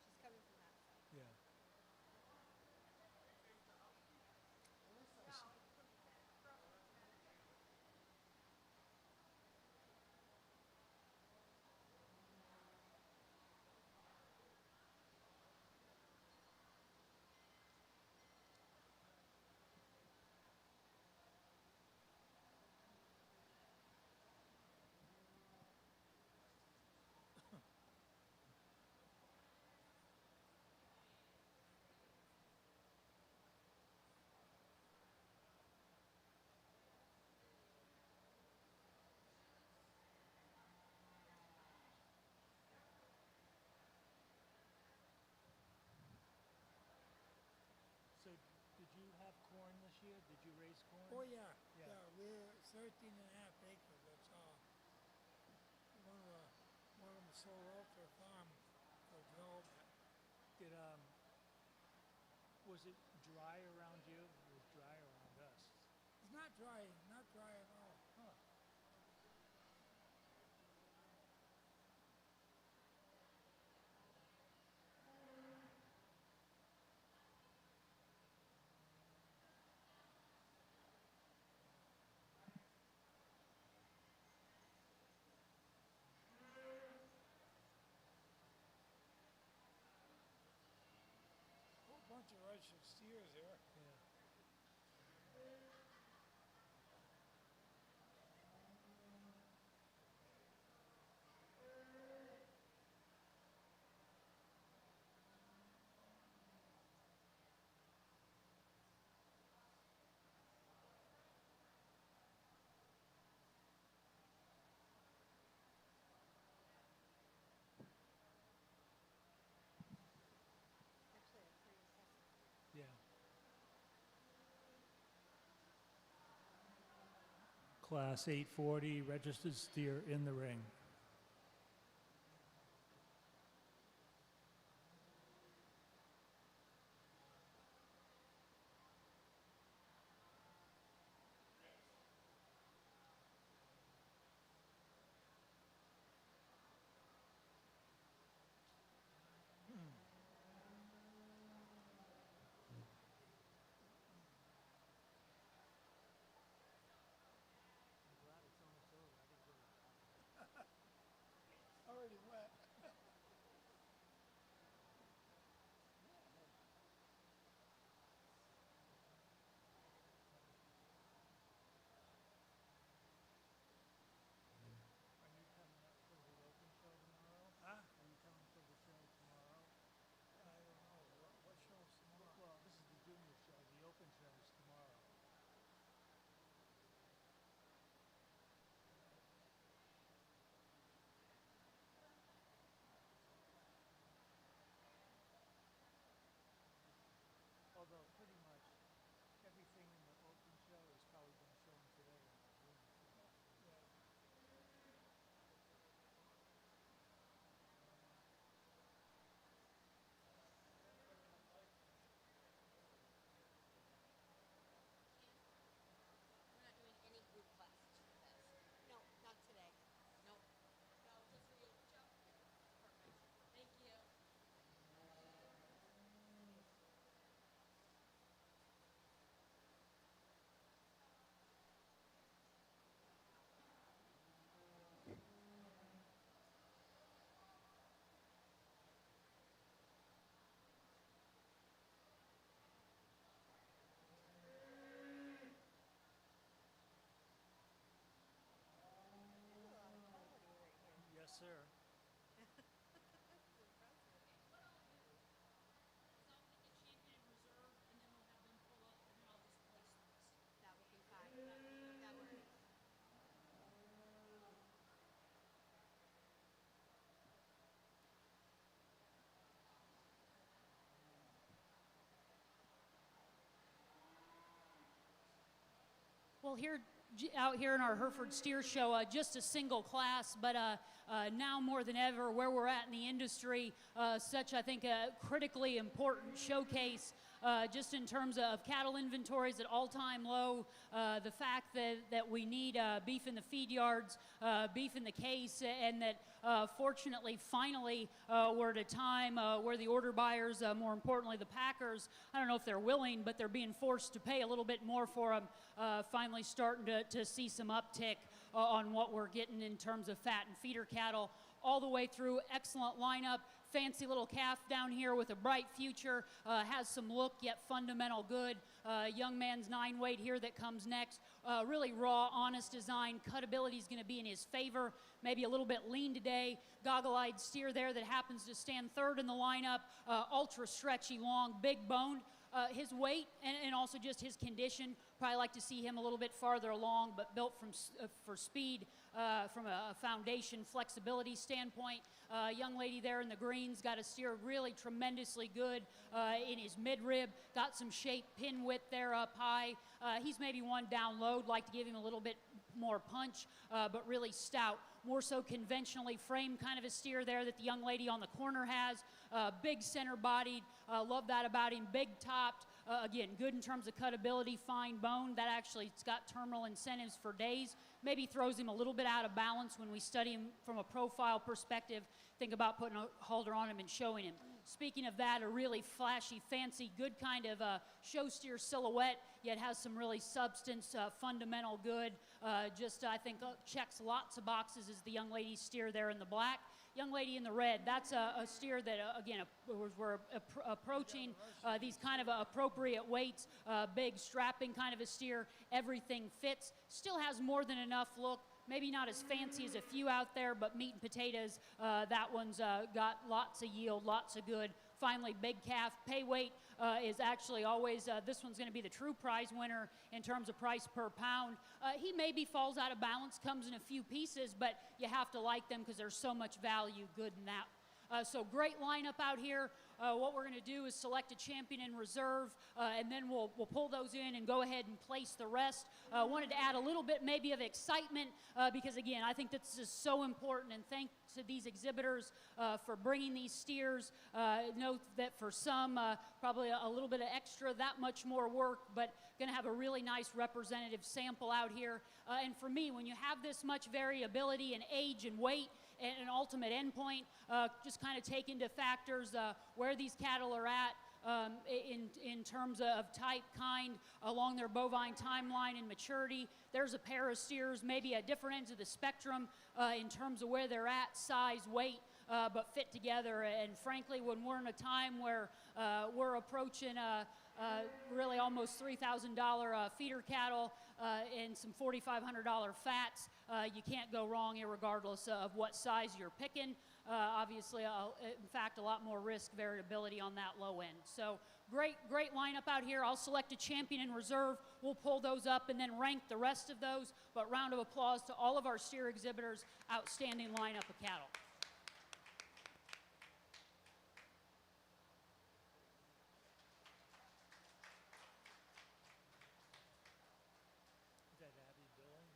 She's coming from that side. Yeah. year? Did you raise corn? Oh, yeah, Yeah. yeah, we're 13 and a half acres, that's all. One of them sold out their farm for development. Did was it dry around you? It was dry around us. It's not dry at all. Huh. Whole bunch of registered steers here. Yeah. Actually, that's pretty impressive. Yeah. Class 840 registered steer in the ring. Already wet. Are you coming up for the open show tomorrow? Huh? Are you coming for the show tomorrow? I don't know, what show's tomorrow? Well, this is the junior show. The open show is tomorrow. Although pretty much everything in the open show is probably been shown today on the junior show. Yeah. We're not doing any group classes for this. No, not today. Nope. No, just for the open show? Perfect. Thank you. There's a lot of quality right here. Yes, sir. This is impressive. What I'll do is I'll pick a champion in reserve, and then we'll have them pull up, and then I'll just place the rest. That would be fine. That works. Well, out here in our Hereford Steer Show, just a single class, but now more than ever, where we're at in the industry, such, I think, a critically important showcase just in terms of cattle inventories at all-time low, the fact that we need beef in the feed yards, beef in the case, and that fortunately, finally, we're at a time where the order buyers, more importantly the packers, I don't know if they're willing, but they're being forced to pay a little bit more for them, finally starting to see some uptick on what we're getting in terms of fat and feeder cattle, all the way through. Excellent lineup. Fancy little calf down here with a bright future, has some look yet fundamental good. Young man's 9 weight here that comes next. Really raw, honest design. Cutability is going to be in his favor. Maybe a little bit lean today. Goggle-eyed steer there that happens to stand third in the lineup. Ultra stretchy, long, big boned. His weight and also just his condition, probably like to see him a little bit farther along, but built for speed from a foundation flexibility standpoint. Young lady there in the greens got a steer really tremendously good in his midrib, got some shape, pin width there up high. He's maybe one down low, like to give him a little bit more punch, but really stout. More so conventionally framed kind of a steer there that the young lady on the corner has. Big center bodied, love that about him. Big topped, again, good in terms of cutability, fine bone. That actually, it's got terminal incentives for days. Maybe throws him a little bit out of balance when we study him from a profile perspective. Think about putting a halter on him and showing him. Speaking of that, a really flashy, fancy, good kind of show steer silhouette, yet has some really substance, fundamental good. Just, I think, checks lots of boxes is the young lady steer there in the black. Young lady in the red, that's a steer that, again, we're approaching these kind of appropriate weights, big strapping kind of a steer. Everything fits. Still has more than enough look. Maybe not as fancy as a few out there, but meat and potatoes, that one's got lots of yield, lots of good. Finally, big calf. Pay weight is actually always, this one's going to be the true prize winner in terms of price per pound. He maybe falls out of balance, comes in a few pieces, but you have to like them because there's so much value good in that. So great lineup out here. What we're going to do is select a champion in reserve, and then we'll pull those in and go ahead and place the rest. Wanted to add a little bit maybe of excitement because, again, I think this is so important, and thanks to these exhibitors for bringing these steers. Note that for some, probably a little bit of extra, that much more work, but going to have a really nice representative sample out here. And for me, when you have this much variability in age and weight, and an ultimate endpoint, just kind of take into factors where these cattle are at in terms of type, kind, along their bovine timeline and maturity. There's a pair of steers, maybe at different ends of the spectrum in terms of where they're at, size, weight, but fit together. And frankly, when we're in a time where we're approaching really almost $3,000 feeder cattle and some $4,500 fats, you can't go wrong irregardless of what size you're picking. Obviously, in fact, a lot more risk variability on that low end. So great lineup out here. I'll select a champion in reserve. We'll pull those up and then rank the rest of those. But round of applause to all of our steer exhibitors. Outstanding lineup of cattle. Is that Abby Billings?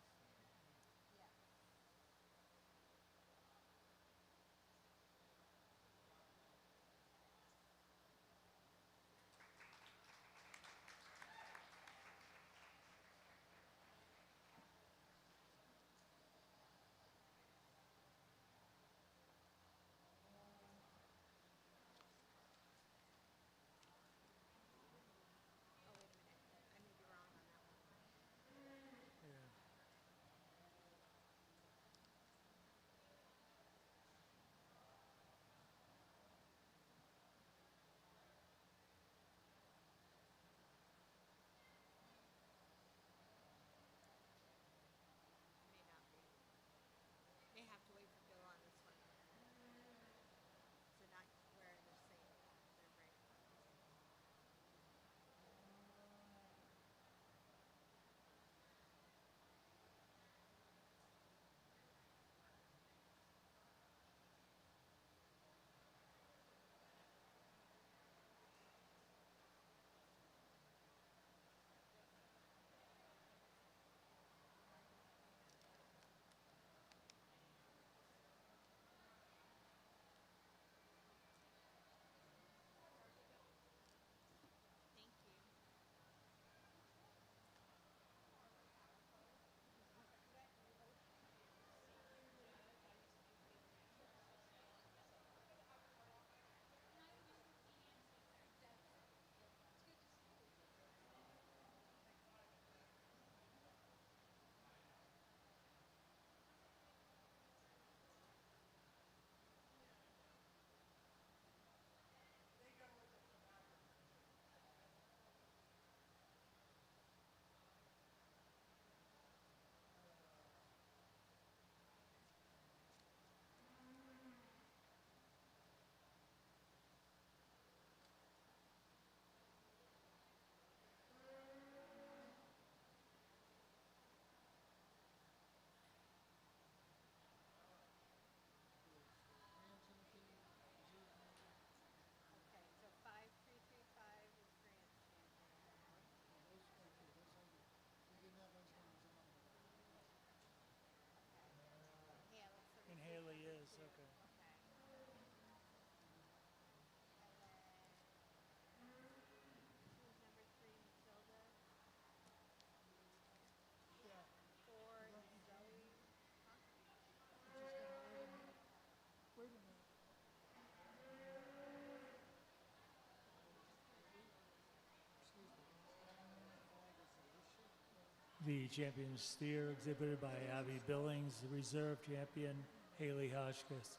The champion steer exhibited by Abby Billings, the reserve champion Haley Hotchkiss.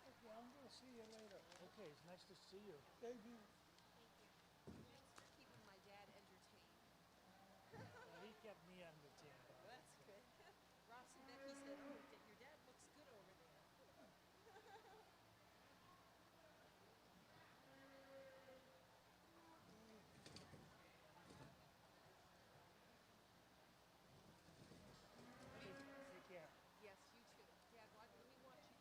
Okay, I'm gonna see you later. Okay, it's nice to see you. Thank you. Thanks for keeping my dad entertained. He kept me entertained. That's good. Ross and Becky said, "Oh, your dad looks good over there." Take care. Yes, you too. Dad, let me watch you.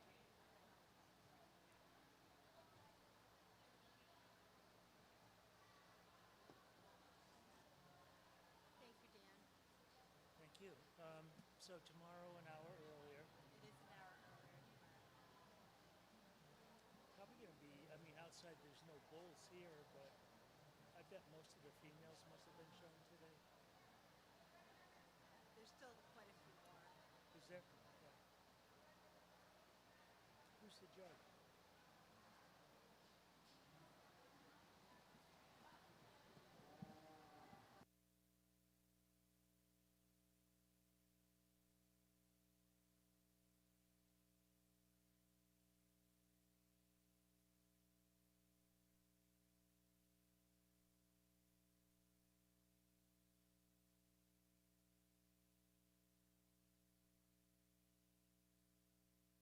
Thank you, Dan. Thank you. So tomorrow, an hour earlier, It is an hour earlier tomorrow. probably going to be, I mean, outside there's no bulls here, but I bet most of the females must have been shown today. There's still quite a few more. Is there?